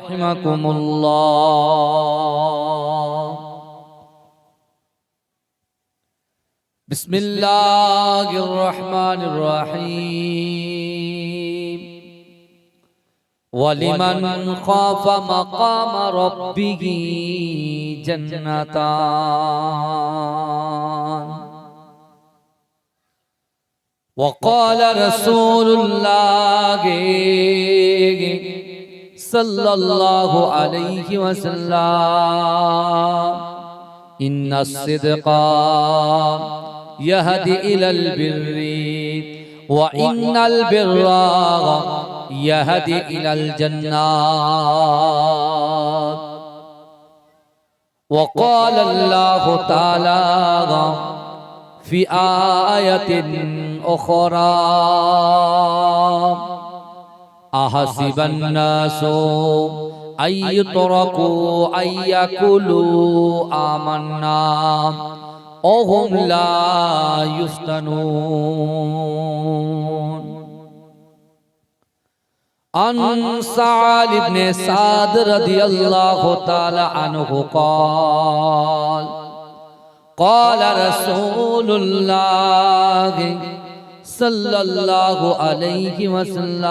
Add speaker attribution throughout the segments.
Speaker 1: রাহিমাকুমুল্লাহ। বিসমিল্লাহির রহমানির রহিম। ওয়ালিমান খাফা মাকামা রাব্বিহি জান্নাতান। وقال رسول الله صلى الله عليه وسلم إن الصدق يهدي إلى البر وإن البر يهدي إلى الجنة. وقال الله تعالى في آية أخرى أحسب الناس أن يتركوا أن يقولوا آمنا وهم لا يفتنون. عن سعد بن سعد رضي الله تعالى عنه قال قال رسول الله صلى الله عليه وسلم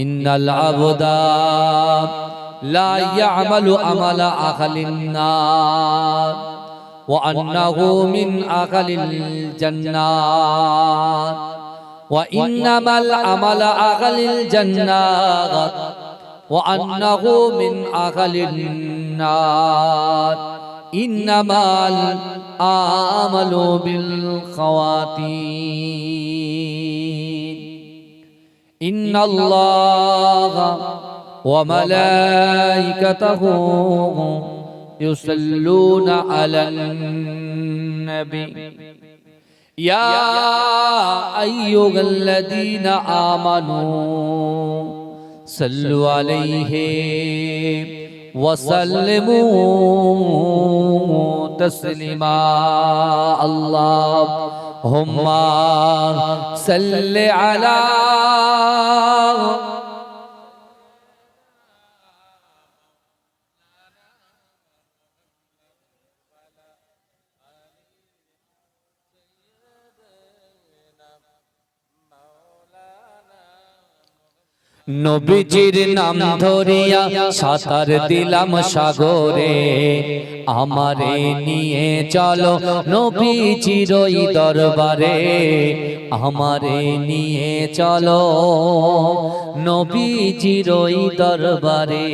Speaker 1: إن العبد لا يعمل عمل أهل النار وأنه من أهل الجنة وإنما العمل أهل الجنة وأنه من أهل النار إنما الأعمال بالخواتيم. إن الله وملائكته يصلون على النبي يا أيها الذين آمنوا صلوا عليه وسلموا تسليما. اللهم صل على নবীজির নাম ধরিয়া সাঁতার দিলাম সাগরে, আমারে নিয়ে চলো নবীজির ওই দরবারে, আমারে নিয়ে চলো নবীজির ওই দরবারে।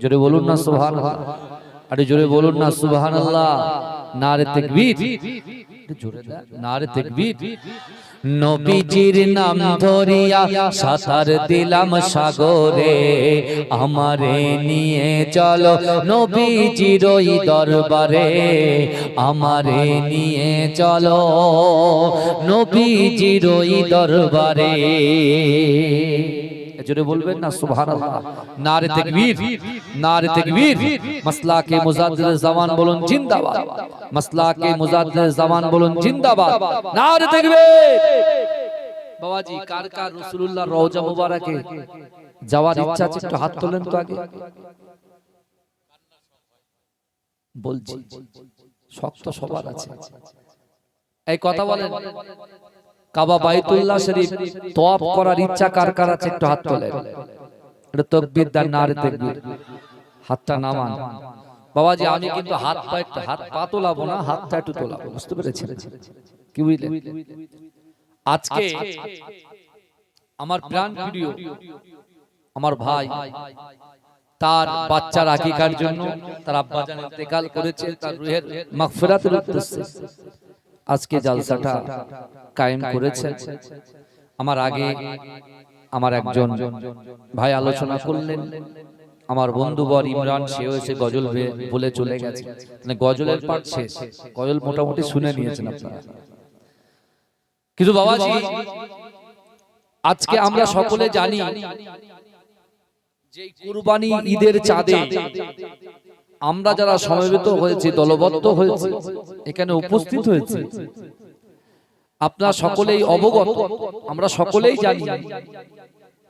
Speaker 1: জোরে বলুন না সুবহানাল্লাহ, আরে জোরে বলুন না সুবহানাল্লাহ। নারে তাকবীর, জোরে নারে তাকবীর। নবীজির নাম ধরিয়া সাঁতার দিলাম সাগরে, আমারে নিয়ে চলো নবীজির ওই দরবারে, আমারে নিয়ে চলো নবীজির ওই দরবারে। জোরে বলবেন না সুবহানাল্লাহ। নারে তাকবীর, নারে তাকবীর। মাসলাকে মুজাদ্দিদ জামান বলুন জিন্দাবাদ, মাসলাকে মুজাদ্দিদ জামান বলুন জিন্দাবাদ। নারে তাকবীর। বাবাজি, কার কার রাসূলুল্লাহর রওজা মুবারকে যাওয়ার ইচ্ছা আছে একটু হাত তোলেন তো আগে। বলছি শক্ত সবার আছে, এই কথা বলেন। কাবা বাইতুল্লাহ শরীফ তওয়াফ করার ইচ্ছা কার কার আছে একটু হাত তোলেন। এটা তাকবীর দান, নারে তাকবীর। হাতটা নামান। বাবাজি, আমি কিন্তু হাত পা তোলাবো না, হাতটা একটু তোলাবো, বুঝতে পেরেছেন কি বুঝলেন? আজকে আমার প্রাণ প্রিয় আমার ভাই, তার বাচ্চার আকিকার জন্য তার আব্বাজান ইন্তেকাল করেছে, তার রূহের মাগফিরাতের উদ্দেশ্যে আজকে জালসাটা কায়েম করেছে। আমার আগে আমার একজন ভাই আলোচনা করলেন, আমার বন্ধুবর ইমরান, সেও এসে গজল বলে চলে গেছে। মানে গজলের পাঠ শেষ, গজল মোটামুটি শুনে নিয়েছেন আপনারা। কিন্তু বাবাজি, আজকে আমরা সকলে জানি যে কুরবানি ঈদের চাঁদে আমরা যারা সমবেত হয়েছি, দলবদ্ধ হয়েছি, এখানে উপস্থিত হয়েছি, আপনারা সকলেই অবগত, আমরা সকলেই জানি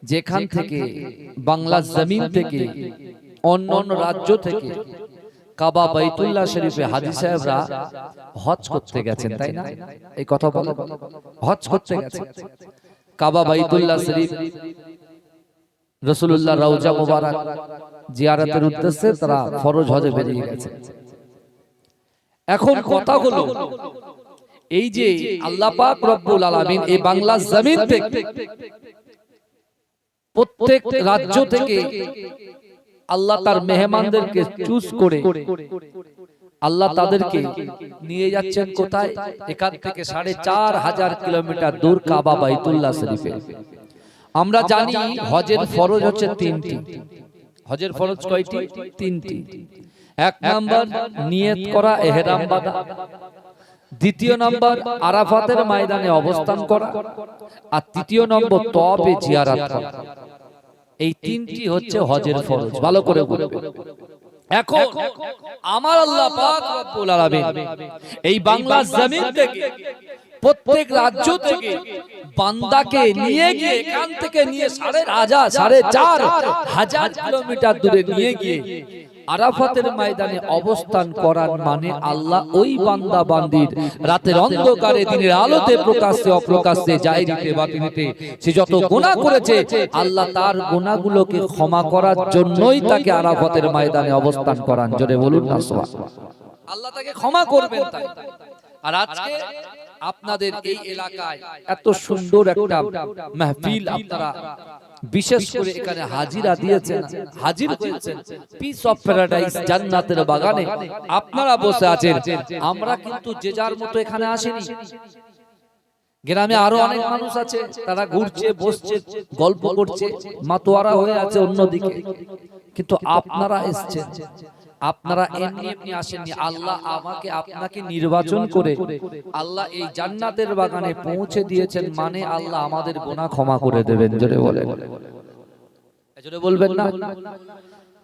Speaker 1: যেখান থেকে বাংলা জমিন থেকে অন্য অন্য রাজ্য থেকে কাবা বাইতুল্লাহ শরীফে হাজী সাহেবরা হজ করতে গেছেন, তাই না? এই কথা বলে হজ করতে গেছেন। কাবা বাইতুল্লাহ শরীফ রাসূলুল্লাহ রওজা মুবারক জিয়ারতের উদ্দেশ্যে তারা ফরজ হজে বেরিয়ে গেছে। এখন কথা হলো, এই যে আল্লাহ পাক রব্বুল আলামিন এই বাংলা জমিন থেকে প্রত্যেক রাজ্য থেকে আল্লাহ তার মেহমানদেরকে চুজ করে আল্লাহ তাদেরকে নিয়ে যাচ্ছেন কোথায়? এখান থেকে ৪৫০০ কিলোমিটার দূর কাবা বাইতুল্লাহ শরীফে। আমরা জানি হজের ফরজ হচ্ছে ৩টি। হজের ফরজ কয়টি? ৩টি। ১ নাম্বার নিয়ত করা, ইহরাম বাঁধা। দ্বিতীয় নাম্বার আরাফাতের ময়দানে অবস্থান করা, আর তৃতীয় নম্বর তওয়াফে জিয়ারত করা। এই ৩টি হচ্ছে হজের ফরজ। ভালো করে বলবেন। এখন আমার আল্লাহ পাক রব্বুল আলামিন এই বাংলা জমিন থেকে প্রত্যেক রাজ্য থেকে বান্দাকে নিয়ে গিয়ে এখান থেকে নিয়ে ৪৫০০ কিলোমিটার দূরে নিয়ে গিয়ে আরাফাতের ময়দানে অবস্থান করার মানে আল্লাহ ওই বান্দা বান্দির রাতের অন্ধকারে দিনের আলোতে প্রকাশ্যে অপ্রকাশ্যে জাহিরিতে বাতিনিতে সে যত গুনাহ করেছে আল্লাহ তার গুনাহগুলোকে ক্ষমা করার জন্যই তাকে আরাফাতের ময়দানে অবস্থান করান। জোরে বলুন না সুবহানাল্লাহ। আল্লাহ তাকে ক্ষমা করবেন তাই। আর আজকে আপনাদের এই এলাকায় এত সুন্দর একটা মাহফিল আপনারা বিশেষ করে এখানে হাজিরা দিয়েছেন, হাজির হয়েছেন পিস অফ প্যারাডাইস জান্নাতের বাগানে আপনারা বসে আছেন। আমরা কিন্তু যে যার মতো এখানে আসেনি। গ্রামে আরো অনেক মানুষ আছে, তারা ঘুরছে, বসছে, গল্প করছে, মাতোয়ারা হয়ে আছে অন্যদিকে। কিন্তু আপনারা এসেছেন, আপনারা এমনি এমনি আসেননি। আল্লাহ আমাকে আপনাকে নির্বাচন করে আল্লাহ এই জান্নাতের বাগানে পৌঁছে দিয়েছেন, মানে আল্লাহ আমাদের গুনাহ ক্ষমা করে দেবেন। জোরে বলেন, জোরে বলবেন না?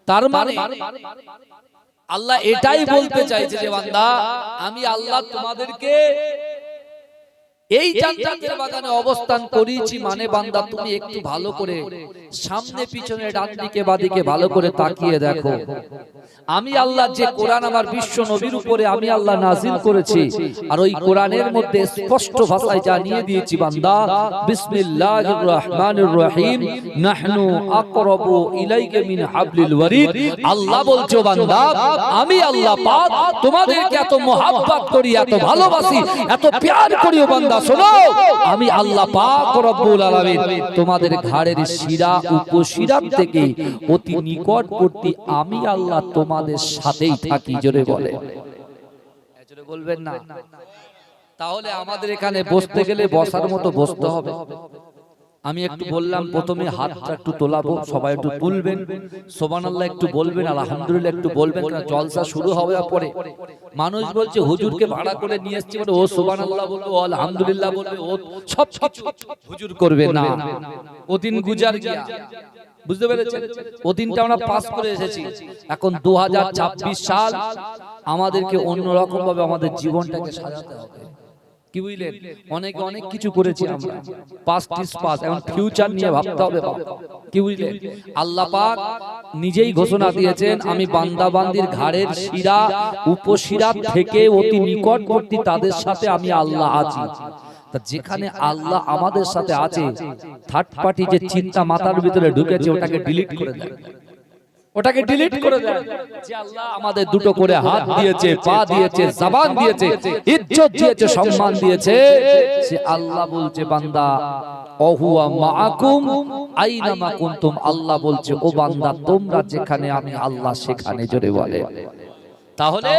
Speaker 1: তার মানে আল্লাহ এটাই বলতে চাইছে যে বান্দা আমি আল্লাহ তোমাদেরকে এই জান্নাতের বাগানে অবস্থান করিয়েছি, মানে বান্দা তুমি একটু ভালো করে সামনে পিছনে ডান দিকে বাদিকে ভালো করে তাকিয়ে দেখো। আমি আল্লাহ যে কোরআন আমার বিশ্ব নবীর উপরে আমি আল্লাহ নাজিল করেছি, আর ওই কোরআনের মধ্যে স্পষ্ট ভাষায় জানিয়ে দিয়েছি বান্দা বিসমিল্লাহির রহমানির রহিম নাহনু আকরাবু ইলাইকা মিন হাবলিল ওয়ারিদ। আল্লাহ বলছো বান্দা আমি আল্লাহ পাক তোমাদেরকে এত মহব্বত করি, এত ভালোবাসি, এত প্যার করি। ও বান্দা শোনো, আমি আল্লাহ পাক রব্বুল আলামিন তোমাদের ঘাড়ের শিরা উপশিরা থেকে অতি নিকটবর্তী আমি আল্লাহ তোমাদের সাথেই থাকি। জোরে বলে, জোরে বলবেন না? তাহলে আমাদের এখানে বসতে গেলে বসার মতো বসতে হবে। আমি একটু বললাম প্রথমে হাতটা একটু তোলাবো, সবাই একটু তুলবেন, সুবহানাল্লাহ একটু বলবেন, আলহামদুলিল্লাহ একটু বলবেন। কারণ জলসা শুরু হওয়ার পরে মানুষ বলছে হুজুরকে ভাড়া করে নিয়ে এসেছি মানে ও সুবহানাল্লাহ বলবে, ও আলহামদুলিল্লাহ বলবে, ও সব কিছু হুজুর করবে না। ও দিন গুজার গিয়া, বুঝতে পেরেছেন? ও দিনটা আমরা পাস করে এসেছি। এখন 2026 সাল, আমাদেরকে অন্যরকম ভাবে আমাদের জীবনটাকে সাজাতে হবে। কি বুঝলেন? অনেকে অনেক কিছু করেছি আমরা, পাস্ট ইজ পাস্ট, এখন ফিউচার নিয়ে ভাবতে হবে। কি বুঝলেন? আল্লাহ পাক নিজেই ঘোষণা দিয়েছেন আমি বান্দা বান্দির ঘাড়ের শিরা উপশিরা থেকে অতি নিকটবর্তী তাদের সাথে আমি আল্লাহ আছি। যেখানে আল্লাহ আমাদের সাথে আছে, থার্ড পার্টি যে চিন্তা মাথার ভিতরে ঢুকেছে ওটাকে ডিলিট করে দেয়, ওটাকে ডিলিট করে দেয়। যে আল্লাহ আমাদের দুটো করে হাত দিয়েছে, পা দিয়েছে, জবান দিয়েছে, ইজ্জত দিয়েছে, সম্মান দিয়েছে, সে আল্লাহ বলছে বান্দা ওহুয়া মাআকুম আইনামা কুনতুম। আল্লাহ বলছে ও বান্দা তোমরা যেখানে আমি আল্লাহ সেখানে। জোরে বলে। তাহলে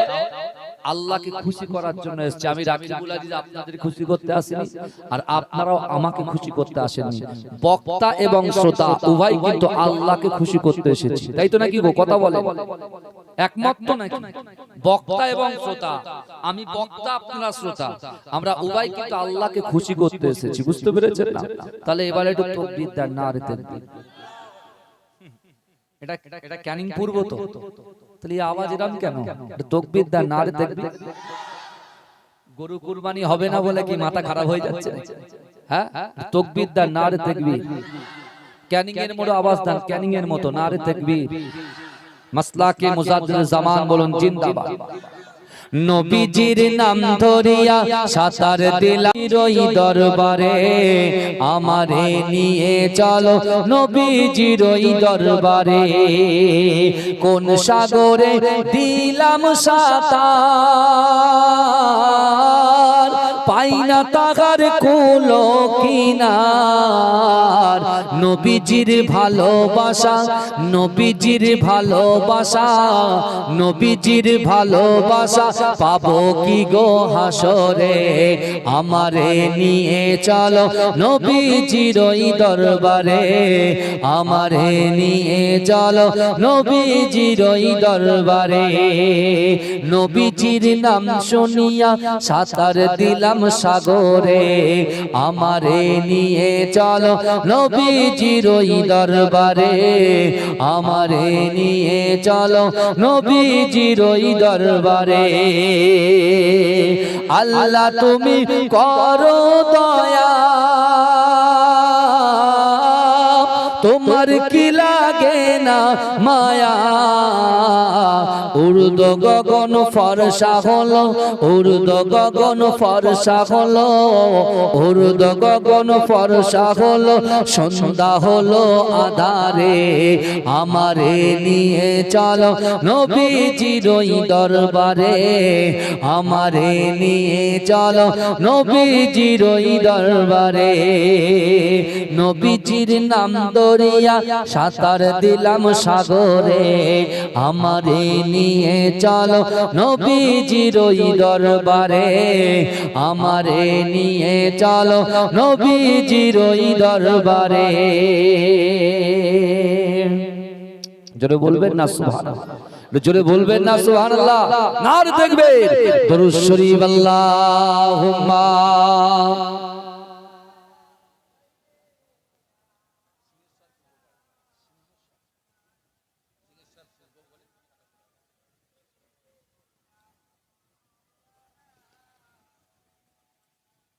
Speaker 1: আল্লাহকে খুশি করার জন্য এসেছে। আমি রাকিবুল আজিজ আপনাদের খুশি করতে আসিনি, আর আপনারাও আমাকে খুশি করতে আসেননি। বক্তা এবং শ্রোতা উভয় কিন্তু আল্লাহকে খুশি করতে এসেছি, তাই তো নাকি গো? কথা বলে একমত তো নাকি? বক্তা এবং শ্রোতা, আমি বক্তা আপনারা শ্রোতা, আমরা উভয় কিন্তু আল্লাহকে খুশি করতে এসেছি। বুঝতে পেরেছেন না? তাহলে এবারে একটু তাকবীর দেন, নারে তাকবীর। এটা ক্যানিং পূর্ব তো, তাহলে আওয়াজ এরকম কেন? তাকবীর দেন, নারে তাকবীর। গরু কুরবানি হবে না বলে কি মাথা খারাপ হয়ে যাচ্ছে? হ্যাঁ, তাকবীর দেন, নারে তাকবীর। ক্যানিং এর মতো আওয়াজ দেন, ক্যানিং এর মতো। নারে তাকবীর। মাসলাকে মুজাদ্দিদ জামান বলুন জিন্দাবাদ। নবীজির নাম ধরিয়া সাতার দিলাম ওই দরবারে, আমারে নিয়ে চলো নবীজির ওই দরবারে। কোন সাগরে দিলাম সাতার, পাই না তাগার কুলো কিনার। নবীজির ভালোবাসা, নবীজির ভালোবাসা, নবীজির ভালোবাসা পাবো কি গো হাসরে। আমারে নিয়ে চলো নবীজির ওই দরবারে, আমারে নিয়ে চলো নবীজির ওই দরবারে। নবীজির নাম শুনিয়া সাতার দিলাম সাগরে, আমারে নিয়ে চলো নবীজির ওই দরবারে, আমারে নিয়ে চলো নবীজির ওই দরবারে। আল্লাহ তুমি করো দয়া, তোমার কি লাগে না মায়া। উর্দ গগন ফরসা হলো, উর্দ গগন ফরসা হলো, উর্দ গগন ফরসা হলো, সন্ধ্যা হলো আধারে। আমারে নিয়ে চলো নবীজির ওই দরবারে, আমারে নিয়ে চলো নবীজির ওই দরবারে। নবীজির নাম ধরিয়া সাতার দিলাম সাগরে, আমারে নিয়ে চলো নবীজির ওই দরবারে, আমারে নিয়ে চলো নবীজির ওই দরবারে। জোরে বলবেন না সুবহানাল্লাহ, জোরে বলবেন না সুবহানাল্লাহ। নারে তাকবীর। দরুদ শরীফ আল্লাহুম্মা।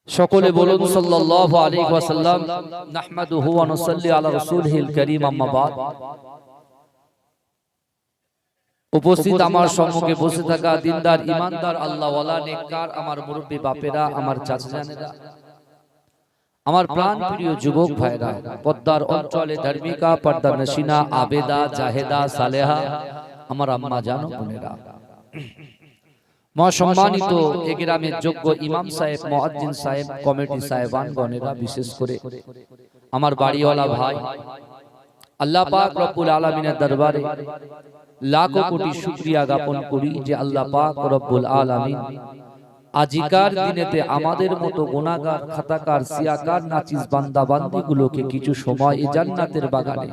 Speaker 1: সকলে বলুন সাল্লাল্লাহু আলাইহি ওয়াসাল্লাম। নাহমাদুহু ওয়া নুসাল্লি আলা রাসূলিহিল কারীম, আম্মা বাদ। উপস্থিত আমার সম্মুখে বসে থাকা দিনদার ইমানদার আল্লাহওয়ালা নেককার আমার মুরব্বী বাপেরা, আমার চাচা জানেরা, আমার প্রাণ প্রিয় যুবক ভাইরা, পদ্মার অঞ্চলে ধার্মিকা পর্দার নশিনা আবেদা জাহেদা সালেহা, আমার আম্মা জানো বোনেরা, মহাসম্মানিত এ গ্রামের যোগ্য ইমাম সাহেব, মুয়াজ্জিন সাহেব, কমিটি সাহেবান গণেরা, বিশেষ করে আমার বাড়িওয়ালা ভাই, আল্লাহ পাক রব্বুল আলামিনের দরবারে লাখো কোটি শুকরিয়া জ্ঞাপন করি যে আল্লাহ পাক রব্বুল আলামিন আজিকার দিনেতে আমাদের মতো গুনাহগার, খাতাকার, সিয়াকার, নাচিস বান্দা বান্দিগুলোকে কিছু সময় এই জান্নাতের বাগানে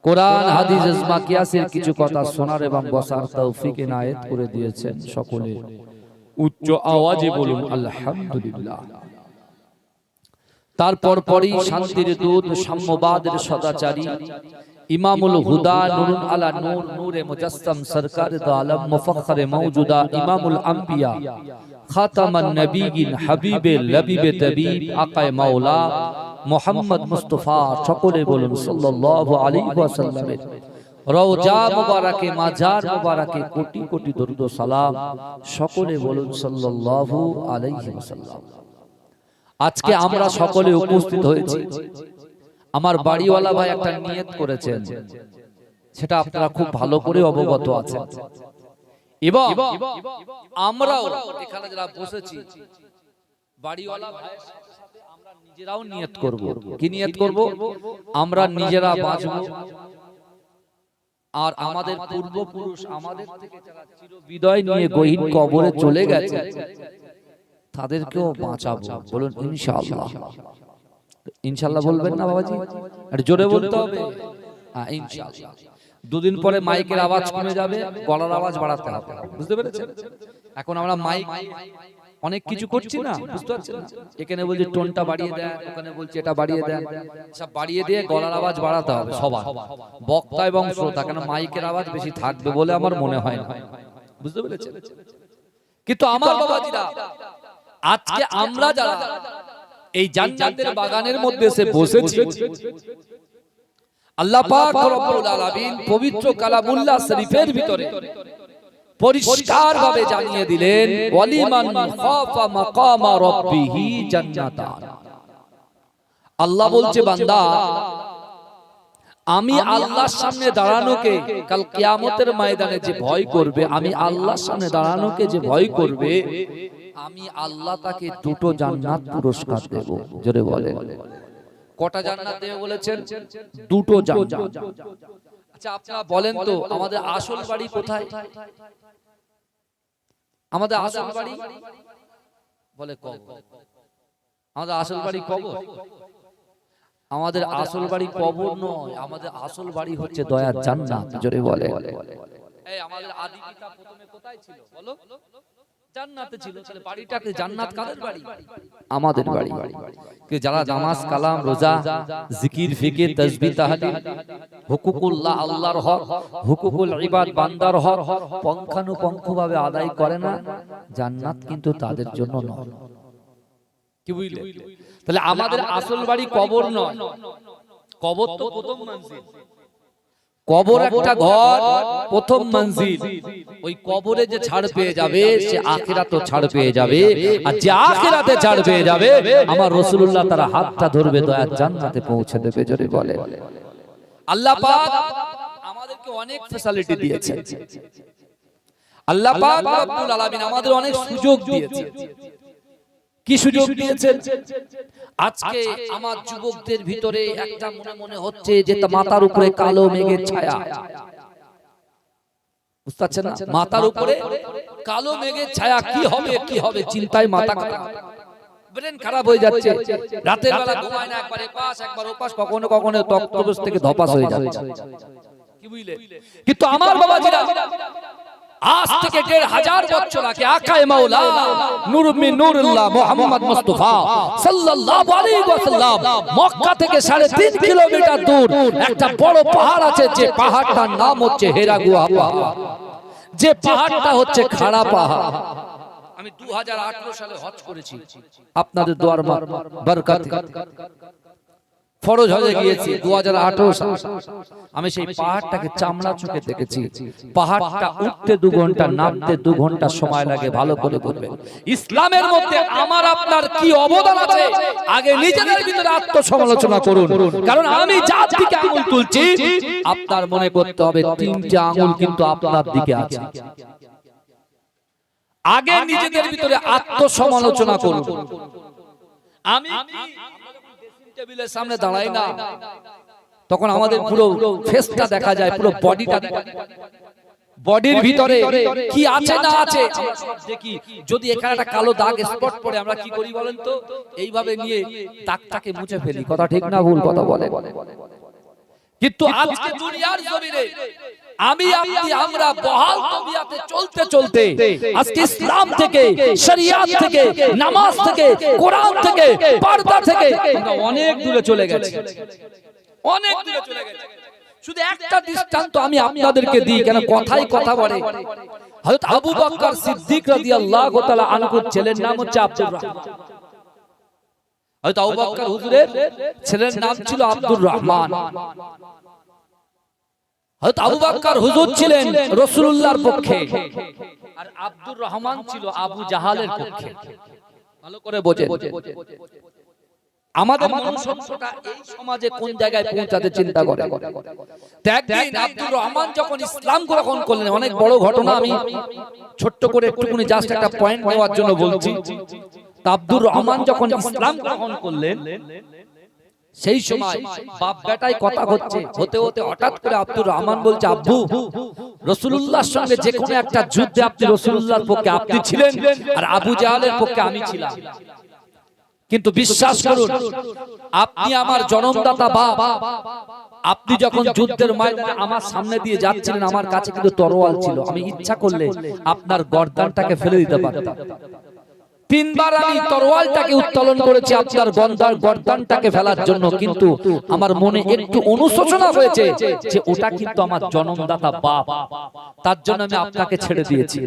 Speaker 1: কোরআন হাদিস ইজমা কিয়াসের কিছু কথা শোনার এবং বসার তৌফিক এনায়েত করে দিয়েছেন। সকলে উচ্চ আওয়াজে বলুন আলহামদুলিল্লাহ। তারপর পরই শান্তির দূত, সাম্যবাদের সদাচারী, ইমামুল হুদা, নূরুন আলা নূর, নূরে মুজাসসাম, সরকার দো আলম, মুফাখখারে মওজুদা, ইমামুল আম্বিয়া, খাতামান নবিয়িন, হাবিবে লবিবে তবিব, আকায়ে মাওলা মুহাম্মদ মুস্তাফা, সকলে বলুন সাল্লাল্লাহু আলাইহি ওয়াসাল্লামের রওজা মুবারাকে, মাজার মুবারাকে কোটি কোটি দরুদ ও সালাম। সকলে বলুন সাল্লাল্লাহু আলাইহি ওয়াসাল্লাম। আজকে আমরা সকলে উপস্থিত হয়েছি, আমার বাড়িওয়ালা ভাই একটা নিয়ত করেছেন, সেটা আপনারা খুব ভালো করে অবগত আছেন, এবং আমরাও এখানে যারা বসেছি বাড়িওয়ালা ভাইয়ের সাথে সাথে আমরা নিজেরাও নিয়ত করব। কি নিয়ত করব? আমরা নিজেরা বাঁচব, আর আমাদের পূর্বপুরুষ আমাদের থেকে যারা চিরবিদায় নিয়ে গহীন কবরে চলে গেছে তাদেরকেও বাঁচাবো। বলুন ইনশাআল্লাহ। ইনশাআল্লাহ বলবেন না বাবাজি? আর জোরে বলতে হবে ইনশাআল্লাহ। দুদিন পরে মাইকের আওয়াজ কমে যাবে, গলার আওয়াজ বাড়াতে হবে। বুঝতে পেরেছেন? এখন আমরা মাইক অনেক কিছু করছি না, বুঝতে পারছেন না? এখানে বলছি টোনটা বাড়িয়ে দেন, ওখানে বলছি এটা বাড়িয়ে দেন, সব বাড়িয়ে দিয়ে গলার আওয়াজ বাড়াতে হবে সবার, বক্তা এবং শ্রোতা, কেন মাইকের আওয়াজ বেশি থাকবে বলে আমার মনে হয় না। বুঝতে পেরেছেন? কিন্তু আমার বাবাজিরা, আজকে আমরা যারা এই জান্নাতের বাগানের মধ্যে এসে বসেছি, আল্লাহ পাক রব্বুল আলামিন পবিত্র কালামুল্লাহ শরীফের ভিতরে পরিষ্কারভাবে জানিয়ে দিলেন ওয়ালিমান খাফা মাকামা রাব্বিহি জান্নাতান। আল্লাহ বলছে বান্দা আমি আল্লাহর সামনে দাঁড়ানোকে কাল কিয়ামতের ময়দানে যে ভয় করবে, আমি আল্লাহর সামনে দাঁড়ানোকে যে ভয় করবে, আমি আল্লাহ তাকে দুটো জান্নাত পুরস্কার দেব। জোরে বলেন কটা জান্নাত দেবে বলেছেন? দুটো জান্নাত। আচ্ছা আপনারা বলেন তো আমাদের আসল বাড়ি কোথায়? আমাদের আসল বাড়ি বলে কবর। আমাদের আসল বাড়ি কবর? আমাদের আসল বাড়ি কবর নয়, আমাদের আসল বাড়ি হচ্ছে দয়ার জান্নাত। জোরে বলে এই আমাদের আদি পিতা প্রথমে কোথায় ছিল বলো? জান্নাতে ছিল। তাহলে বাড়িটাকে জান্নাত কাদের বাড়ি? আমাদের বাড়ি। কে যারা নামাজ কালাম রোজা জিকির ফিকির তাসবিহ তাহলিল হুকুকুল্লাহ আল্লাহর হক হুকুকুল ইবাদ বান্দার হক পঙ্খানুপঙ্খভাবে আদায় করে না, জান্নাত কিন্তু তাদের জন্য নয়। কি বুঝলে? তাহলে আমাদের আসল বাড়ি কবর নয়, কবর তো প্রথম মঞ্জিল। কবর একটা ঘর, প্রথম মঞ্জিল। ওই কবরে যে ছাড় পেয়ে যাবে সে আখিরাতেও ছাড় পেয়ে যাবে, আর যে আখিরাতে ছাড় পেয়ে যাবে আমার রাসূলুল্লাহ তার হাতটা ধরবে দয়ার জান্নাতে পৌঁছে দেবে। জোরে বলে আল্লাহ পাক আমাদেরকে অনেক ফ্যাসিলিটি দিয়েছে। আল্লাহ পাক রব্বুল আলামিন আমাদের অনেক সুযোগ দিয়েছে। কি সুযোগ দিয়েছেন? আজকে আমার যুবকদের ভিতরে একটা মনে মনে হচ্ছে যে মাথার উপরে কালো মেঘের ছায়া। বুঝতে পারছেন না? মাথার উপরে কালো মেঘের ছায়া, কি হবে কি হবে চিন্তায় মাথা খারাপ, ব্রেন খারাপ হয়ে যাচ্ছে। রাতের বেলা ঘুমায় না, একবার এপাশ একবার ওপাশ, কখনো কখনো তক্তপোষ থেকে ধপাস হয়ে যাচ্ছে। কি বুঝলে? কিন্তু আমার বাবাজিরা আজ থেকে ১৫০০ বছর আগে আকায়ে মাওলা নূর মিন নূরুল্লাহ মুহাম্মদ মুস্তাফা সাল্লাল্লাহু আলাইহি ওয়াসাল্লাম মক্কা থেকে ৩.৫ কিলোমিটার দূর একটা বড় পাহাড় আছে, যে পাহাড়টার নাম হচ্ছে হেরা গুহা পাহাড়, যে পাহাড়টা হচ্ছে খাড়া পাহাড়। আমি ২০১৮ সালে হজ করেছি আপনাদের দোয়ার বরকতে, ফরজ হজে গিয়েছি ২০১৮ সালে। আমি সেই পাহাড়টাকে চামড়া চোখে দেখেছি। পাহাড়টা উঠতে ২ ঘন্টা, নামতে ২ ঘন্টা সময় লাগে। ভালো করে বলবেন ইসলামের মধ্যে আমার আপনার কি অবদান আছে, আগে নিজেদের ভিতরে আত্মসমালোচনা করুন। কারণ আমি যার দিকে আঙুল তুলছি আপনার মনে করতে হবে ৩টা আঙুল কিন্তু আপনার দিকে আছে। আগে নিজেদের ভিতরে আত্মসমালোচনা করুন। আমি টেবিলের সামনে দাঁড়াই না, তখন আমাদের পুরো ফেসটা দেখা যায়, পুরো বডিটা দেখা যায়। বডির ভিতরে কি আছে না আছে দেখি। যদি এখানে একটা কালো দাগ স্পট পড়ে আমরা কি করি বলেন তো? এইভাবে নিয়ে দাগটাকে মুছে ফেলি। কথা ঠিক না ভুল কথা বলেন? কিন্তু আজকে দুনিয়ার জমিনে আমি আপনি আমরা বহাল তবিয়াতে চলতে চলতে আজকে ইসলাম থেকে, শরিয়াত থেকে, নামাজ থেকে, কোরআন থেকে, পর্দা থেকে আমরা অনেক দূরে চলে গেছি, অনেক দূরে চলে গেছি। শুধু একটা দৃষ্টান্ত আমি আপনাদেরকে দিই, কেন কথাই কথা বলে। হযরত আবু বকর সিদ্দিক রাদিয়াল্লাহু তাআলা আনহুর ছেলের নাম হচ্ছে আব্দুর রহমান। হযরত আবু বকর হুজুরের ছেলের নাম ছিল আব্দুর রহমান। হযরত আবু বকর হুজুর ছিলেন রাসূলুল্লাহর পক্ষে, আর আব্দুর রহমান ছিল আবু জাহালের পক্ষে। ভালো করে বোঝেন আমাদের মনুষ্যত্বটা এই সমাজে কোন জায়গায় পৌঁছাতে চিন্তা করে। একদিন আব্দুর রহমান যখন ইসলাম গ্রহণ করলেন, অনেক বড় ঘটনা, আমি ছোট্ট করে একটুখানি জাস্ট একটা পয়েন্ট নেওয়ার জন্য বলছি। আব্দুর রহমান যখন ইসলাম গ্রহণ করলেন, সেই সময় বাপ বেটায় কথা হচ্ছে, হতে হতে হঠাৎ করে আব্দুর রহমান বলছে, আব্বু রাসূলুল্লাহর সঙ্গে যে কোনো একটা যুদ্ধে আপনি রাসূলুল্লাহর পক্ষে আপনি ছিলেন, আর আবু জাহালের পক্ষে আমি ছিলাম। কিন্তু বিশ্বাস করুন, আপনি আমার জন্মদাতা বাপ, আপনি যখন যুদ্ধের ময়দানে আমার সামনে দিয়ে যাচ্ছিলেন, আমার কাছে কিন্তু তরোয়াল ছিল। আমি ইচ্ছা করলে আপনার গর্দানটাকে ফেলে দিতে পারতাম। ৩ বার আমি তরোয়ালটাকে উত্তোলন করেছি আপনার গর্দানটাকে ফেলার জন্য, কিন্তু আমার মনে একটু অনুশোচনা হয়েছে যে ওটা কিন্তু আমার জন্মদাতা বাপ, তার জন্য আমি আপনাকে ছেড়ে দিয়েছি।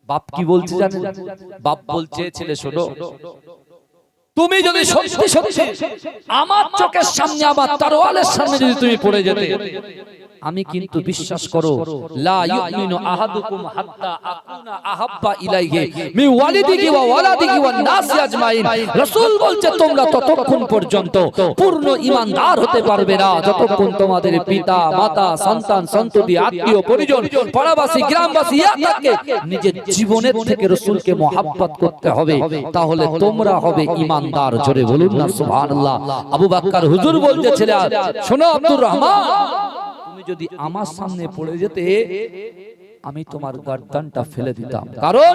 Speaker 1: বাপ কি বলছে জানেন? বাপ বলছে, ছেলে শোনো, তুমি যদি সত্যি সত্যি আমার চোখের সামনে আমার তরোয়ালের সামনে যদি তুমি পড়ে যেতে, আমি কিন্তু বিশ্বাস করো লা ইউমিনু আহাদুকুম হাত্তা আকুনা আহাব্বা ইলাইহি মি ওয়ালিদিহি ওয়া ওয়ালাদিহি ওয়ান নাসি আজমাইন। রাসূল বলছে তোমরা ততক্ষণ পর্যন্ত পূর্ণ ঈমানদার হতে পারবে না যতক্ষণ তোমাদের পিতা মাতা সন্তান সন্ততি আত্মীয় পরিজন পাড়াবাসী গ্রামবাসী ইয়াকে নিজের জীবনের থেকে রাসূলকে মহব্বত করতে হবে, তাহলে তোমরা হবে ঈমানদার। জোরে বলুন না সুবহানাল্লাহ। আবু বকর হুজুর বলতেছিলেন, শোনো আব্দুর রহমান, তুমি যদি আমার সামনে পড়ে যেতে আমি তোমার গর্দানটা ফেলে দিতাম, কারণ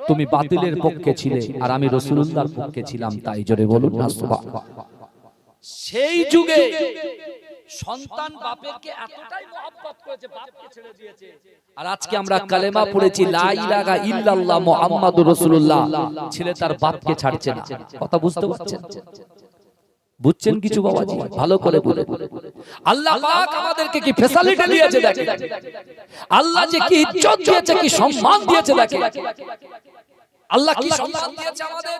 Speaker 1: তুমি বাতিলের পক্ষে ছিলে আর আমি রাসূলুল্লাহর পক্ষে ছিলাম। তাই জোরে বলুন না সুবহানাল্লাহ। সেই যুগে সন্তান বাপেরকে এতটাই মহব্বত করেছে, বাপকে ছেড়ে দিয়েছে। আর আজকে আমরা কালেমা পড়েছি লা ইলাহা ইল্লাল্লাহ মুহাম্মাদুর রাসূলুল্লাহ, ছেলে তার বাপকে ছাড়ছে না। কথা বুঝতে পারছেন? বুঝছেন কিছু বাবাজি? ভালো করে বলে। আল্লাহ পাক আমাদেরকে কি ফ্যাসিলিটি দিয়েছে দেখেন, আল্লাহ যে কি ইজ্জত দিয়েছে, কি সম্মান দিয়েছে দেখেন। আল্লাহ কি সম্মান দিয়েছে আমাদের।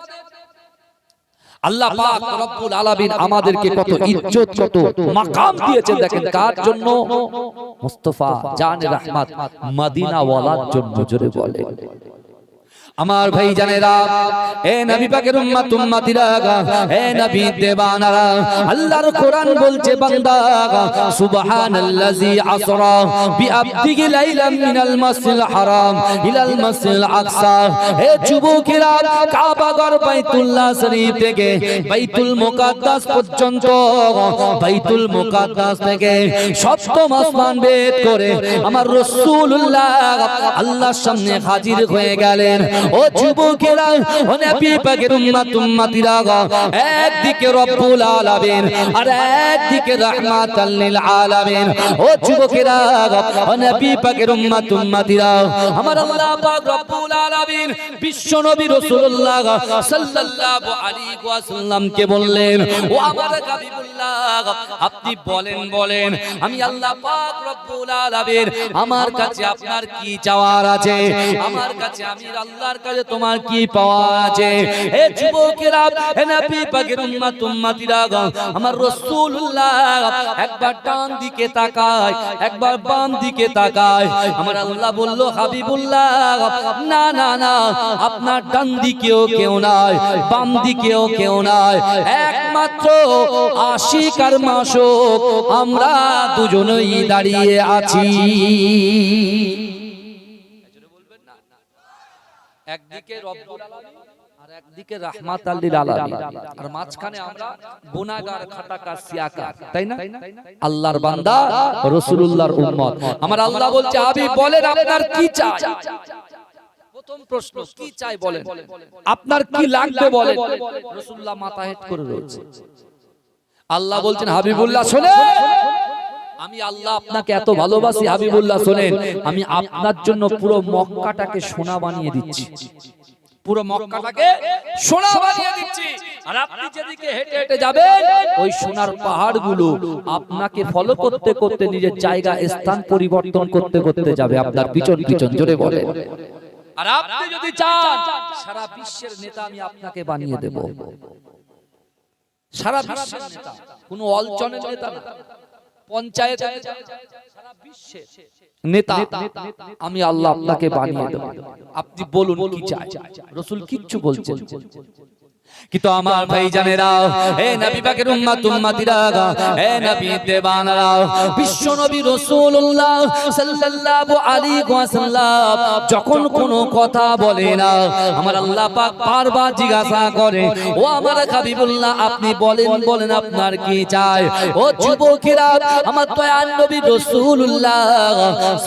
Speaker 1: আল্লাহ পাক রব্বুল আলামিন আমাদেরকে কত ইজ্জত কত মাকাম দিয়েছে দেখেন। কার জন্য? মুস্তাফা জানে রহমত মদিনা ওয়ালার জন্য। জোরে বলে আমার ভাই জানেরা, এ নবী পাকের উম্মত উম্মতিরা, এ নবী দেবানারা, আল্লাহর কোরআন বলছে বান্দা সুবহানাল্লাযী আসরা বিআবদিহি লাইলাম মিনাল মাসজিদিল হারাম ইলাল মাসজিদিল আকসা। হে যুবকেরা, কাবা ঘর বাইতুল্লাহ শরীফ থেকে বাইতুল মুকাদ্দাস পর্যন্ত, বাইতুল মুকাদ্দাস থেকে সপ্তম আসমান ভেদ করে আমার রাসূলুল্লাহ আল্লাহর সামনে হাজির হয়ে গেলেন। ও যুবকেরা, ও নবী পাকের উম্মত উম্মতিরা, একদিকে রব্বুল আলামিন আর একদিকে রাহমাতাল লিল আলামিন। ও যুবকেরা, ও নবী পাকের উম্মত উম্মতিরা, আমার আল্লাহ পাক রব্বুল আলামিন বিশ্ব নবী রাসূলুল্লাহ সাল্লাল্লাহু আলাইহি ওয়াসাল্লামকে বললেন, ও আমার হাবিবুল্লাহ, আপনি বলেন আমি আল্লাহ পাক রব্বুল আলামিন আমার কাছে আপনার কি চাওয়ার আছে, আমার কাছে আমি আল্লাহর কাছে তোমার কি পাওয়া আছে। হে যুবকেরা, হে নবী পাকের উম্মত উম্মতিরা, আমার রাসূলুল্লাহ একবার ডান দিকে তাকায়, একবার বাম দিকে তাকায়। আমার আল্লাহ বলল, হাবিবুল্লাহ না না না, আপনার ডান দিকেও কেউ নাই, বাম দিকেও কেউ নাই, একমাত্র আশিক আর মাশুক আমরা দুজনেই দাঁড়িয়ে আছি। একদিকে রব্বুল আলামিন আর একদিকে রাহমাতাল লিল আলামিন, আর মাঝখানে আমরা গুনাহগার খাটাকা সিয়াকা, তাই না? আল্লাহর বান্দা রাসূলুল্লাহর উম্মত। আমার আল্লাহ বলছে, হাবিব বলেন আপনার কি চাই। প্রথম প্রশ্ন কি চাই বলেন, আপনার কি লাগবে বলেন। রাসূলুল্লাহ মাথা হেট করে রয়েছে। আল্লাহ বলছেন, হাবিবুল্লাহ শোনেন, আমি আল্লাহ আপনাকে এত ভালোবাসি। হাবিবুল্লাহ শোনেন, আমি আপনার জন্য পুরো মক্কাটাকে সোনা বানিয়ে দিচ্ছি, পুরো মক্কাটাকে সোনা বানিয়ে দিচ্ছি। আর আপনি যেদিকে হেঁটে হেঁটে যাবেন, ওই সোনার পাহাড়গুলো আপনাকে ফলো করতে করতে নিজের জায়গা স্থান পরিবর্তন করতে করতে যাবে আপনার পিছন পিছন। জোরে বলে। আর আপনি যদি চান সারা বিশ্বের নেতা আমি আপনাকে বানিয়ে দেব, সারা বিশ্বের নেতা, কোনো অঞ্চলের নেতা না, পঞ্চায়েত সারা বিশ্বের নেতা আমি আল্লাহ আপনাকে বানিয়ে দেব। আপনি বলুন কি চাই। রাসূল কিচ্ছু বলছেন। কিন্তু আমার ভাই জানেরা, হে নবী পাকের উম্মত উম্মতিরা, হে নবী দেবানারা, বিশ্ব নবী রাসূলুল্লাহ সাল্লাল্লাহু আলাইহি ওয়াসাল্লাম যখন কোনো কথা বলে না, আমার আল্লাহ পাক বারবার জিজ্ঞাসা করে, ও আমার হাবিবুল্লাহ আপনি বলেন আপনার কি চাই। ও যুবকেরা, আমার দয়ার নবী রাসূলুল্লাহ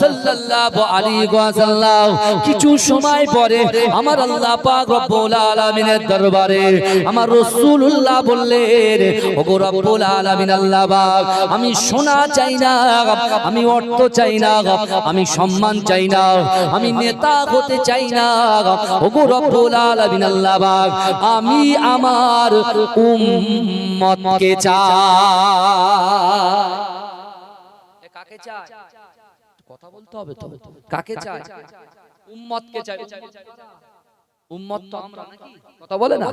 Speaker 1: সাল্লাল্লাহু আলাইহি ওয়াসাল্লাম কিছু সময় পরে আমার আল্লাহ পাক রব্বুল আলামিনের দরবারে আমার রাসূলুল্লাহ বললেন, ওগো রব্বুল আলামিন আল্লাহ পাক, আমি সোনা চাই না, আমি অর্থ চাই না, আমি সম্মান চাই না, আমি নেতা হতে চাই না, ওগো রব্বুল আলামিন আল্লাহ পাক, আমি আমার উম্মতকে চাই। কাকে চাই? কথা বলতে হবে তো। কাকে চাই? উম্মতকে চাই। উম্মত তো আমরা নাকি, কথা বলে না,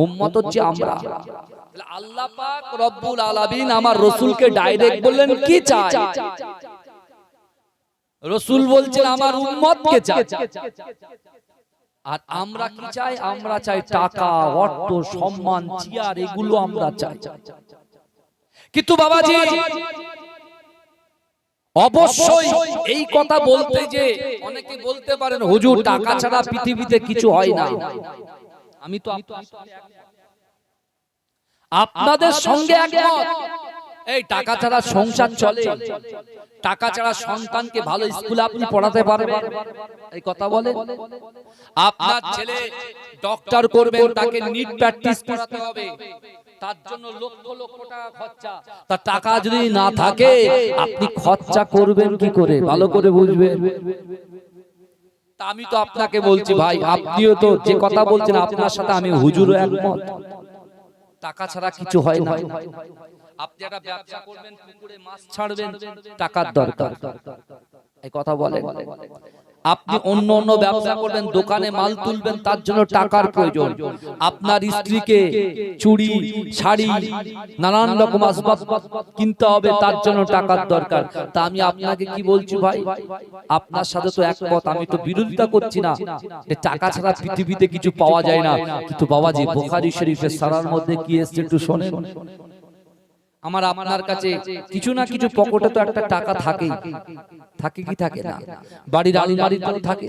Speaker 1: উম্মত হচ্ছে আমরা। তাহলে আল্লাহ পাক রব্বুল আলামিন আমার রাসূলকে ডাইরেক্ট বললেন কি চাই? রাসূল বলছেন আমার উম্মতকে চাই। আর আমরা কি চাই? আমরা চাই টাকা, অর্থ, সম্মান, চেয়ার, এগুলো আমরা চাই। কিন্তু বাবাজি অবশ্যই এই কথা বলতে যে অনেকে বলতে পারেন হুজুর টাকা ছাড়া পৃথিবীতে কিছু হয় না। আমি তো আপনাদের সঙ্গে একমত। এই টাকা ছাড়া সংসার চলে, টাকা ছাড়া সন্তানকে ভালো স্কুলে আপনি পড়াতে পারবেন, এই কথা বলে। আপনার ছেলে ডক্টর করবেন, তাকে নিট প্র্যাকটিস করাতে হবে, তার জন্য লক্ষ লক্ষ টাকা খরচা। তার টাকা যদি না থাকে আপনি খরচা করবেন কি করে? ভালো করে বুঝবেন। তা আমি তো আপনাকে বলছি ভাই, আপনিও তো যে কথা বলছেন আপনার সাথে আমি হুজুরও একমত। টাকা ছাড়া কিছু হয় না। আপনি একটা ব্যবসা করবেন, পুকুরে মাছ ছাড়বেন, টাকার দরকার, এই কথা বলেন। আপনি অন্য অন্য ব্যবসা করবেন, দোকানে মাল তুলবেন, তার জন্য টাকার প্রয়োজন। আপনার স্ত্রীকে চুড়ি, শাড়ি, নানান রকম আসবাব কিনতে হবে, তার জন্য টাকার দরকার। তা আমি আপনাকে কি বলছি ভাই, আপনার সাথে তো একমত, আমি তো বিরোধিতা করছি না যে টাকা ছাড়া পৃথিবীতে কিছু পাওয়া যায় না। কিন্তু বাবাজি বুখারী শরীফের সারার মধ্যে কি এসেছে একটু শোনেন। আমার আপনার কাছে কিছু না কিছু পকেটে তো একটা টাকা থাকেই, থাকে কি থাকে না? বাড়ির আলমারিতেও থাকে।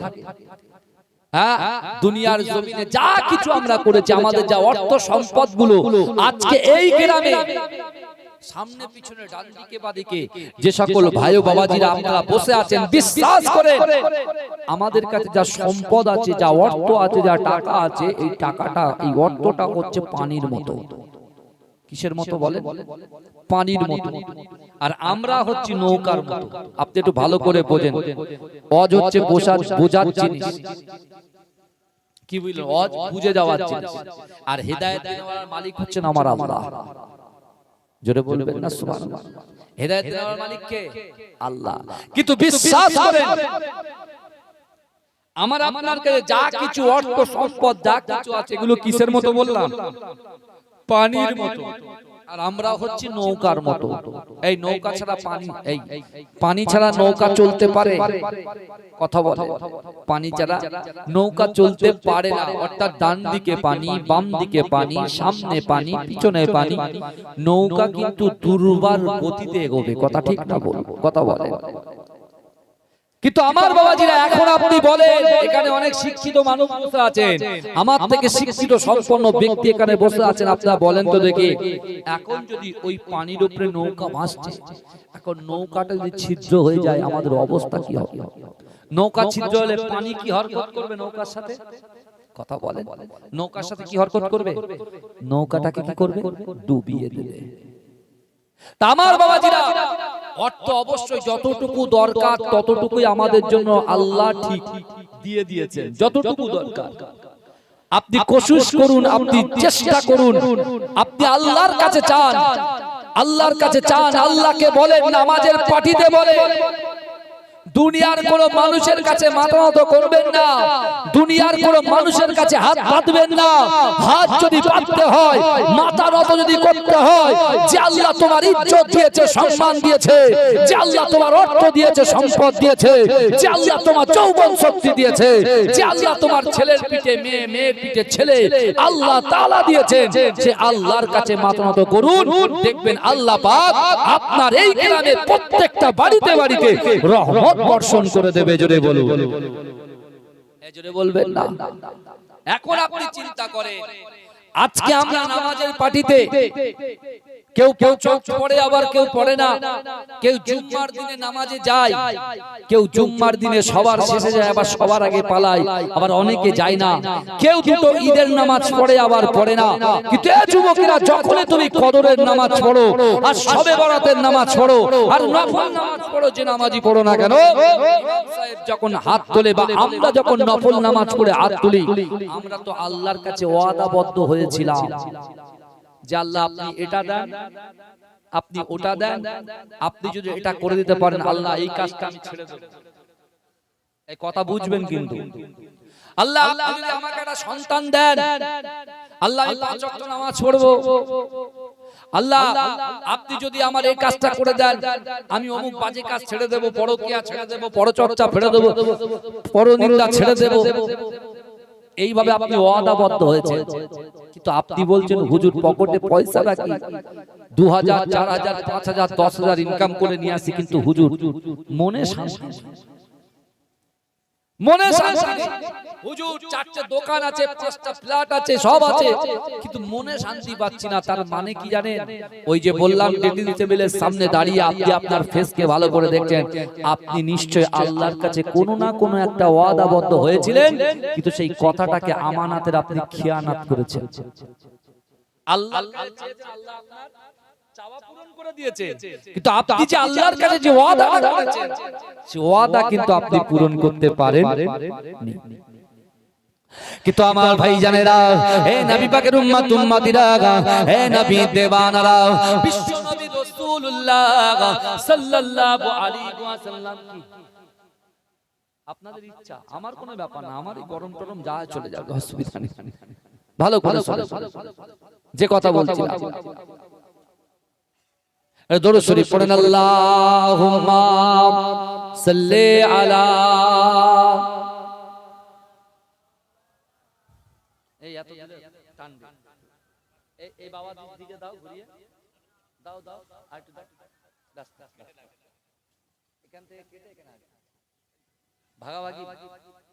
Speaker 1: হ্যাঁ, দুনিয়ার জমিনে যা কিছু আমরা করেছি, আমাদের যা অর্থ সম্পদ গুলো আজকে এই গ্রামে সামনে পিছনে ডান দিকে বাদিকে যে সকল ভাই ও বাবাজিরা আপনারা বসে আছেন, বিশ্বাস করে আমাদের কাছে যা সম্পদ আছে, যা অর্থ আছে, যা টাকা আছে, এই টাকাটা, এই অর্থটা হচ্ছে পানির মতো। কিসের মতো বলেন? পানির মতো। আর আমরা হচ্ছি নৌকার মতো। আপনি একটু ভালো করে বোঝেন। অজ হচ্ছে বোঝার জিনিস, কি বুঝলেন? অজ বুঝে যাওয়ার জিনিস। আর হেদায়েত দেওয়ার মালিক হচ্ছেন আমার আল্লাহ। জোরে বলবেন না সুবহানাল্লাহ। হেদায়েত দেওয়ার মালিক কে? আল্লাহ। কিন্তু বিশ্বাস করেন আমার আপনার কাছে যা কিছু অর্থ সম্পদ যা কিছু আছে, এগুলো কিসের মতো বললাম? পানির মতো। আর আমরা হচ্ছি নৌকার মতো। এই নৌকা ছাড়া পানি, এই পানি ছাড়া নৌকা চলতে পারে? কথা বলে। পানি ছাড়া নৌকা চলতে পারে না। অর্থাৎ ডান দিকে পানি, বাম দিকে পানি, সামনে পানি, পিছনে পানি। নৌকা কিন্তু দুর্বার গতিতে এগোবে, কথা ঠিক না বল? কথা বলে। কিন্তু আমার বাবাজিরা এখন আপনি বলেন, এখানে অনেক শিক্ষিত মানুষ বসে আছেন, আমার থেকে শিক্ষিত সম্পন্ন ব্যক্তি এখানে বসে আছেন, আপনারা বলেন তো দেখি, এখন যদি ওই পানির উপরে নৌকা ভাসছে, এখন নৌকাটা যদি ছিদ্র হয়ে যায় আমাদের অবস্থা কি হবে? নৌকা ছিদ্র হলে পানি কি হরকত করবে নৌকার সাথে? কথা বলেন। নৌকার সাথে কি হরকত করবে? নৌকাটাকে কি করবে? ডুবিয়ে দেবে। আমার বাবাজিরা অর্থ অবশ্যই যতটুকু দরকার ততটুকুই আমাদের জন্য আল্লাহ ঠিক দিয়ে দিয়েছেন, যতটুকু দরকার। আপনি কোশিশ করুন, আপনি চেষ্টা করুন, আপনি আল্লাহর কাছে চান, আল্লাহর কাছে চান, আল্লাহকে বলেন, নামাজের পাটিতে বলেন, দুনিয়ার কোন মানুষের কাছে মাথা নত করবেন না, দুনিয়ার কোন মানুষের কাছে হাত পাতবেন না। হাত যদি পাততে হয়, মাথা নত যদি করতে হয়, যে আল্লাহ তোমার ইজ্জত দিয়েছে, সম্মান দিয়েছে, যে আল্লাহ তোমার অর্থ দিয়েছে, সম্পদ দিয়েছে, যে আল্লাহ তোমার যৌবন শক্তি দিয়েছে, যে আল্লাহ তোমার ছেলের পিঠে মেয়ে, মেয়ের পিঠে ছেলে আল্লাহ তাআলা দিয়েছেন, যে আল্লাহর কাছে মাথা নত করুন, দেখবেন আল্লাহ পাক আপনার এই গ্রামের প্রত্যেকটা বাড়িতে বাড়িতে রহমত বর্ষণ করে দেবে। জোরে বলুন। জোরে বলবেন না। এখন আপনি চিন্তা করেন, আজকে আমরা নামাজের পাটিতে কেউ কেউ চোখ পড়ে, আবার কেউ পড়ে না। কেউ জুম্মার দিনে নামাজে যায়, কেউ জুম্মার দিনে সবার শেষে যায়, আবার সবার আগে পালায়, আবার অনেকে যায় না। কেউ দুটো ঈদের নামাজ পড়ে, আবার পড়ে না। কিন্তু এই যুবকেরা, যখনই তুমি কদরের নামাজ পড়ো, আর শবে বরাতের নামাজ পড়ো, আর নফল নামাজ পড়ো, যে নামাজই পড়ো না কেন, সাহেব যখন হাত তোলে, বা আমরা যখন নফল নামাজ পড়ে হাত তুলি, আমরা তো আল্লাহর কাছে ওয়াদাবদ্ধ হয়েছিলাম যে আল্লাহ আপনি এটা দেন, আপনি ওটা দেন, আপনি যদি এটা করে দিতে পারেন আল্লাহ এই কাজটা আমি ছেড়ে দেব। এই কথা বুঝবেন। কিন্তু আল্লাহ আপনি যদি আমাকে একটা সন্তান দেন, আল্লাহ আমি 5 ওয়াক্ত নামাজ পড়ব। আল্লাহ আপনি যদি আমার এই কাজটা করে দেন, আমি অমুক বাজে কাজ ছেড়ে দেব, পরকিয়া ছেড়ে দেব, পরচর্চা ছেড়ে দেব, পরনিন্দা ছেড়ে দেব। এইভাবে আপনি ওয়াদাবদ্ধ হয়েছে। কিন্তু আপনি বলছেন হুজুর পকেটে পয়সা রাখি, 2000 4000 5000 10000 ইনকাম করে নিয়ে আসি, কিন্তু হুজুর মনে শান্তি, মনে শান্তি। হুজুর 4টে দোকান আছে, 5টা ফ্ল্যাট আছে, সব আছে, কিন্তু মনে শান্তি পাচ্ছি না। তার মানে কি জানেন? ওই যে বললাম ডেটিং টেবিলের সামনে দাঁড়িয়ে আপনি আপনার ফেসকে ভালো করে দেখছেন, আপনি নিশ্চয় আল্লাহর কাছে কোনো না কোনো একটা ওয়াদাবদ্ধ হয়েছিলেন, কিন্তু সেই কথাটাকে আমানাতের আপনি খিয়ানত করেছেন। আল্লাহর কাছে আল্লাহ আপনার চাওয়া পূরণ করে দিয়েছে, কিন্তু আপনি যে আল্লাহর কাছে যে ওয়াদা করেছেন, সেই ওয়াদা কিন্তু আপনি পূরণ করতে পারেননি। কিন্তু আমার ভাই জানেরা, হে নবী পাকের উম্মত উম্মতিরা, হে নবী দেওয়ানারা, বিশ্ব নবী রাসূলুল্লাহ সাল্লাল্লাহু আলাইহি ওয়াসাল্লাম কি আপনাদের ইচ্ছা, আমার কোনো ব্যাপার না, আমার এই গরম টরম যা চলে যাবে, অসুবিধা নেই। ভালো করে যে কথা বলছিলাম, দরুদ শরীফ পড়েন, আল্লাহুম্মা সাল্লি আলা। এই এত টানবে, এই বাবা দিকে দাও, ঘুরিয়ে দাও, দাও আর একটু দাও, রাস্তা এখান থেকে কেটে এখানে ভাগাভাগি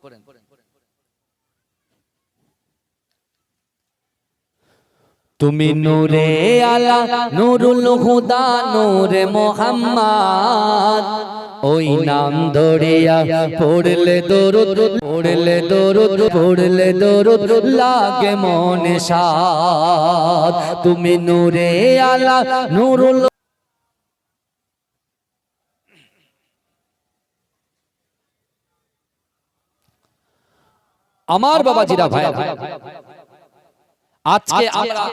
Speaker 1: করেন। তুমি নূরে আলা নূরুল হুদা নূরে মুহাম্মদ, ওই নাম ধরিয়া পড়লে দরুদ, পড়লে দরুদ, পড়লে দরুদ লাগে মনে সাদ। তুমি নূরে আলা নূরুল। আমার বাবাজিরা, ভাই আজকে আমরা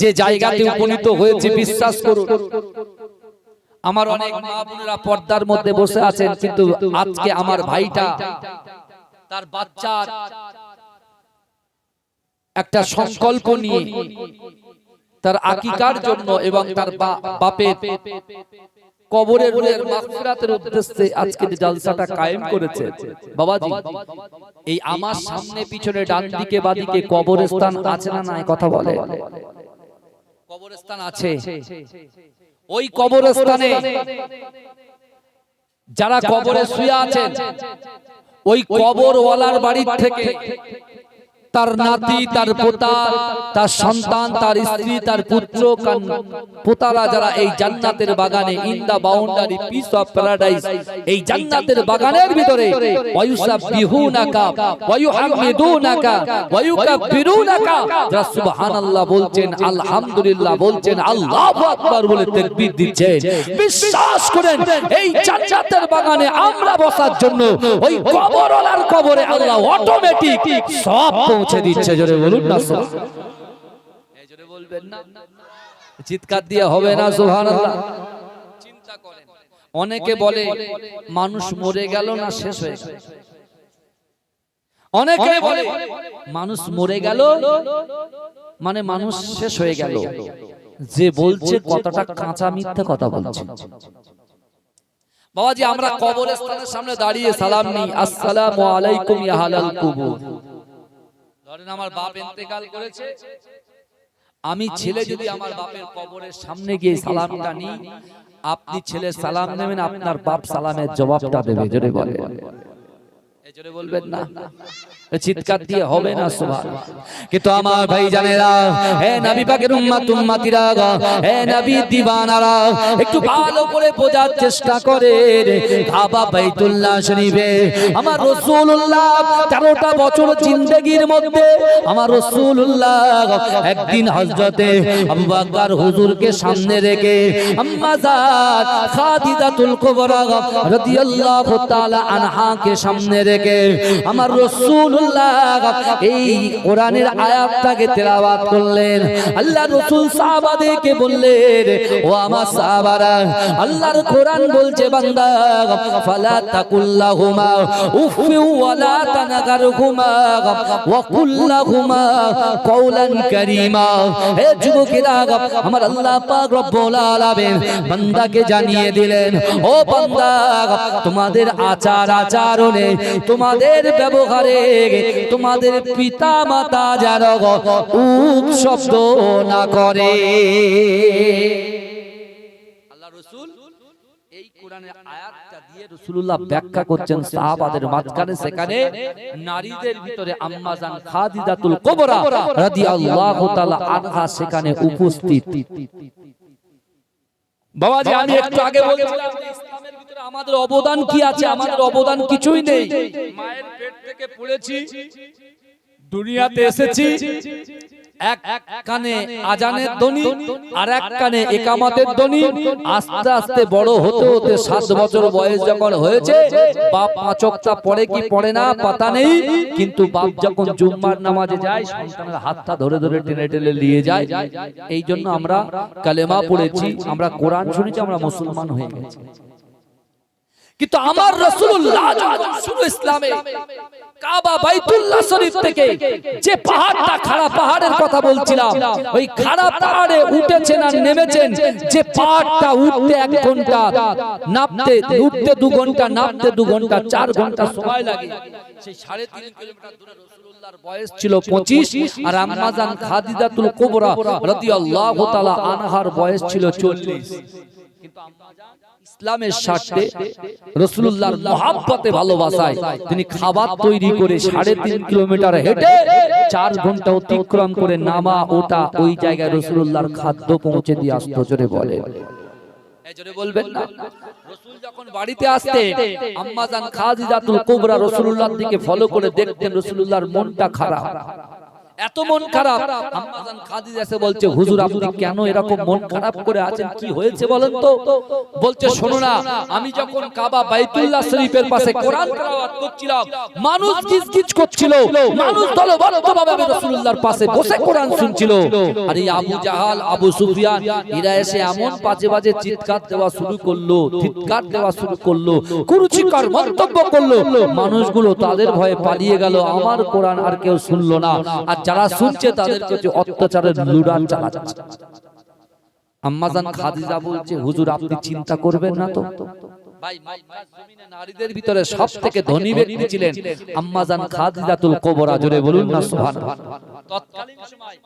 Speaker 1: যে জায়গাতে উপনীত হয়েছে, বিশ্বাস করুন, আমার অনেক মা বোনেরা পর্দার মধ্যে বসে আছেন, কিন্তু আজকে আমার ভাইটা তার বাচ্চার একটা সংকল্প নিয়ে তার আকিকার জন্য এবং তার বাপের কবরের মাগফিরাতের উদ্দেশ্যে আজকে যে জালসাটা কায়েম করেছে। বাবাজি, এই আমার সামনে পিছনে ডান দিকে বাদিকে কবরস্থান আছে না নাই? কথা বলে। কবরস্থান আছে। ওই কবরস্থানে যারা কবরে শুয়ে আছেন, ওই কবরওয়ালার বাড়ি থেকে তার নাতি, তার পোতা, তার সন্তান, তার স্ত্রী, তার পুত্র পোতারা যারা এই জান্নাতের বাগানে, in the boundary piece of paradise, এই জান্নাতের বাগানের ভিতরে ওয়ায়ুসাবিহুনাকা ওয়ায়ুহামিদুনাকা ওয়ায়ুকাব্বিরুনাকা, যারা সুবহানাল্লাহ বলছেন, আলহামদুলিল্লাহ বলছেন, আল্লাহু আকবার বলে তাকবীর দিচ্ছেন। বিশ্বাস করেন, এই জান্নাতের বাগানে আমরা বসার জন্য ওই কবরওয়ালার কবরে আল্লাহ অটোমেটিক সব পৌঁছে দিচ্ছে। জোরে বলুন না সুবহানাল্লাহ। এই জোরে বলবেন না, চিৎকার দিয়ে হবে না সুবহানাল্লাহ। চিন্তা করেন, অনেকে বলে মানুষ মরে গেল না শেষ হয়ে গেল, অনেকে বলে মানুষ মরে গেল মানে মানুষ শেষ হয়ে গেল। যে বলছে কথাটা কাঁচা মিথ্যা কথা বলছে। বাবাজি, আমরা কবরস্থানের সামনে দাঁড়িয়ে সালাম নিই, আসসালামু আলাইকুম ইয়া আহলাল কুবুর। ধরেন আমার বাপ ইন্তেকাল করেছে, আমি ছেলে যদি আমার বাপের কবরের সামনে গিয়ে সালামটা নিই, আপনি ছেলে সালাম নেবেন, আপনার বাপ সালামের জবাবটা দেবে। জোরে বলেন, এই জোরে বলবেন না, চিৎকার দিয়ে হবে না সুবহানাল্লাহ। কিন্তু আমার ভাই জানেরা, হে নবী পাকের উম্মত উম্মতিরা, হে নবী দিওয়ানারা, একটু ভালো করে বোঝার চেষ্টা করেন। কাবা বাইতুল্লাহ শরীফে আমার রাসূলুল্লাহ 13টা বছর জিন্দেগির মধ্যে আমার রাসূলুল্লাহ একদিন হযরতে আবু বকর হুজুরকে সামনে রেখে আম্মা জাত খাদিজাতুল কুবরা রাদিয়াল্লাহু তাআলা আনহাকে সামনে রেখে আমার রাসূল রাসূলুল্লাহ এই কোরআনের আয়াতটাকে তেলাওয়াত করলেন। আল্লাহ রাসূল সাহাবাদেরকে বললেন, ও আমার সাহাবারা, আল্লাহর কোরআন বলছে বান্দা, ফালা তাকুল্লাহুমা উফি ওয়ালা তানাগারহুমা ওয়া কুল্লাহুমা কওলান কারীমা। হে যুবকেরা, আমার আল্লাহ পাক রব্বুল আলামিন বান্দাকে জানিয়ে দিলেন, ও বান্দা, তোমাদের আচার আচরণে, তোমাদের ব্যবহারে, তোমাদের পিতা মাতা যেন উপ শব্দ না করে। আল্লাহ রাসূল এই কোরআনের আয়াতটা দিয়ে রাসূলুল্লাহ ব্যাখ্যা করছেন সাহাবাদের মাঝখানে। সেখানে নারীদের ভিতরে আম্মা জান খাদিজাতুল কুবরা রাদিয়াল্লাহু তাআলা আনহা সেখানে উপস্থিত। বাবাজি, আমি একটু আগে বলেছিলাম ইসলামের ভিতরে আমাদের অবদান কি আছে? আমাদের অবদান কিছুই নেই। মায়ের পেট থেকে পড়েছি, দুনিয়াতে এসেছি, এক কানে আজানের ধ্বনি আর এক কানে ইকামতের ধ্বনি। আস্তে আস্তে বড় হতে হতে 7 বছর বয়স যখন হয়েছে, বাপ 5 ওয়াক্ত পড়ে কি পড়ে না পাতা নেই, কিন্তু বাপ যখন জুম্মার নামাজে যায়, সন্তানের হাতটা ধরে ধরে টেনে টেনে নিয়ে যায়। এই জন্য আমরা কালেমা পড়েছি, আমরা কোরআন শুনেছি, আমরা মুসলমান হয়ে গেছি। কিন্তু আমার রাসূলুল্লাহ যখন শুরু ইসলামে কাবা বাইতুল্লাহ শরীফ থেকে যে পাহাড়টা, খাড়া পাহাড়ের কথা বলছিলাম, ওই খাড়া পাহাড়ে উঠেছেন আর নেমেছেন, যে পাহাড়টা উঠতে 1 ঘন্টা, নামতে উঠতে 2 ঘন্টা, নামতে 2 ঘন্টা, 4 ঘন্টা সময় লাগে। সেই 3.5 কিলোমিটার দূরে রাসূলুল্লাহর বয়স ছিল 25, আর আম্মা জান খাদিজাতুল কুবরা রাদিয়াল্লাহু তাআলা আনহার বয়স ছিল 40। কিন্তু আম্মা জান ইসলামের স্বার্থে, রাসূলুল্লাহর মহব্বতে, ভালোবাসায় তিনি খাবার তৈরি করে 3.5 কিলোমিটার হেঁটে 4 ঘন্টা অতিক্রম করে নামা ওটা ওই জায়গায় রাসূলুল্লাহর খাদ্য পৌঁছে দিয়ে আসতো। জোরে বলে, জোরে বলবেন না? রাসূল যখন বাড়িতে আসতেন, আম্মা জান খাদিজাতুল কুবরা রাসূলুল্লাহর দিকে ফলো করে দেখতেন রাসূলুল্লাহর মনটা খারাপ। এত মন খারাপ, আম্মা জান খাদিজা এসে বলছে, হুজুর আপনি কেন এরকম মন খারাপ করে আছেন, কি হয়েছে বলেন তো? বলছে, শোনো না, আমি যখন কাবা বাইতুল্লাহ শরীফের পাশে কোরআন তেলাওয়াত করছিলাম, মানুষ গিজগিজ করছিল, মানুষ দলবদ্ধভাবে রাসূলুল্লাহর পাশে বসে কোরআন শুনছিল। আর এই আবু জাহাল, আবু সুফিয়ান, এরা এসে এমন বাজে বাজে চিৎকার দেওয়া শুরু করলো, ধিক্কার দেওয়া শুরু করলো, কুরুচিকর মন্তব্য করলো। মানুষগুলো তাদের ভয়ে পালিয়ে গেল, আমার কোরআন আর কেউ শুনলো না। আর যারা শুনছে তাদের কাছে অত্যাচারের লুড়ান চালাচ্ছে। আম্মা জান খাদিজা বলছে, হুজুর আপনি চিন্তা করবেন না তো? ভাই, মক্কার জমিনে নারীদের ভিতরে সবথেকে ধনী ব্যক্তি ছিলেন আম্মা জান খাদিজাতুল কুবরা। জোরে বলুন না সুবহানাল্লাহ। তৎকালীন সময়,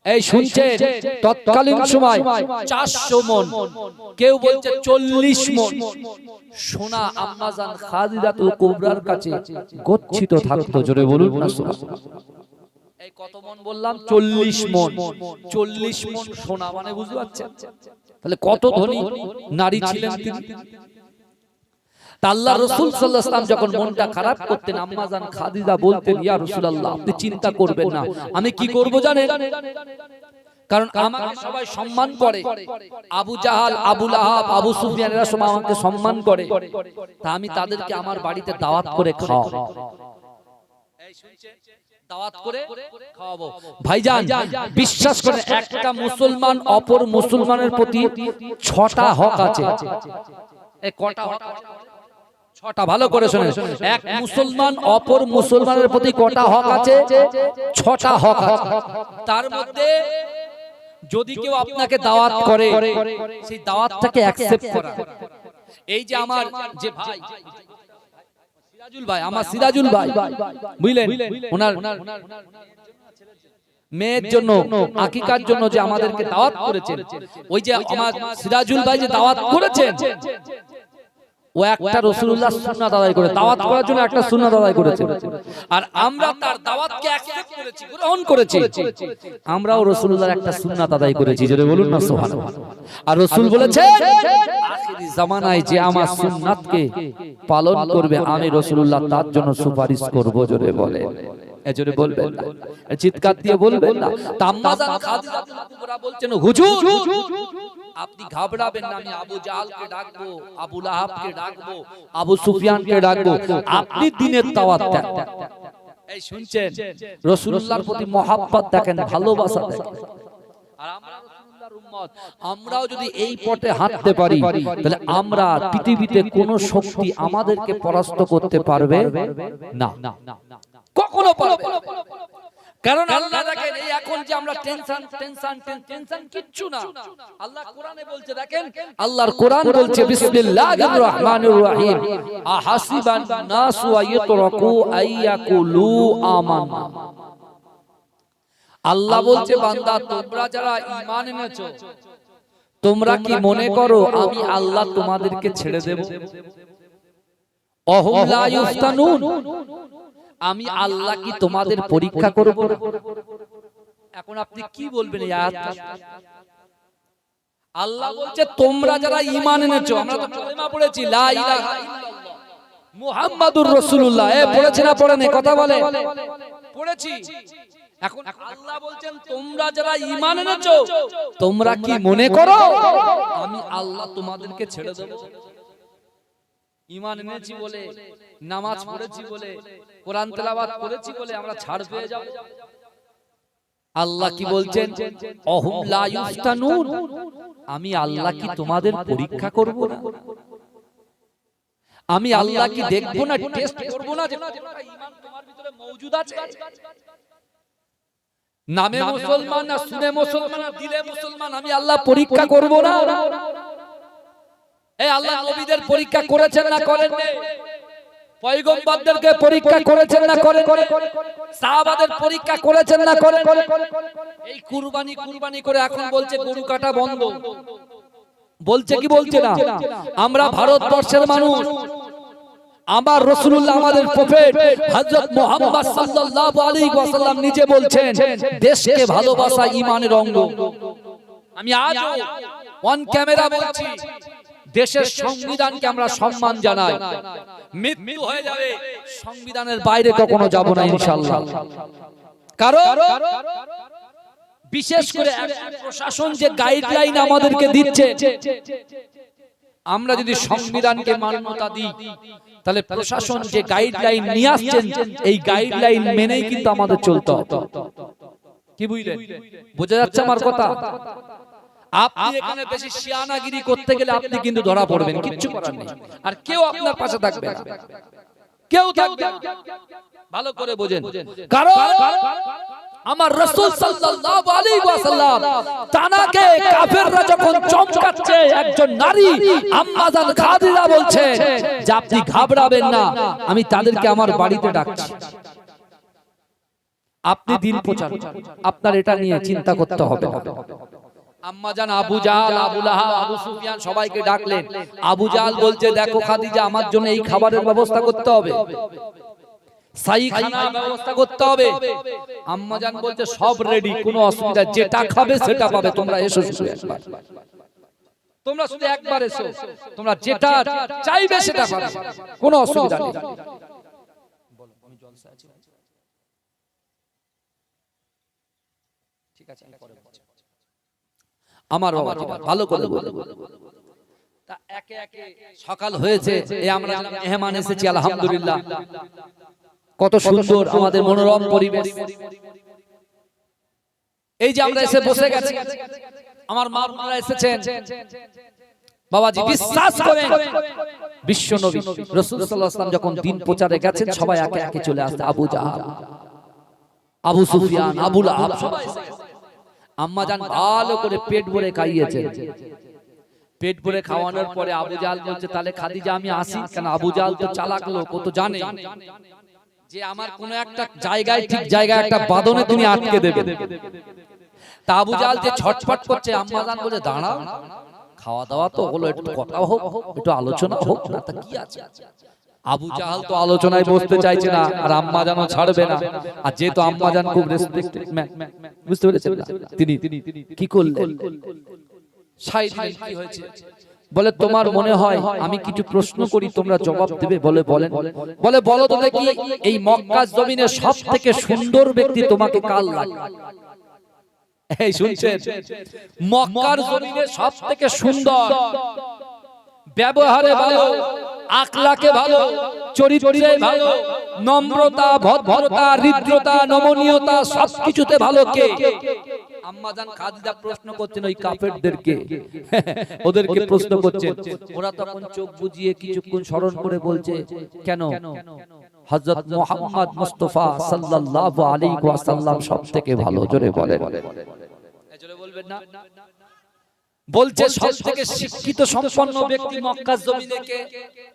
Speaker 1: এই শুনছেন, তৎকালীন সময় 400 মণ, কেউ বলছে 40 মণ সোনা আম্মা জান খাদিজাতুল কুবরার কাছে গচ্ছিত থাকতো। জোরে বলুন না সুবহানাল্লাহ। এই কত মণ বললাম? 40 মণ। 40 মণ সোনা, মানে বুঝতে পারছেন তাহলে কত ধনী নারী ছিলেন তিনি। আল্লাহ রাসূল সাল্লাল্লাহু আলাইহি ওয়াসাল্লাম যখন মনটা খারাপ করতেন, আম্মা জান খাদিজা বলতেন, ইয়া রাসূলুল্লাহ আপনি চিন্তা করবেন না, আমি কি করব জানেন? কারণ আমাকে সবাই সম্মান করে, আবু জাহাল, আবু লাহাব, আবু সুফিয়ান এরা সবাই আমাকে সম্মান করে, তা আমি তাদেরকে আমার বাড়িতে দাওয়াত করে খাওয়াবো। এই শুনছেন, দাওয়াত করে খাওয়াবো। ভাইজান বিশ্বাস করেন, একটা মুসলমান অপর মুসলমানের প্রতি 6টা হক আছে। এই কটা হক? 6টা। ভালো করে শুনেন, এক মুসলমান অপর মুসলমানের প্রতি কটা হক আছে? 6টা হক আছে। তার মধ্যে যদি কেউ আপনাকে দাওয়াত করে, সেই দাওয়াতটাকে অ্যাকসেপ্ট করা। এই যে আমার যে ভাই সিরাজুল ভাই, আমার সিরাজুল ভাই, বুঝলেন, ওনার মেয়ের জন্য, আকিকার জন্য যে আমাদেরকে দাওয়াত করেছেন, ওই যে আমার সিরাজুল ভাই যে দাওয়াত করেছেন, ও একটা রাসূলুল্লাহ সুন্নাত আদায় করে, দাওয়াত করার জন্য একটা সুন্নাত আদায় করেছে। আর আমরা তার দাওয়াতকে অ্যাকসেপ্ট করেছি, গ্রহণ করেছি। আমরাও রাসূলুল্লাহর একটা সুন্নাত আদায় করেছি। জোরে বলুন না সুবহানাল্লাহ। আর রাসূল বলেছেন, আখিরি জামানায় যে আমার সুন্নাতকে পালন করবে, আমি রাসূলুল্লাহ তার জন্য সুপারিশ করব। জোরে বলেন, এজরে বলবেন না, চিৎকার দিয়ে বলবেন না। আম্মা জান খাদিজাতুল কুবরা বলছেন, হুজুর আপনি ঘাবড়াবেন না, আমি আবু জাহালকে ডাকবো, আবু লাহাবকে ডাকবো, আবু সুফিয়ানকে ডাকবো, আপনি দ্বীনের দাওয়াত দেন। এই শুনছেন, রাসূলুল্লাহর প্রতি মহব্বত দেখেন, ভালোবাসা দেখেন। আর আমরা রাসূলুল্লাহর উম্মত, আমরাও যদি এই পথে হাঁটতে পারি তাহলে আমরা পৃথিবীতে কোনো শক্তি আমাদেরকে পরাস্ত করতে পারবে না, কখনো পারবে না। কারণ আল্লাহ দেখেন, এই এখন যে আমরা টেনশন কিচ্ছু না। আল্লাহ কোরআনে বলছে, দেখেন আল্লাহর কোরআন বলছে বিসমিল্লাহির রহমানির রহিম, আহাসিবান নাসু আয়াতরাকু আইয়াকুলু আমান্না। আল্লাহ বলছে, বান্দা তোমরা যারা ঈমান এনেছো, তোমরা কি মনে করো আমি আল্লাহ তোমাদেরকে ছেড়ে দেব? অহুম লা ইফতানুন, আমি আল্লাহ কি তোমাদের পরীক্ষা করব? এখন আপনি কি বলবেন এই আয়াতটা? আল্লাহ বলছে তোমরা যারা ঈমান এনেছো, আমরা তো কালেমা পড়েছি লা ইলাহা ইল্লাল্লাহ মুহাম্মাদুর রাসূলুল্লাহ, পড়েছি না পড়েনি? কথা বলে পড়েছি। এখন আল্লাহ বলছেন তোমরা যারা ঈমান এনেছো, তোমরা কি মনে করো আমি আল্লাহ তোমাদেরকে ছেড়ে দেব? ঈমান এনেছি বলে, নামাজ পড়েছি বলে, কোরআন তেলাওয়াত করেছি বলে আমরা ছাড় পেয়ে যাব? আল্লাহ কি বলছেন, অহুম লা ইফতানুন, আমি আল্লাহ কি তোমাদের পরীক্ষা করব না? আমি আল্লাহ কি দেখব না, টেস্ট করব না যে ঈমান তোমার ভিতরে মওজুদ আছে? নামে মুসলমান না শুনে মুসলমান না দিলে মুসলমান, আমি আল্লাহ পরীক্ষা করব না? এই আল্লাহ নবীদের পরীক্ষা করেছেন না করেন? পয়গম্বরদেরকে পরীক্ষা করেছেন না করেন? সাহাবাদের পরীক্ষা করেছেন না করেন? এই কুরবানি করে এখন বলছে গরু কাটা বন্ধ, বলছে কি বলছে না? আমরা ভারতবর্ষের মানুষ, আমার রাসূলুল্লাহ আমাদের প্রফেট হযরত মুহাম্মদ সাল্লাল্লাহু আলাইহি ওয়াসাল্লাম নিজে বলছেন দেশকে ভালোবাসা ঈমানের অঙ্গ। আমি আজও অন ক্যামেরা বলছি, দেশের সংবিধানকে আমরা সম্মান জানাই। মৃত্যু হয়ে যাবে, সংবিধানের বাইরে কখনো যাব না ইনশাআল্লাহ। কারণ বিশেষ করে প্রশাসন যে গাইডলাইন আমাদেরকে দিচ্ছে, আমরা যদি সংবিধানকে মান্যতা দিই তাহলে প্রশাসন যে গাইডলাইন নিয়ে আসছেন, এই গাইডলাইন মেনেই কিন্তু আমাদের চলতে হবে। কি বুঝলেন? বোঝা যাচ্ছে আমার কথা? আপনি এখানে বেশি শিয়ানাগিরি করতে গেলে আপনি কিন্তু ধরা পড়বেন, কিচ্ছু করার নেই। আর কেউ আপনার পাশে থাকবে না, কেউ থাকবে না। ভালো করে বোঝেন, কারণ আমার রাসূল সাল্লাল্লাহু আলাইহি ওয়াসাল্লাম তানাকে কাফেররা যখন চমকাচ্ছে, একজন নারী আম্মা জান খাদিজা বলছে যে আপনি ঘাবড়াবেন না, আমি তাদেরকে আমার বাড়িতে ডাকছি, আপনি দিন প্রচার, আপনার এটা নিয়ে চিন্তা করতে হবে। আম্মা জান আবু জাহল, আবু লাহাব, আবু সুফিয়ান সবাইকে ডাকলেন। আবু জাহল বলছে দেখো খাদিজা, আমার জন্য এই খাবারের ব্যবস্থা করতে হবে, সাই খানার ব্যবস্থা করতে হবে। আম্মা জান বলছে সব রেডি, কোনো অসুবিধা, যেটা খাবে সেটা পাবে, তোমরা এসো শুধু একবার, তোমরা শুধু একবার এসো, তোমরা যেটা চাইবে সেটা পাবে, কোনো অসুবিধা নেই। বলো আমি জলসা আছি, ঠিক আছে আমি পরে বলছি। আমার বাবা ভালো করে বলো। তা একে একে সকাল হয়েছে, এই আমরা মেহমান এসেছি আলহামদুলিল্লাহ, কত সুন্দর আমাদের মনোরম পরিবেশ। এই যে আমরা এসে বসে গেছি, আমার মা বোনেরা এসেছেন। বাবাজি বিশ্বাস করেন, বিশ্ব নবী রাসূল সাল্লাল্লাহু আলাইহি ওয়াসাল্লাম যখন দিন প্রচারে গেছেন, সবাই একে একে চলে আসছে। আবু জাহল, আবু সুফিয়ান, আবু লাহাব সবাই এসে গেছে। আম্মা জান ভালো করে পেট ভরে খাইয়েছেন। পেট ভরে খাওয়ানোর পরে আবু জাহল বলছে তাহলে খাদিজা আমি আসি। কেন আবু জাহল তো চালাক লোক, ও তো জানে যে আমার কোন একটা জায়গায়, ঠিক জায়গায় একটা বাঁধনে তুমি আটকে দেবে। তা আবু জাহল যে ছটফট করছে, আম্মা জান বলে দাঁড়াও, খাওয়া দাওয়া তো হলো, একটু কথা হোক, একটু আলোচনা হোক না, তা কি আছে। আবু জাহল তো আলোচনায় বসতে চাইছে না, আর আম্মা জানও ছাড়বে না। আর যেহেতু আম্মা জান খুব রেসপেক্ট, বুঝতে পেরেছেন, তিনি কি করলেন, সাইড কি হয়েছে, বলে তোমার মনে হয় আমি কিছু প্রশ্ন করি, তোমরা জবাব দেবে? বলে বলেন। বলে বলো তো দেখি, এই মক্কা জমিনে সবথেকে সুন্দর ব্যক্তি তোমাকে কাল লাগে? এই শুনছেন, মক্কার জমিনে সবথেকে সুন্দর, ব্যবহারে ভালো, আখলাকে ভালো, চরিত্রে ভালো, নম্রতা, ভদ্রতা, হৃদ্রতা, নমনীয়তা সবকিছুতে ভালো কে? আম্মাজান খাদিজা প্রশ্ন করছেন ওই কাফেরদেরকে, ওদেরকে প্রশ্ন করছেন। ওরা তখন চোখ বুজিয়ে কিছুক্ষণ স্মরণ করে বলছে, কেন হযরত মুহাম্মদ মুস্তাফা সাল্লাল্লাহু আলাইহি ওয়াসাল্লাম সবথেকে ভালো। জোরে বলেন, জোরে বলবেন না? বলছে সবথেকে শিক্ষিত সম্পন্ন ব্যক্তি মক্কার জমিনে কে?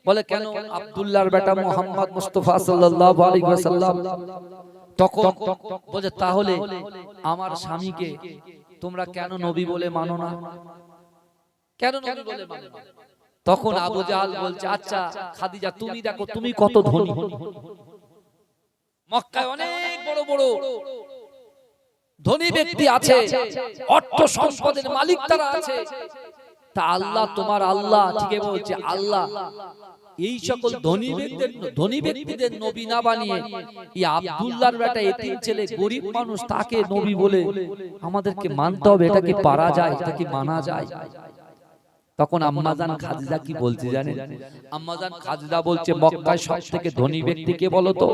Speaker 1: বলে কেন? আব্দুল্লাহর বেটা মুহাম্মদ মুস্তাফা সাল্লাল্লাহু আলাইহি ওয়াসাল্লাম। তখন বলে তাহলে আমার স্বামীকে তোমরা কেন নবী বলে মানো না? কেন নবী বলে মানো না? তখন আবু জাহল বলছে, আচ্ছা খাদিজা তুমি দেখো তুমি কত ধনী, মক্কায় অনেক বড় বড় ধনী ব্যক্তি আছে, অর্থ সম্পদের মালিক তারা আছে, তা আল্লাহ তোমার আল্লাহ ঠিকই বলছে, আল্লাহ এই সকল ধনী ব্যক্তিদের নবী না বানিয়ে এই আব্দুল্লাহর বেটা এতিম ছেলে গরিব মানুষ তাকে নবী বলে আমাদেরকে মানতে হবে, এটা কি পারা যায়? এটা কি মানা যায়? তখন আম্মাজান খাদিজা কি বলছে জানেন? আম্মাজান খাদিজা বলছে মক্কায় সবথেকে ধনী ব্যক্তি কে বলো তো?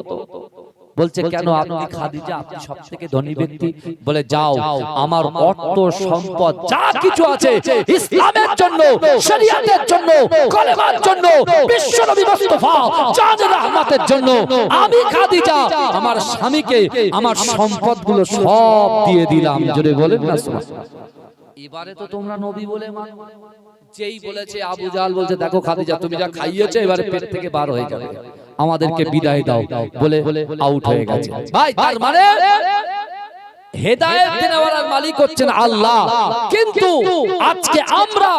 Speaker 1: বলছে কেন আপনি খাদিজা, আপনি সবথেকে ধনী ব্যক্তি? বলে যাও, আমার অর্থ সম্পদ যা কিছু আছে ইসলামের জন্য, শরীয়তের জন্য, কলেমার জন্য, বিশ্বনবী মুস্তাফা জানের রহমতের জন্য আমি খাদিজা আমার স্বামীকে আমার সম্পদগুলো সব দিয়ে দিলাম। জোরে বলেন না সুবহানাল্লাহ। এবারে তো তোমরা নবী বলে মানো। যেই বলেছে আবু জাহল বলছে দেখো খাদিজা তুমি যা খাইয়েছো এবারে পেট থেকে বার হয়ে যাবে, আমাদেরকে বিদায় দাও বলে আউট হয়ে গেছে। ভাই তার মানে হেদায়েত দেওয়ার মালিক হচ্ছেন আল্লাহ, কিন্তু আজকে আমরা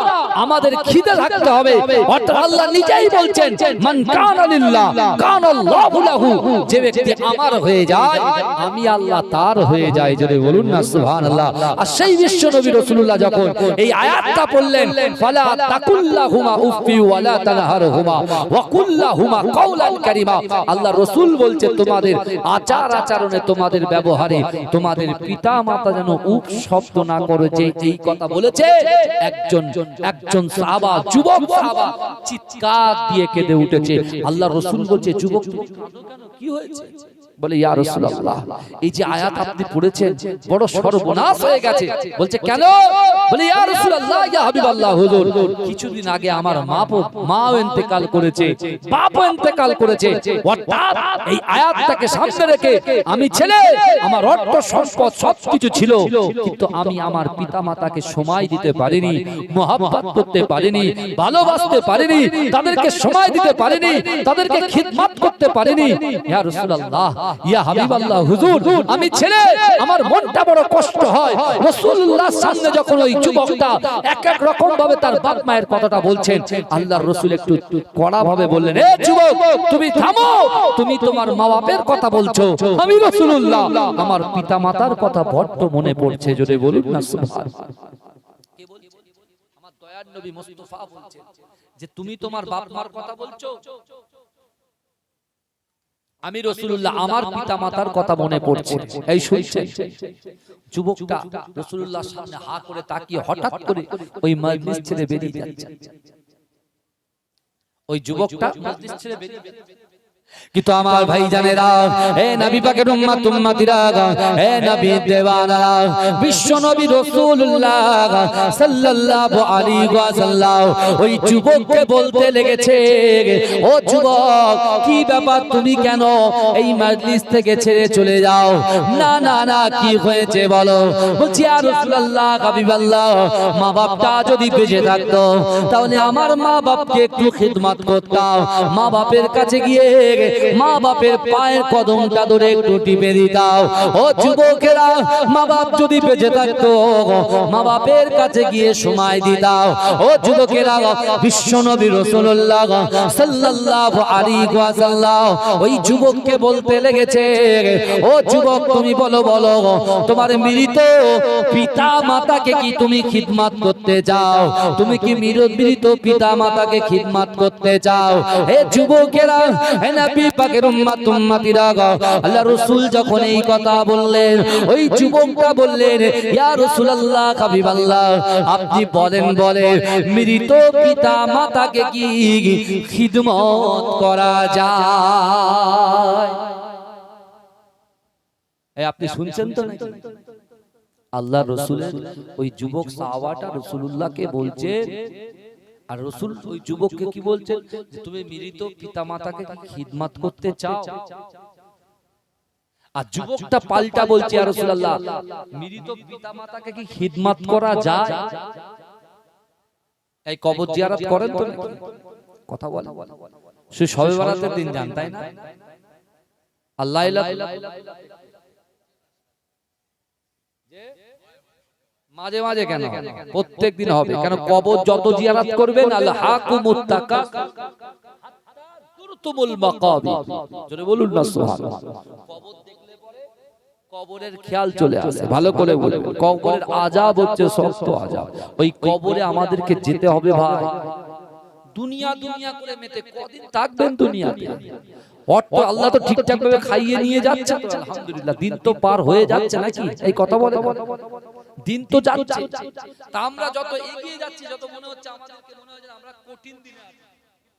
Speaker 1: আমাদের খিদে থাকতে হবে। অর্থাৎ আল্লাহ নিজেই বলছেন মান কানা লিল্লাহ কানা আল্লাহু লাহু, যে ব্যক্তি আমার হয়ে যায় আমি আল্লাহ তার হয়ে যাই। জোরে বলুন না সুবহানাল্লাহ। আর সেই বিশ্ব নবী রাসূলুল্লাহ যখন এই আয়াতটা পড়লেন, ফালা তাকুল্লাহুমা উফি ওয়ালা তানহারহুমা ওয়া কুল্লাহুমা কাওলান কারীমা, আল্লাহ রাসূল বলছে তোমাদের আচার আচরণে, তোমাদের ব্যবহারে, তোমাদের পিতা মাতা যেন উপ শব্দ না করে। যে এই কথা বলেছে একজন সাহাবা, যুবক সাহাবা চিৎকার দিয়ে কেঁদে উঠেছে। আল্লাহ রাসূল বলছে যুবক তুমি কাঁদো কেন, কি হয়েছে? বলে ইয়া রাসূলুল্লাহ এই যে আয়াত আপনি পড়েছেন বড় সর্বনাশ হয়ে গেছে। বলছে কেন? বলে ইয়া রাসূলুল্লাহ ইয়া হাবিবাল্লাহ হুজুর কিছুদিন আগে আমার মাও ইন্তেকাল করেছে, বাপও ইন্তেকাল করেছে। অর্থাৎ এই আয়াতটাকে সামনে রেখে আমি ছেলে, আমার অর্থ সম্পদ সবকিছু ছিল, কিন্তু আমি আমার পিতামাতাকে সময় দিতে পারিনি, মহব্বত করতে পারিনি, ভালোবাসতে পারিনি, তাদেরকে সময় দিতে পারিনি, তাদেরকে খিদমত করতে পারিনি। ইয়া রাসূলুল্লাহ ইয়া হাবিবাল্লাহ হুজুর আমি ছেলে, আমার মনটা বড় কষ্ট হয়। রাসূলুল্লাহর সামনে যখন ওই যুবকটা এক এক রকম ভাবে তার বাপ মায়ের কথাটা বলছেন, আল্লাহর রাসূল একটু কড়া ভাবে বললেন, এ যুবক তুমি থামো, তুমি তোমার মা বাপের কথা বলছো, আমি রাসূলুল্লাহ আমার পিতা মাতার কথা বড্ড মনে পড়ছে। জোরে বলুন না সুবহানাল্লাহ। কে বলছে? আমার দয়ার নবী মুস্তাফা বলছেন যে তুমি তোমার বাপ মার কথা বলছো, আমি রাসূলুল্লাহ আমার পিতা মাতার কথা মনে পড়ছে। এই শুনছেন? যুবকটা রাসূলুল্লাহর সামনে হা করে তাকিয়ে হঠাৎ করে ওই মজলিস ছেড়ে বেরিয়ে যাচ্ছে। ওই যুবকটা মজলিস ছেড়ে বেরিয়ে যাচ্ছে। কিন্তু আমার ভাই জানেরা, এ নবী পাকের উম্মত উম্মতিরা, এ নবী দেওয়ানারা, বিশ্ব নবী রাসূলুল্লাহ সাল্লাল্লাহু আলাইহি ওয়াসাল্লাম ওই যুবককে বলতে লেগেছে, ও যুবক কি ব্যাপার, তুমি কেন এই মজলিস থেকে ছেড়ে চলে যাও? না না না কি হয়েছে বলো? বলছি ইয়া রাসূলুল্লাহ হাবিবাল্লাহ মা বাপটা যদি বেঁচে থাকতো তাহলে আমার মা বাপকে একটু খিদমত করতাম, মা বাপের কাছে গিয়ে মা বাপের পায়ের কদমটা ধরে একটু টিপে দিতাম। ও যুবকেরা মা বাপ যদি বেঁচে থাকতো মা বাপের কাছে গিয়ে সময় দিতাম। ও যুবকেরা বিশ্ব নবী রাসূলুল্লাহ সাল্লাল্লাহু আলাইহি ওয়াসাল্লাম ওই যুবককে বলতে লেগেছে, ও যুবক তুমি বলো বলো তোমার মৃত পিতা মাতাকে কি তুমি খিদমত করতে চাও? তুমি কি মৃত পিতা মাতাকে খিদমত করতে চাও? হে যুবকেরা, হে নবী পাকের উম্মতিরা, আল্লাহ রাসূল যখন এই কথা বললেন, ওই যুবকটা বললেন, ইয়া রাসূলুল্লাহ, হাবিবাল্লাহ, আপনি বলেন মৃত পিতা মাতাকে কি খিদমত করা যায়? আপনি শুনছেন তো নাকি? আল্লাহ রাসূলের ওই যুবক সাহাবাটা রাসূলুল্লাহকে বলছে, আর রাসূল ওই যুবককে কি বলছেন, যে তুমি মৃত পিতামাতাকে কি খিদমত করতে চাও? আর যুবকটা পাল্টা বলছে, ইয়া রাসূলুল্লাহ, মৃত পিতামাতাকে কি খিদমত করা যায়? এই কবর জিয়ারত করেন তো নাকি? কথা বলে সে শবে বরাতের দিন যান, তাই না? আল্লাহ মাঝে মাঝে কেন, প্রত্যেক দিন হবে কেন? কবর যত জিয়ারত করবেন, আল্লাহ হাকুমুত তাকাতুরতুমুল মাকাবির, জোরে বলুন না সুবহানাল্লাহ। কবর দেখলে পরে কবরের খেয়াল চলে আসে। ভালো করে বলবেন, কবরের আযাব হচ্ছে শক্ত আযাব। ওই কবরে আমাদেরকে যেতে হবে ভাই। দুনিয়া দুনিয়া করে মেতে কদিন থাকবেন দুনিয়াতে? অর্থ আল্লাহ তো ঠিকঠাক ভাবে খাইয়ে নিয়ে যাচ্ছে, আলহামদুলিল্লাহ। দিন তো পার হয়ে যাচ্ছে নাকি? এই কথা বলে, দিন তো যাচ্ছে। তা আমরা যত এগিয়ে যাচ্ছি, যত মনে হচ্ছে আমাদেরকে মনে হয় যে আমরা কঠিন দিনে আছি।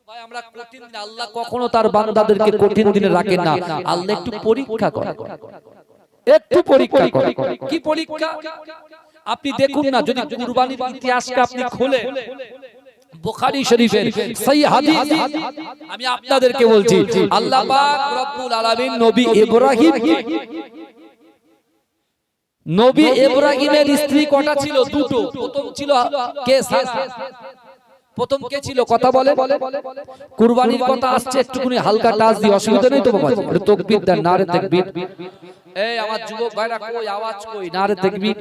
Speaker 1: ভাই আমরা কঠিন দিনে, আল্লাহ কখনো তার বান্দাদেরকে কঠিন দিনে রাখেন না। আল্লাহ একটু পরীক্ষা করে, একটু পরীক্ষা করে। কি পরীক্ষা? আপনি দেখুন না, যদি কুরবানির ইতিহাসকে আপনি খোলে, বুখারী শরীফের সহিহ হাদিস আমি আপনাদেরকে বলছি, আল্লাহ পাক রব্বুল আলামিন নবী ইব্রাহিমের স্ত্রী কটা ছিল? দুটো। প্রথম ছিল কে? প্রথম কে ছিল? কথা বলে। কুরবানির কথা আসছে, একটুখানি হালকা টাচ দিয়ে, অসুবিধা নেই তো বাবা? একটু তাকবীর দেন, নারে তাকবীর। এই আমার যুবক ভাইরা কই, আওয়াজ কই? নারে তাকবীর।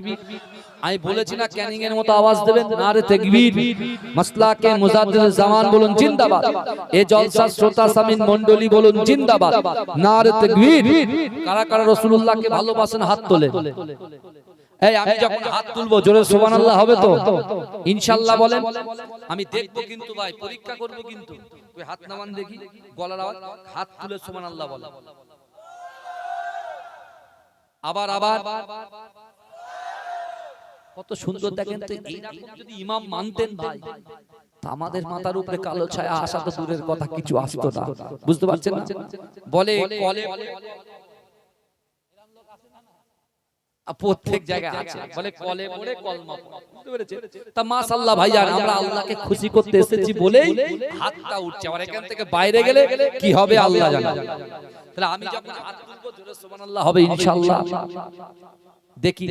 Speaker 1: আমি বলেছি না ক্যানিং এর মতো আওয়াজ দেবেন, নারে তাকবীর। মাসলাকে মুজাদ্দিদ জামান বলুন জিন্দাবাদ। এই জলসা শ্রোতা সামিন মণ্ডলী বলুন জিন্দাবাদ, নারে তাকবীর। কারা কারা রাসূলুল্লাহকে ভালোবাসেন হাত তোলেন। এই আমি যখন হাত তুলবো জোরে সুবহানাল্লাহ হবে তো? ইনশাআল্লাহ বলেন। আমি দেখবো কিন্তু ভাই, পরীক্ষা করব কিন্তু। ওই হাত নামান দেখি, গলার আওয়াজ, হাত তুলে সুবহানাল্লাহ বলেন। আবার আবার কত সুন্দর দেখেন তো। এইরকম যদি ইমাম মানতেন ভাই, আমাদের মাথার উপরে কালো ছায়া আসা তো দূরের কথা, কিছু আসতো না। বুঝতে পারছেন না? বলে কলে প্রত্যেক জায়গায় আছে, বলে কলে পড়ে কলমা পড়ে। বুঝতে পেরেছেন? তা মাশাআল্লাহ ভাইজান, আমরা আল্লাহকে খুশি করতে এসেছি বলেই হাতটা উঠছে। আর এখান থেকে বাইরে গেলে কি হবে আল্লাহ জানে। তাহলে আমি যখন হাত তুলবো জোরে সুবহানাল্লাহ হবে ইনশাআল্লাহ। দেখি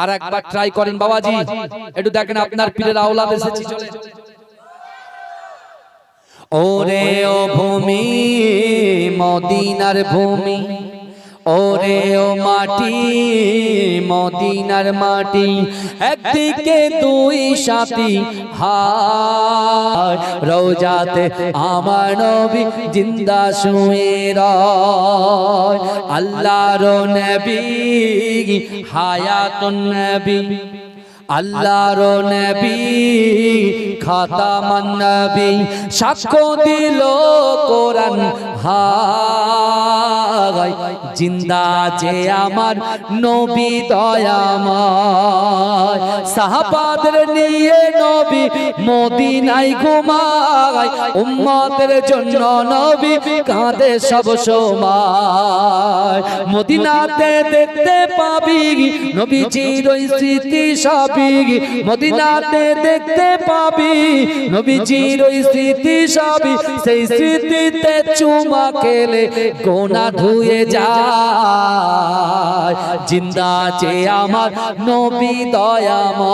Speaker 1: আর একবার ট্রাই করেন বাবাজি, একটু দেখেন আপনার পীরের আওলাদ এসেছি। চলে ওরে ও ভূমি, মদিনার ভূমি, ওরে ও মাটি, মদিনার মাটি, একদিকে দুই সাথী, হায় রওজাতে আমার নবী জিন্দা শুয়ে রয়। আল্লাহর নবী, হায়াতুন নবী, আল্লাহর নবী, খাতামান নবী, সাক্ষ্য দিল কোরআন, হায় জিন্দা যে আমার নবী দয়াময়। সাহাবাদের নিয়ে নবী মদিনায় ঘুমায়, উম্মতের জন্য নবী কাঁদে সব সময়। মদিনাতে দেখতে পাবি নবীজির ওই স্মৃতি সবই, মদিনাতে দেখতে পাবি নবীজির ওই স্মৃতি সবই। সেই স্মৃতিতে চুমা খেলে গোনা ধুয়ে যায়। জিন্দা যে আমার নবী দয়াময়,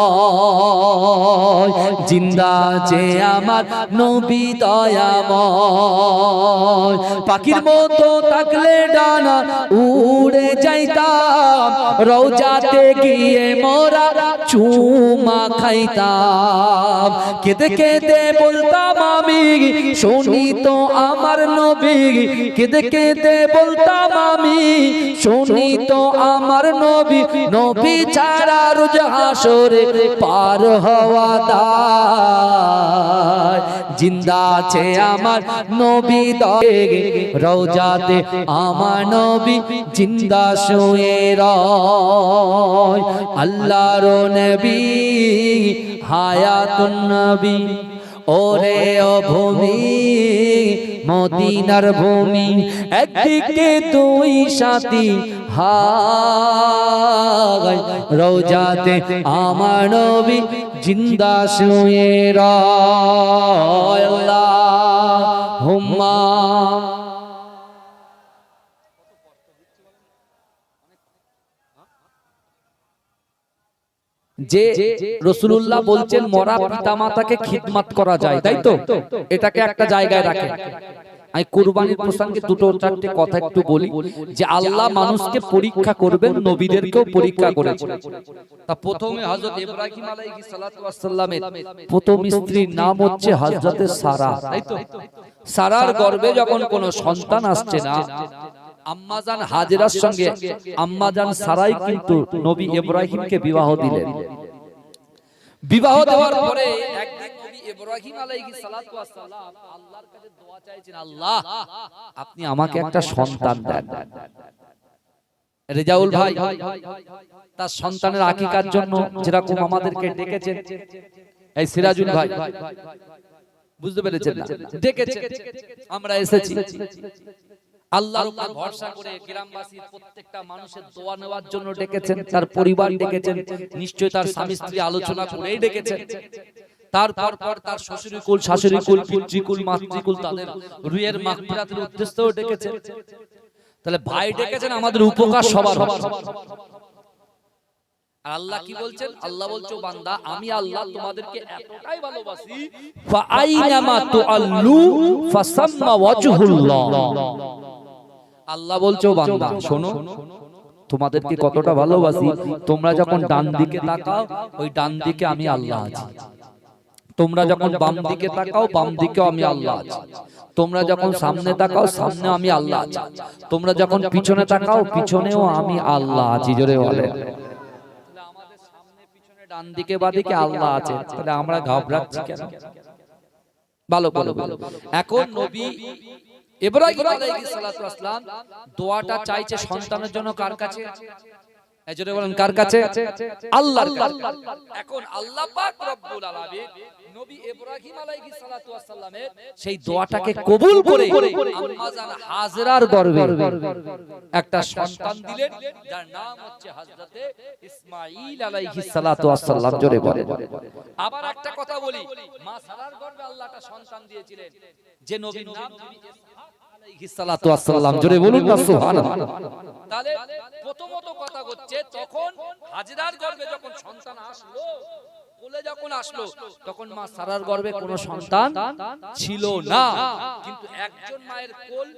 Speaker 1: জিন্দা যে আমার নবী দয়াময়। পাখির মতো থাকলে ডানা উড়ে যাইতাম, রওজাতে গিয়ে মোরা চুমা খাইতাম। কেঁদে কেঁদে বলতাম আমি, শুনি তো আমার আমার নবী কেঁদে কেঁদে বলতাম আমি, শুনি তো আমার নবী, নবী ছাড়া রোজ হাসরে পার হওয়া দায়। জিন্দা আছে আমার নবী দয়ে রওজাতে, আমার নবী জিন্দা শুয়ে রয়। আল্লাহর নবী হায়াতুন নবী, ওরে ও ভূমি মদিনার ভূমি, একদিকে দুই সাথী হায়, রওজাতে আমার নবী জিন্দা শুয়ে রয়। আল্লাহুম্মা যে রাসূলুল্লাহ বলছেন মরা পিতামাতাকে খিদমত করা যায়, তাই তো? এটাকে একটা জায়গায় রাখে। আমি কুরবানির প্রসঙ্গে দুটো চারটে কথা একটু বলি, যে আল্লাহ মানুষকে পরীক্ষা করবেন, নবীদেরকেও পরীক্ষা করেছেন। তা প্রথমে হযরত ইব্রাহিম আলাইহিস সালাতু ওয়াস সালামের প্রথম স্ত্রীর নাম হচ্ছে হযরতে সারা, তাই তো? সারার গর্ভে যখন কোনো সন্তান আসছে না, আম্মাজান হাজেরার সঙ্গে আম্মাজান সারাই কিন্তু নবী ইব্রাহিমকে বিবাহ দিলেন। বিবাহ দেওয়ার পরে একদিন নবী ইব্রাহিম আলাইহিস সালাতু ওয়াস সালাম আল্লাহর কাছে দোয়া চাইছেন, আল্লাহ আপনি আমাকে একটা সন্তান দেন। রেজাউল ভাই তার সন্তানের আকিকার জন্য যেরকম আমাদেরকে ডেকেছেন, এই সিরাজুল ভাই বুঝতে পেরেছেন না, ডেকেছেন, আমরা এসেছি। আল্লাহর উপর ভরসা করে গ্রামবাসীর প্রত্যেকটা মানুষের দোয়া নেওয়ার জন্য ডেকেছেন, তার পরিবার ডেকেছেন, নিশ্চয়ই তার স্বামী স্ত্রী আলোচনা করেই ডেকেছেন। তারপর তার শ্বশুরকুল, শাশুড়িকুল, পিতৃকুল, মাতৃকুল, তাদের রুহের মাগফিরাতের উদ্দেশ্যেও ডেকেছেন। তাহলে ভাই ডেকেছেন, আমাদের উপকার সবার হবে। আর আল্লাহ কি বলছেন? আল্লাহ বলছো বান্দা আমি আল্লাহ তোমাদেরকে এতটাই ভালোবাসি, ফা আইনামা তুআল্লু ফাসাম্মা ওয়াজহুল্লাহ। আল্লাহ বলছো বান্দা শোনো, তোমাদেরকে কতটা ভালোবাসি, তোমরা যখন ডান দিকে তাকাও ওই ডান দিকে আমি আল্লাহ আছি, তোমরা যখন বাম দিকে তাকাও বাম দিকেও আমি আল্লাহ আছি, তোমরা যখন সামনে তাকাও সামনে আমি আল্লাহ আছি, তোমরা যখন পিছনে তাকাও পিছনেও আমি আল্লাহ আছি। জোরে বলে আমাদের সামনে পিছনে ডান দিকে বাদিকে আল্লাহ আছে, তাহলে আমরা ঘাবড়াচ্ছি কেন? ভালো করে বলো। এখন নবী ইব্রাহিম আলাইহিস সালাতু ওয়াস সালাম দোয়াটা চাইছে সন্তানের জন্য কার কাছে? এজন্য বলেন কার কাছে? আল্লাহর কাছে। এখন আল্লাহ পাক রব্বুল আলামিন নবী ইব্রাহিম আলাইহিস সালাতু ওয়াস সালামের সেই দোয়াটাকে কবুল করে আম্মাজান হাজরার গর্ভে একটা সন্তান দিলেন, যার নাম হচ্ছে হযরতে ইসমাঈল আলাইহিস সালাতু ওয়াস সালাম। জোরে বলেন। আবার একটা কথা বলি, মা সারার গর্ভে আল্লাহ একটা সন্তান দিয়েছিলেন, যে নবীর নাম নবী আলাইহিস সালাতু ওয়াস সালাম। জোরে বলুন না সুবহানাল্লাহ। তাহলে প্রথমত কথা হচ্ছে, তখন হাজরার গর্ভে যখন সন্তান আসলো, কোলে যখন আসলো, তখন মা সারার গর্ভে কোনো সন্তান ছিল না, কিন্তু একজন মায়ের কোল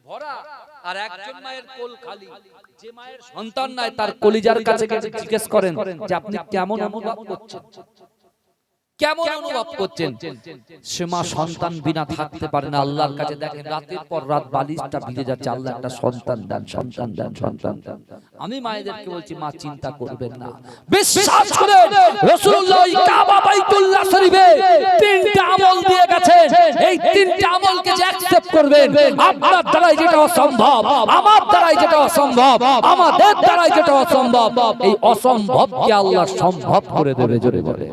Speaker 1: ভরা আর একজন মায়ের কোল খালি। যে মায়ের সন্তান নাই তার কলিজার কাছে গিয়ে জিজ্ঞেস করেন যে আপনি কেমন অনুভব করছেন, কেমন অনুভব করছেন? সে মা সন্তান বিনা থাকতে পারে না, আল্লাহর কাছে দেখেন রাতের পর রাত বালিশটা ভিজে যাচ্ছে, আল্লাহ একটা সন্তান দেন, সন্তান দেন, সন্তান দেন। আমি মায়েদেরকে বলছি মা চিন্তা করবেন না, বিশ্বাস করেন রাসূলুল্লাহ ওই কাবা বাইতুল্লাহ শরীফে তিনটা আমল দিয়ে গেছেন, এই তিনটা আমলকে যে অ্যাকসেপ্ট করবেন, আপনার দ্বারাই যেটা অসম্ভব, আমার দ্বারাই যেটা অসম্ভব, আমাদের দ্বারাই যেটা অসম্ভব, এই অসম্ভবকে আল্লাহ সম্ভব করে দেবে। জোরে বলে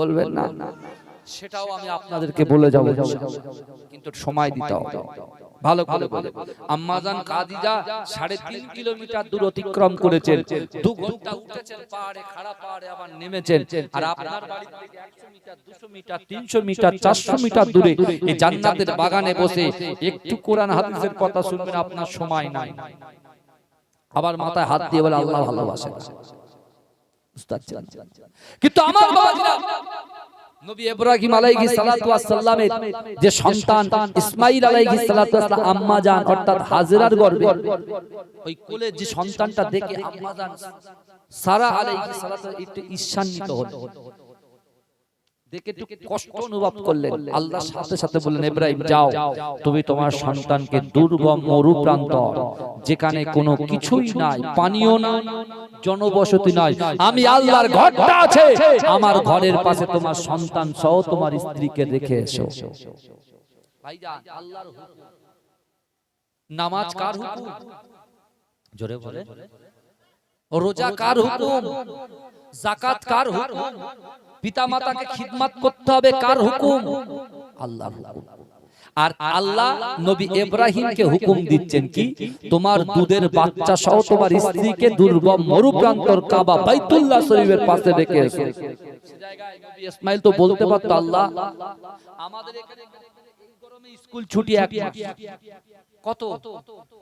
Speaker 1: বলবেন না, সেটাও আমি আপনাদেরকে বলে যাব, কিন্তু সময় দিতে হবে। ভালো করে বলে আম্মাজান খাদিজা 3.5 কিলোমিটার দূর অতিক্রম করেছেন, 2 ঘন্টা উঠেছেন পাহাড়ে, খাড়া পাহাড়ে আবার নেমেছেন। আর আপনার বাড়ি থেকে 100 মিটার, 200 মিটার, 300 মিটার, 400 মিটার দূরে এই জান্নাতের বাগানে বসে একটু কোরআন হাদিসের কথা শুনবেন, আপনার সময় নাই। আবার মাথায় হাত দিয়ে বলে আল্লাহ ভালোবাসেন, কিন্তু আমার বাবাজিরা নবী ইব্রাহিম আলাইহিস সালাতু ওয়াস সালামের যে সন্তান ইসমাঈল আলাইহিস সালাতু ওয়াস সালাম আম্মাজান অর্থাৎ হাজরার গর্ভে ওই কোলে যে সন্তানটা দেখে আম্মাজান সারা আলাইহিস সালাতু একটু ঈর্ষান্বিত হলো, দেখে একটু কষ্ট অনুভব করলেন। আল্লাহর সাথে সাথে বললেন, ইব্রাহিম যাও, তুমি তোমার সন্তানকে দুর্গম মরু প্রান্তর, যেখানে কোনো কিছুই নাই, পানিও নাই, জনবসতি নাই, আমি আল্লাহর ঘরটা আছে, আমার ঘরের পাশে তোমার সন্তান সহ তোমার স্ত্রীকে রেখে এসো। ভাইজান, আল্লাহর হুকুম। নামাজ কার হুকুম? জোরে বলে। রোজা কার হুকুম? যাকাত কার হুকুম? পিতামাতাকে খিদমত করতে হবে কার হুকুম? আল্লাহর হুকুম। আর আল্লাহ নবী ইব্রাহিমকে হুকুম দিচ্ছেন কি, তোমার দুধের বাচ্চা সহ তোমার স্ত্রীকে দুর্গম মরুপ্রান্তর কাবা বাইতুল্লাহ শরীফের পাশে রেখে এসো। সে জায়গায় নবী ইসমাইল তো বলতে পারতো, আল্লাহ আমাদের এখানে এই গরমে স্কুল ছুটি এক মাস, কত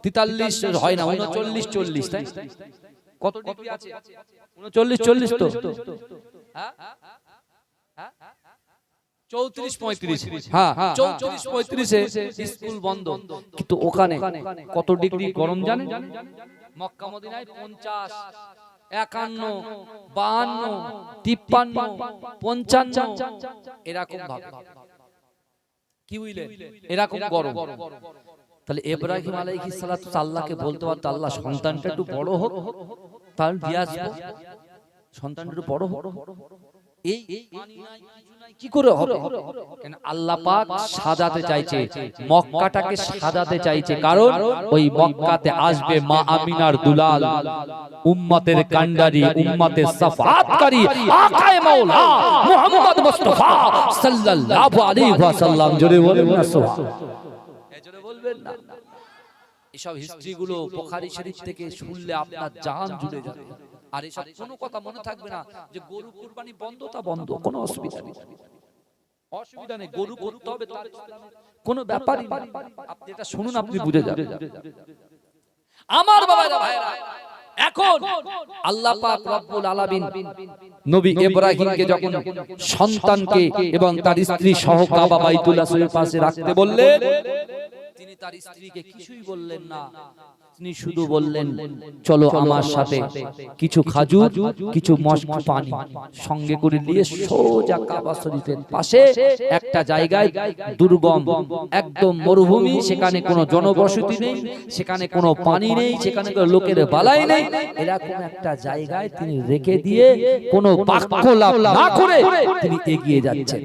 Speaker 1: 43 হয় না 39 40, তাই কত ডিগ্রি আছে? 39 40 তো, হ্যাঁ 34 35, হ্যাঁ 34 35 স্কুল বন্ধ। কিন্তু ওখানে কত ডিগ্রি গরম জানেন? মক্কা মদিনায় 50 51 52 53 55 এরকম ভাবে, কি বুঝলেন, এরকম গরম। তাহলে ইব্রাহিম আলাইহিস সালাতু আল্লাহকে বলতে পারতো, আল্লাহ সন্তানটা একটু বড় হোক, তাহলে দিয়ে আসবো, সন্তানটা একটু বড় হোক। এই কি করে হবে? কেন আল্লাহ পাক সাজাতে চাইছে, মক্কাটাকে সাজাতে চাইছে, কারণ ওই মক্কাতে আসবে মা আমিনার দুলাল, উম্মতের কান্ডারি, উম্মতের সাফাতকারী আকায়ে মাওলা মুহাম্মদ মুস্তাফা সাল্লাল্লাহু আলাইহি ওয়াসাল্লাম। জোরে বলেন না সুবহান। জোরে বলবেন না। এসব হিস্ট্রি গুলো বুখারী শরীফ থেকে শুনলে আপনার জান জুড়ে যাবে। আর এসব কোনো কথা মনে থাকবে না যে গরু কুরবানি বন্ধ, তা বন্ধ, কোনো অসুবিধা নেই, অসুবিধা নেই, গরু করতে হবে তার কোনো ব্যাপারই না। আপনি এটা শুনুন, আপনি বুঝে যাবেন। আমার বাবারা ভাইরা, এখন আল্লাহ পাক রব্বুল আলামিন নবী ইব্রাহিমকে যখন সন্তানকে এবং তার স্ত্রী সহ কাবা বাইতুল্লাহ শরীফের পাশে রাখতে বললেন, তিনি তার স্ত্রীকে কিছুই বললেন না, তিনি শুধু বললেন, চলো আমার সাথে, কিছু খাজুর কিছু মস্ক পানি সঙ্গে করে নিয়ে সোজা কাবা শরীফের পাশে একটা জায়গায়, দুর্গম একদম মরুভূমি, সেখানে কোনো জনবসতি নেই, সেখানে কোনো পানি নেই, সেখানে কোনো লোকের বালাই নেই, এরকম একটা জায়গায় তিনি রেখে দিয়ে কোনো বাক্য লাভ না করে তিনি এগিয়ে যাচ্ছেন।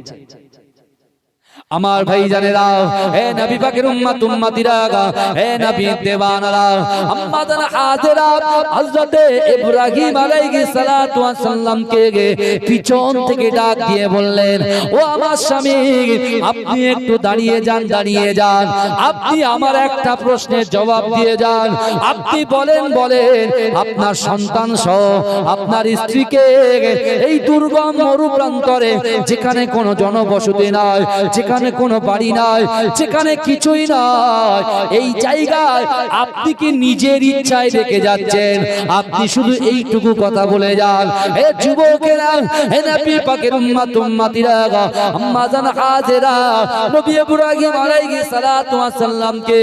Speaker 1: আমার ভাই জানেরা, হে নবী পাকের উম্মত উম্মতিরা, হে নবী দেওয়ানারা, আম্মা জান হাজেরা হযরতে ইব্রাহিম আলাইহিস সালাতু ওয়াস সালামকে পিছন থেকে ডাক দিয়ে বললেন, ও আমার স্বামী, আপনি একটু দাঁড়িয়ে যান, দাঁড়িয়ে যান, আপনি আমার একটা প্রশ্নের জবাব দিয়ে যান, আপনি বলেন আপনার সন্তান সহ আপনার স্ত্রীকে এই দুর্গম মরুপ্রান্তরে, যেখানে কোনো জনবসতি নাই, যেখানে কোনো বাড়ি নাই, যেখানে কিছুই নাই, এই জায়গায় আপনি কি নিজের ইচ্ছায় রেখে যাচ্ছেন? আপনি শুধু এইটুকু কথা বলে যান। হে যুবকেরা, হে নবী পাকের উম্মত উম্মতিরা, আম্মা জান হাজেরা নবী ইব্রাহিম আলাইহিস সালাতু ওয়াস সালামকে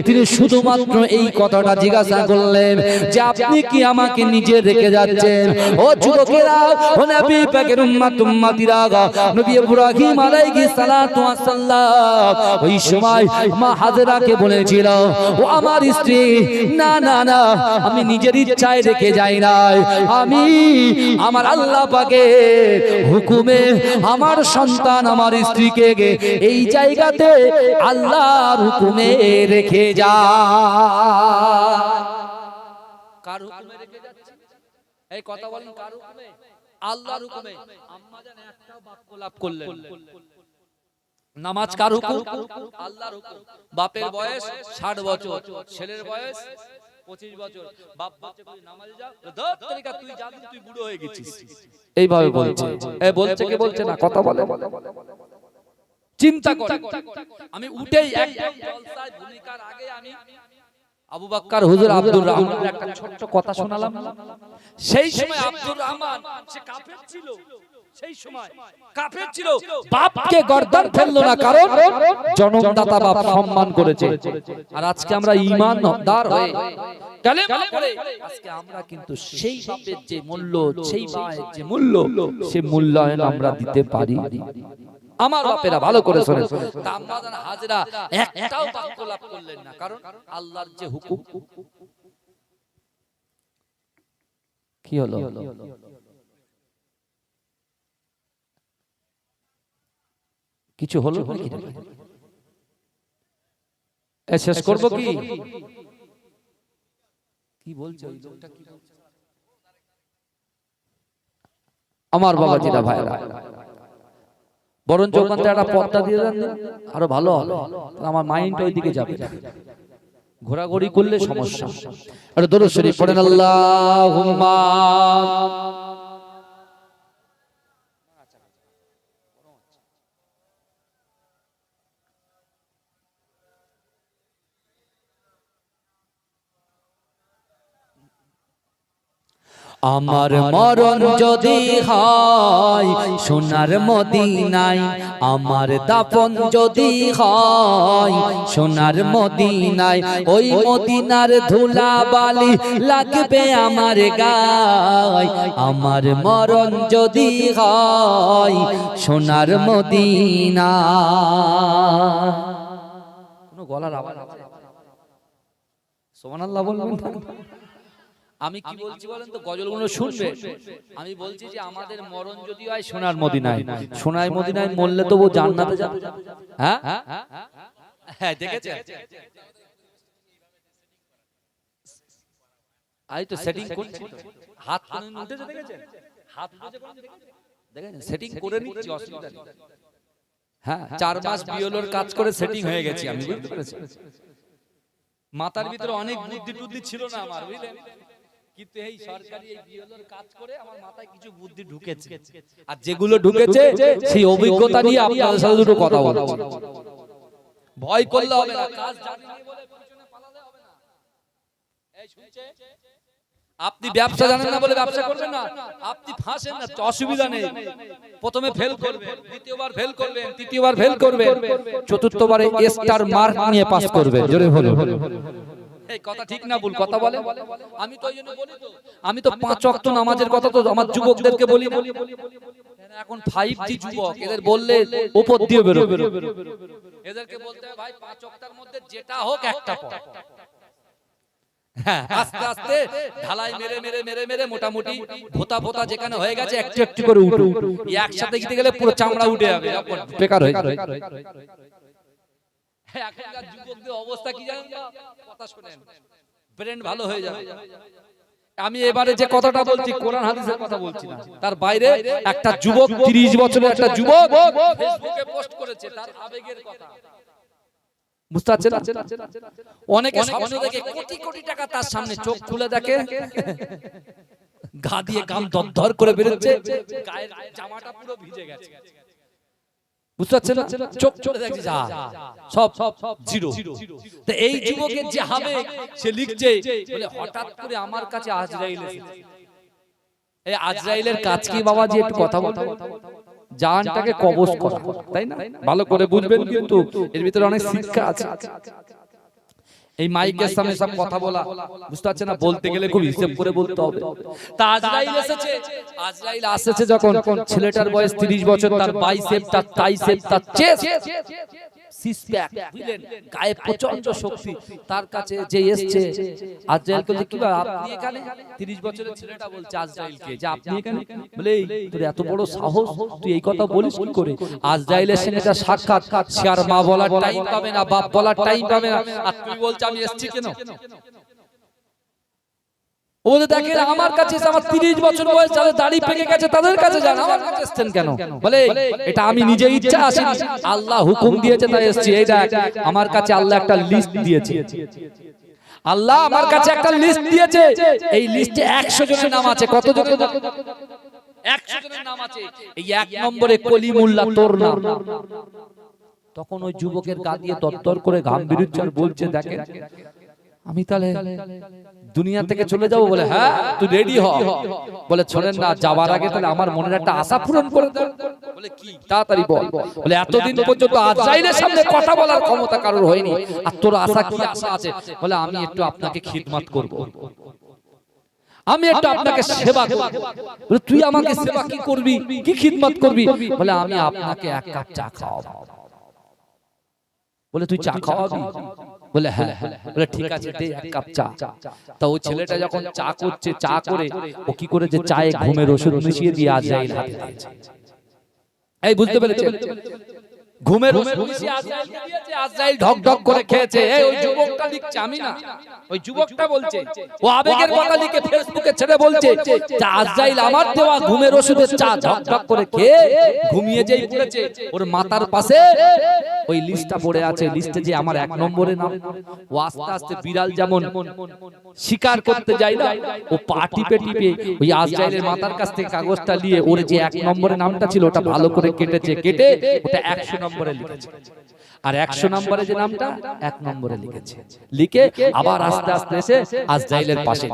Speaker 1: তিনি শুধুমাত্র এই কথাটা জিজ্ঞাসা করলেন যে আপনি কি আমাকে নিজে রেখে যাচ্ছেন? ও যুবকেরা, ও নবী পাকের উম্মত উম্মতিরা, নবী ইব্রাহিম আলাইহিস সালাতু ওয়াস সালাম ওই সময় মা হাজেরাকে বলেছিল, ও আমার স্ত্রী, না না না, আমি নিজের ইচ্ছায় রেখে যাই নাই, আমি আমার আল্লাহ পাকের হুকুমে আমার সন্তান আমার স্ত্রীকে এই জায়গাতে আল্লাহর হুকুমে রেখে যা। কার হুকুমে রেখে যাচ্ছে? এই কথা বলেন, কার হুকুমে? আল্লাহর হুকুমে। আম্মা জান একটাও বাক্য লাভ করলেন। নামাজ কার হুকুম? আল্লাহর হুকুম। বাপের বয়স 60 বছর, ছেলের বয়স 25 বছর, বাপ বলছে তুই নামাজে যা, ধর তরিকা তুই যা, তুই বুড়ো হয়ে গেছিস, এইভাবে বলছে। এই বলছে কি বলছে না? কথা বলে। চিন্তা করে, আমি উঠেই একদম জলসায় ভূমিকার আগে আমি আবু বকর হুজুর আব্দুর রহমানের একটা ছোট্ট কথা শোনালাম। সেই সময় আব্দুর রহমান সে কাফের ছিল, সেই সময় কাফের ছিল, বাপকে গর্দান ফেললো না, কারণ জন্মদাতা বাপ সম্মান করেছে। আর আজকে আমরা ঈমানদার হয়ে কালেমা পড়ে আজকে আমরা কিন্তু সেই বাপের যে মূল্য, সেই মায়ের যে মূল্য, সেই মূল্যায়ন আমরা দিতে পারি। আমার বাপেরা ভালো করে শোনেন, তাম্মাদান হাজরা একটাও বাক্য লাভ করলেন না, কারণ আল্লাহর যে হুকুম। কি হলো? কিছু হলো নাকি? শেষ করব কি? কি বলছে ওই লোকটা? কি বলছে? আমার বাবাজিরা ভাইরা, বরঞ্চ ওখান থেকে একটা পর্দা দিয়ে দেন, আরো ভালো হবে, আমার মাইন্ড ওই দিকে যাবে। ঘোরাঘুরি করলে সমস্যা। আর দরুদ শরীফ পড়েন, আল্লাহুম্মা। আমার মরণ যদি হয় সোনার মদিনায়, আমার দাফন যদি হয় সোনার মদিনায়, ওই মদিনার ধুলা বালি লাগবে আমার গায়। আমার মরণ যদি হয় সোনার মদিনায়। কোনো গলার আওয়াজ আছে? সুবহানাল্লাহ বলবেন। আমি কি বলছি বলেন তো, গজলগুলো শুনবে। আমি বলছি যে আমাদের মরণ যদি হয় সোনার মদিনায়, সোনার মদিনায় মরলে তো ও জান্নাতে যাবে। হ্যাঁ হ্যাঁ, দেখেছেন? আই তো সেটিং করছি, হাত কোন উঠেছে দেখেছেন? হাত দেখেছেন, সেটিং করে নিচ্ছি, অসুবিধা নেই। হ্যাঁ, 4 মাস বিএলওর কাজ করে সেটিং হয়ে গেছি আমি, বুঝতে পেরেছেন? মাথার ভিতরে অনেক বুদ্ধি টুদ্ধি ছিল না আমার, বুঝলেন, কিন্তু এই সরকারি এই বিএলওর কাজ করে আমার মাথায় কিছু বুদ্ধি ঢুকেছে। আর যেগুলো ঢুকেছে সেই অভিজ্ঞতা নিয়ে আপনাদের সাথে দুটো কথা বলছি। ভয় করলে হবে না, কাজ জানি না বলে পিছনে পালালে হবে না। এই শুনছে? আপনি ব্যবসা জানেন না বলে ব্যবসা করবেন না, আপনি ফাঁসেন না, অসুবিধা নেই। প্রথমে ফেল করবেন, দ্বিতীয়বার ফেল করবেন, তৃতীয়বার ফেল করবেন, চতুর্থবারে স্টার মার্ক নিয়ে পাস করবেন। জোরে বলুন। এই কথা ঠিক না ভুল কথা বলে? আমি তো এইজন্য বলি, তো আমি তো 5 ওয়াক্ত নামাজের কথা তো আমার যুবকদেরকে বলি না। এখন 5G যুবক, এদের বললে উপর দিয়ে বেরোবে। এদেরকে বলতে হবে, ভাই 5 ওয়াক্তের মধ্যে যেটা হোক একটা পড়। হ্যাঁ, আস্তে আস্তে ঢালাই মেরে মেরে মেরে মেরে মোটামুটি ভোতা ভোতা যেখানে হয়ে গেছে একটু একটু করে উঠো। একসাথে গিয়ে গেলে পুরো চামড়া উঠে যাবে, বেকার হয়ে যাবে। এখনকার যুবকদের অবস্থা কি জানেন না? কথা শুনেন, ব্রেন ভালো হয়ে যাবে। আমি এবারে যে কথাটা বলছি কোরআন হাদিসের কথা বলছি না, তার বাইরে একটা যুবক, 30 বছরের একটা যুবক ফেসবুকে পোস্ট করেছে তার আবেগের কথা। বুঝতে পারছেন? অনেকে স্বপ্ন দেখে কোটি কোটি টাকা তার সামনে, চোখ খুলে দেখে গা দিয়ে গাম দরদর করে বেরোচ্ছে, গায়ের জামাটা পুরো ভিজে গেছে। বুঝতে পারছেন না? চোখ চলে দেখছি যা সব জিরো। তো এই যুবকের যে আবেগ, সে লিখছে বলে হঠাৎ করে আমার কাছে আজরাইল এসেছে। এই আজরাইলের কাজ কি বাবাজি? একটু কথা বলতে, জানটাকে কবজ করা, তাই না? ভালো করে বুঝবেন, কিন্তু এর ভিতরে অনেক শিক্ষা আছে। এই মাইকের সামনে সব কথা বলা, বুঝতে পারছেন না? বলতে গেলে খুব হিসাব করে বলতে হবে। তা আজরাইল এসেছে, আজরাইল আসছে যখন, ছেলেটার বয়স 30 বছর, তার বাইসেপ, তার ট্রাইসেপ, তার চেস্ট, সিক্স প্যাক, বুঝলেন, গায়ে প্রচন্ড শক্তি। তার কাছে যে এসেছে আজরাইল বলছে, কি ভাই আপনি এখানে? 30 বছরের ছেলেটা বলছে আজরাইলকে যে আপনি এখানে? বলে তোর এত বড় সাহস, তুই এই কথা বলিস কি করে? আজরাইলের সঙ্গে এটা সাক্ষাৎ, সে আর মা বলার টাইম পাবে না, বাপ বলার টাইম পাবে না, আর তুই বলছিস আমি এসেছি কেন? ও দেখেন আমার কাছে আমার 30 বছর বয়স, যাদের দাড়ি পেকে গেছে তাদের কাছে যান, আমার কাছে এসেছেন কেন? বলে এটা আমি নিজে ইচ্ছা আসিনি, আল্লাহ হুকুম দিয়েছে তাই এসেছি। এই দেখ আমার কাছে আল্লাহ একটা লিস্ট দিয়েছে, আল্লাহ আমার কাছে একটা লিস্ট দিয়েছে, এই লিস্টে 100 জনের নাম আছে। কত জনের? 100 জনের নাম আছে। এই 1 নম্বরে কলিমুল্লাহ তোর নাম। তখন ওই যুবকের গা দিয়ে তরতর করে ঘাম বেরোচ্ছে, আর বলছে দেখেন আমি তাহলে দুনিয়া থেকে চলে যাব বলে হ্যাঁ তুই রেডি হ বলে শোনেন না যাবার আগে তাহলে আমার মনের একটা আশা পূরণ করে দাও বলে কি তাড়াতাড়ি বল বলে এতদিন পর্যন্ত আজরাইলের সামনে কথা বলার ক্ষমতা কারোর হয়নি আর তোর আশা কি আশা আছে বলে আমি একটু আপনাকে খিদমত করব আমি একটু আপনাকে সেবা করব বলে তুই আমাকে সেবা কি করবি কি খিদমত করবি বলে আমি আপনাকে এক কাপ চা খাওয়াবো বলে তুই চা খাওয়াবি বলে হ্যাঁ বলে ঠিক আছে দে এক কাপ চা তা ওই ছেলেটা যখন চা করছে চা করে ও কি করেছে চায়ে ঘুমের ওষুধ মিশিয়ে দিয়ে আজরাইল হাতে দিয়েছে এই বুঝতে পেরেছেন ঘুমের ওষুধ মিশিয়ে আজরাইলকে দিয়েছে আজরাইল ঢক ঢক করে খেয়েছে এই ওই যুবকটা লিখছে আমি না ওই যুবকটা বলছে ও আবেগের কথা লিখে ফেসবুকে ছেড়ে বলছে যে আজরাইল আমার দেওয়া ঘুমের ওষুধের চা ঢক ঢক করে খেয়ে ঘুমিয়ে যেই পড়েছে ওর মাথার পাশে ওই লিস্টটা পড়ে আছে লিস্টে যে আমার এক নম্বরে নাম ও আস্তে আস্তে বিড়াল যেমন শিকার করতে যায় না ও পা টিপে টিপে ওই আজরাইলের মাথার কাছ থেকে কাগজটা নিয়ে ওর যে এক নম্বরে নামটা ছিল ওটা ভালো করে কেটেছে কেটে ওটা 100 নম্বরে লিখেছে আর 100 নম্বরে যে নামটা 1 নম্বরে লিখেছে লিখে আবার আস্তে আস্তে এসে আজরাইলের পাশে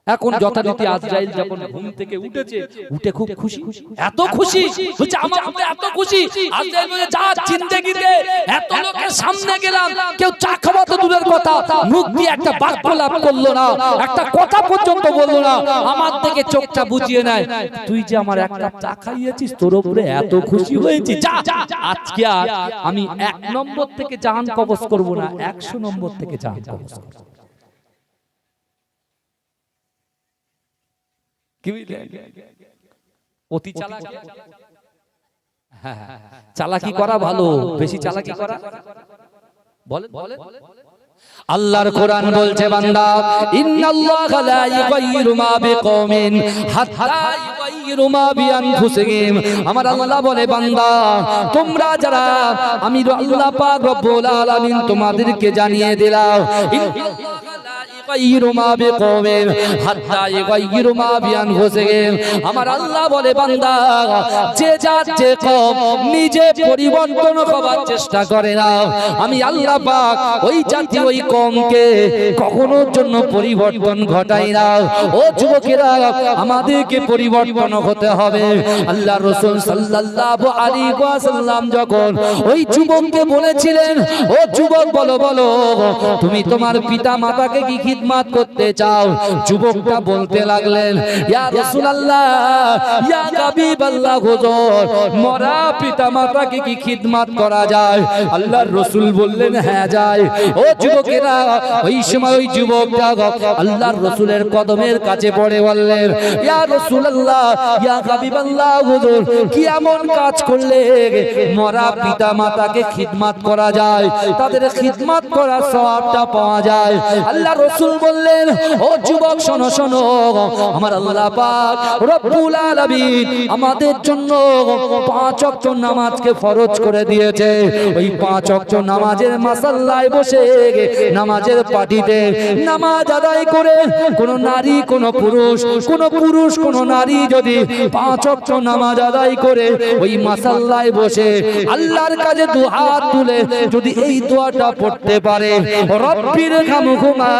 Speaker 1: এখন যথারীতি আজরাইল যখন ঘুম থেকে উঠেছে উঠে খুব খুশি এত খুশি বলছে আমার মধ্যে এত খুশি আজরাইল বলে যা জিন্দেগিতে এত লোকের সামনে গেলাম কেউ চা খাওয়া তো দূরের কথা মুখ দিয়ে একটা বাক্য লাভ করলো না একটা কথা পর্যন্ত বললো না আমার থেকে চোখটা বুজিয়ে নেয় তুই যে আমার এক কাপ চা খাইয়েছিস তোর উপরে এত খুশি হয়েছি যা আজকে আমি 1 নম্বর থেকে জান কবজ করব না 100 নম্বর থেকে জান কবজ করব অতি চালাকি চালাকি করা ভালো বেশি চালাকি করা বলেন বলেন আল্লাহর কোরআন বলছে বান্দা ইন্নাল্লাহা লা ইউগাইয়িরু মা বিকওমিন হাত্তা ইউগাইয়িরু মা বিআনফুসিহিম আমার আল্লাহ বলে বান্দা তোমরা যারা আমি আল্লাহ পাক রব্বুল আলামিন তোমাদেরকে জানিয়ে দিলাম আমার আল্লাহ বলে বান্দা যে যাচ্ছে কম নিজে পরিবর্তন হবার চেষ্টা করে না আমি আল্লাহ পাক ওই জাতি ওই কমকে কখনো জন্য পরিবর্তন ঘটাই না ও যুবকেরা আমাদেরকে পরিবর্তন হতে হবে আল্লাহ রাসূল সাল্লাল্লাহু আলাইহি ওয়াসাল্লাম যখন ওই যুবককে বলেছিলেন ও যুবক বলো বলো তুমি তোমার পিতা মাতাকে কি খিদমত করতে চাও যুবকটা বলতে লাগলেন ইয়া রাসূলুল্লাহ ইয়া হাবিবাল্লাহ হুজুর মরা পিতামাতাকে কি খিদমত করা যায় আল্লাহর রাসূল বললেন হ্যাঁ যায় ও যুবকেরা ওই সময় ওই যুবকটা আল্লাহর রাসূলের কদমের কাছে পড়ে বললেন ইয়া রাসূলুল্লাহ ইয়া হাবিবাল্লাহ হুজুর কি এমন কাজ করলে মরা পিতামাতাকে খিদমত করা যায় তাদের খিদমত করার সওয়াবটা পাওয়া যায় আল্লাহর রাসূল বললেন ও যুবক শোনো শোনো আমার আল্লাহ পাক রব্বুল আলামিন আমাদের জন্য 5 ওয়াক্ত নামাজকে ফরজ করে দিয়েছে ওই 5 ওয়াক্ত নামাজের মাসাল্লায় বসে নামাজের পাটিতে নামাজ আদায় করে কোন নারী কোন পুরুষ কোন নারী যদি 5 ওয়াক্ত নামাজ আদায় করে ওই মাসাল্লায় বসে আল্লাহর কাছে দু হাত তুলে যদি এই দোয়াটা পড়তে পারে রব্বির হামহুমা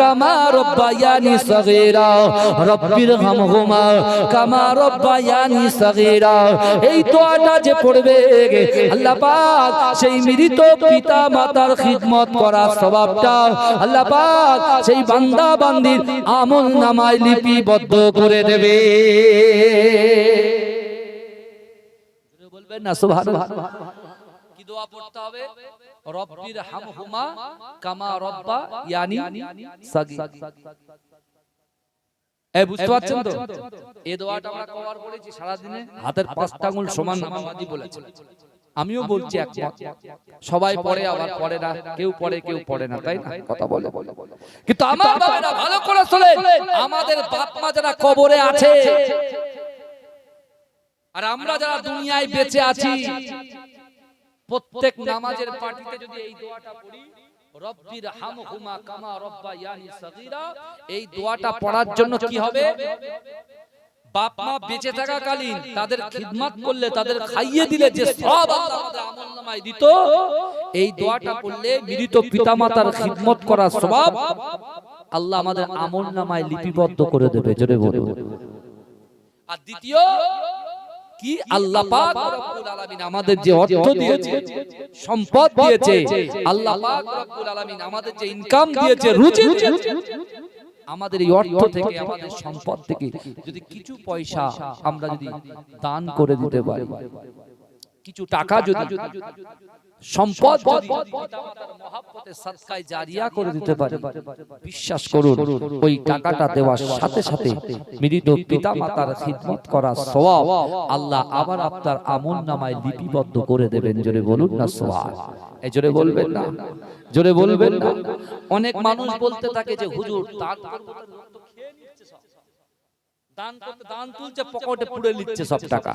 Speaker 1: কামা রব্বায়ানি সগীরা রব্বির হামহুমা কামা রব্বায়ানি সগীরা এই দোয়াটা যে পড়বে আল্লাহ পাক সেই মৃত পিতা মাতার খিদমত করার সওয়াবটা আল্লাহ পাক সেই বান্দা বান্দির আমলনামায় লিপিবদ্ধ করে দেবে বলবেন না সুবহানাল্লাহ কি দোয়া পড়তে হবে রব্বির হামহুমা কামা রব্বায়ানি সগীরা এই বুঝতে পারছেন তো এই দোয়াটা আমরা কভার করেছি সারা দিনে হাতের 5টা আঙ্গুল সমান নামাজি বলেছে আমিও বলছি একমত সবাই পড়ে আবার পড়ে না কেউ পড়ে না তাই না কথা বলে কিন্তু আমার বাবারা ভালো করে শুনেন আমাদের বাপ মা যারা কবরে আছে আর আমরা যারা দুনিয়ায় বেঁচে আছি প্রত্যেক নামাজের পাটিতে যদি এই দোয়াটা পড়ি রব্বির হামহুমা কামা রব্বায়ানি সগীরা এই দোয়াটা পড়ার জন্য কি হবে বাপ মা বেঁচে থাকাকালীন তাদের খিদমত করলে তাদের খাইয়ে দিলে যে সব আল্লাহ আমাদের আমলনামায় দিত এই দোয়াটা পড়লে মৃত পিতামাতার খিদমত করার সওয়াব আল্লাহ আমাদের আমলনামায় লিপিবদ্ধ করে দেবে, জোরে বলুন। আর দ্বিতীয় কি, আল্লাহ পাক রব্বুল আলামিন আমাদের যে অর্থ দিয়েছে, সম্পদ দিয়েছে, আল্লাহ পাক রব্বুল আলামিন আমাদের যে ইনকাম দিয়েছে, রুজি দিয়েছে, আমাদের এই অর্থ থেকে, আমাদের সম্পদ থেকে যদি কিছু পয়সা আমরা যদি দান করে দিতে পারি, কিছু টাকা যদি, সম্পদ যদি পিতামাতার মহব্বতে সাদকায়ে জারিয়া করে দিতে পারি, বিশ্বাস করুন ওই টাকাটা দেওয়ার সাথে সাথে মৃত পিতামাতার খিদমত করার সওয়াব আল্লাহ আবার আপনার আমলনামায় লিপিবদ্ধ করে দেবেন, জোরে বলুন না সুবহানাল্লাহ। এই জোরে বলবেন না, জোরে বলবেন না। অনেক মানুষ বলতে থাকে যে হুজুর দান করব তো লোক তো খেয়ে নিচ্ছে সব, দান করতে দান তুলছে পকেটে পুরে নিচ্ছে সব টাকা।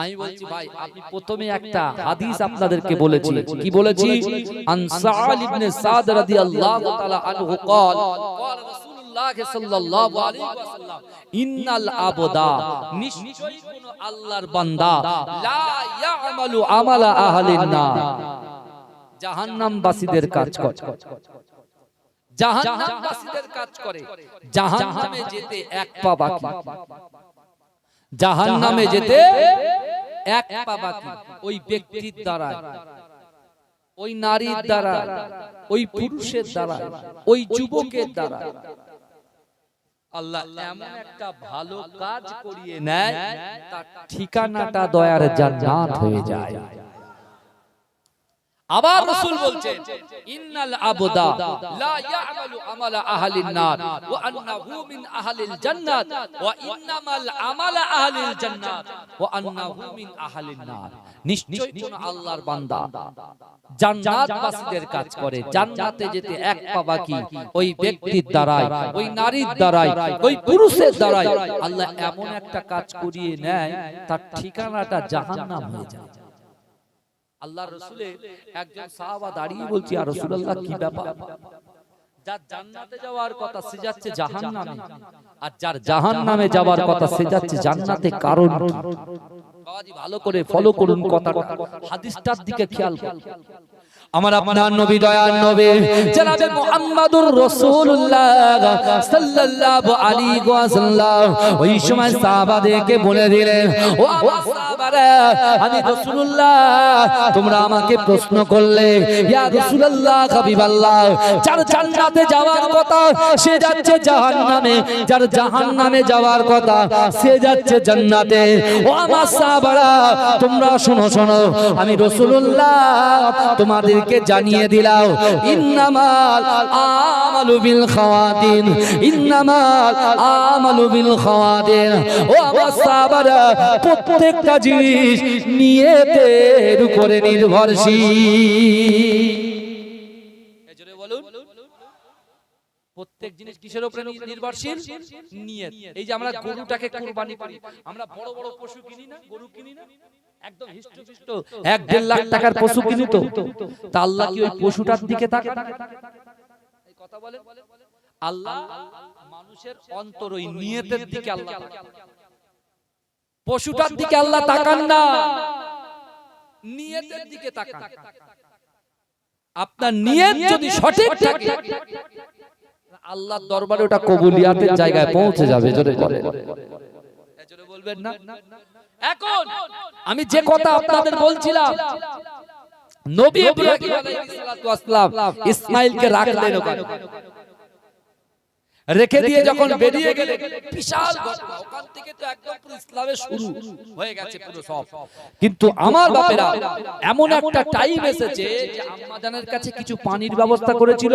Speaker 1: আমি বলছি ভাই, আপনি প্রথমে একটা হাদিস আপনাদেরকে বলেছি, কি বলেছি? আন সাআল ইবনে সাদ রাদিয়াল্লাহু তাআলা আনহু قال قال রাসূলুল্লাহ সাল্লাল্লাহু আলাইহি ওয়াসাল্লাম ইন্নাল আবদা, নিশ্চয়ই কোন আল্লাহর বান্দা, লা ইয়ামালু আমালা আহলিন নার, জাহান্নামবাসীদের কাজ করে, জাহান্নামবাসীদের কাজ করে, জাহান্নামে যেতে এক পা বাকি, জাহান্নামে যেতে এক পা বাকি। ওই ব্যক্তির দ্বারা, ওই নারীর দ্বারা, ওই পুরুষের দ্বারা, ওই যুবকের দ্বারা আল্লাহ এমন একটা ভালো কাজ করিয়ে নেয়, তার ঠিকানাটা দয়ার জান্নাত হয়ে যায়। আবার রাসূল বলছেন ইন্নাল আবদা লা ইয়ামালু আমালা আহলিন নার ওয়া আন্নাহু মিন আহলিল জান্নাত ওয়া ইন্নামাল আমালা আহলিল জান্নাত ওয়া আন্নাহু মিন আহলিন নার। নিশ্চয়ই কোন আল্লাহর বান্দা জান্নাতবাসীদের কাজ করে, জান্নাতে যেতে এক পা বাকি, ওই ব্যক্তির দ্বারাই, ওই নারীর দ্বারাই, ওই পুরুষের দ্বারাই আল্লাহ এমন একটা কাজ করিয়ে নেয়, তার ঠিকানাটা জাহান্নাম হয়ে যায়। আল্লাহর রাসূলের একজন সাহাবা দাঁড়িয়ে বলছে, ইয়া রাসূলুল্লাহ কি ব্যাপার? যার জান্নাতে যাওয়ার কথা সে যাচ্ছে জাহান্নামে, আর যার জাহান্নামে যাওয়ার কথা সে যাচ্ছে জান্নাতে, কারণ কি? বাবাজি ভালো করে ফলো করুন কথাটা, হাদিসটার দিকে খেয়াল করুন। আমার আপনার নবী, দয়ার নবী জনাবে মুহাম্মদুর রাসূলুল্লাহ সাল্লাল্লাহু আলাইহি ওয়াসাল্লাম ওই সময় সাহাবাদেরকে বলে দিলেন, ও সাহাবারা, আমি রাসূলুল্লাহ, তোমরা আমাকে প্রশ্ন করলে, ইয়া রাসূলুল্লাহ, হাবিবাল্লাহ, যার জান্নাতে যাওয়ার কথা সে যাচ্ছে জাহান্নামে, যার জাহান্নামে যাওয়ার কথা সে যাচ্ছে জান্নাতে। ও আমার সাহাবারা, তোমরা শোনো শোনো, আমি রাসূলুল্লাহ তোমাদের কে জানিয়ে দিলাম, ইন্নামাল আমালু বিল খাওয়াতিন, ইন্নামাল আমালু বিল খাওয়াতিন। ও আমার সাহাবারা, প্রত্যেকটা জিনিস নিয়তের উপরে নির্ভরশীল। জোরে বলুন, প্রত্যেক জিনিস কিসের উপরে নির্ভরশীল? নিয়ত। এই যে আমরা গরুটাকে কুরবানি করি, আমরা বড় বড় পশু কিনি না, গরু কিনি না, একদম হিষ্টপিষ্ট 1-1.5 লাখ টাকার পশু কিনি, তো তা আল্লাহ কি ওই পশুটার দিকে তাকান? এই কথা বলে আল্লাহ মানুষের অন্তর, ওই নিয়তের দিকে আল্লাহ তাকান, পশুটার দিকে আল্লাহ তাকান না, নিয়তের দিকে তাকান। আপনার নিয়ত যদি সঠিক থাকে, আল্লাহর দরবারে ওটা কবুলিয়াতের জায়গায় পৌঁছে যাবে। জোরে বলেন, জোরে বলবেন না? এখন আমি যে কথা আপনাদের বলছিলাম, নবী ইব্রাহিম আলাইহিস সালাতু ওয়াস সালাম ইসমাঈলকে রাখলেন ওখানে, রেখে দিয়ে যখন বেরিয়ে গেলেন, বিশাল ঘটনা, ওখান থেকে তো একদম পুরো ইসলামের শুরু হয়ে গেছে পুরো সব। কিন্তু আমার বাপেরা, এমন একটা টাইম এসেছে যে আম্মা জানের কাছে কিছু পানির ব্যবস্থা করেছিল,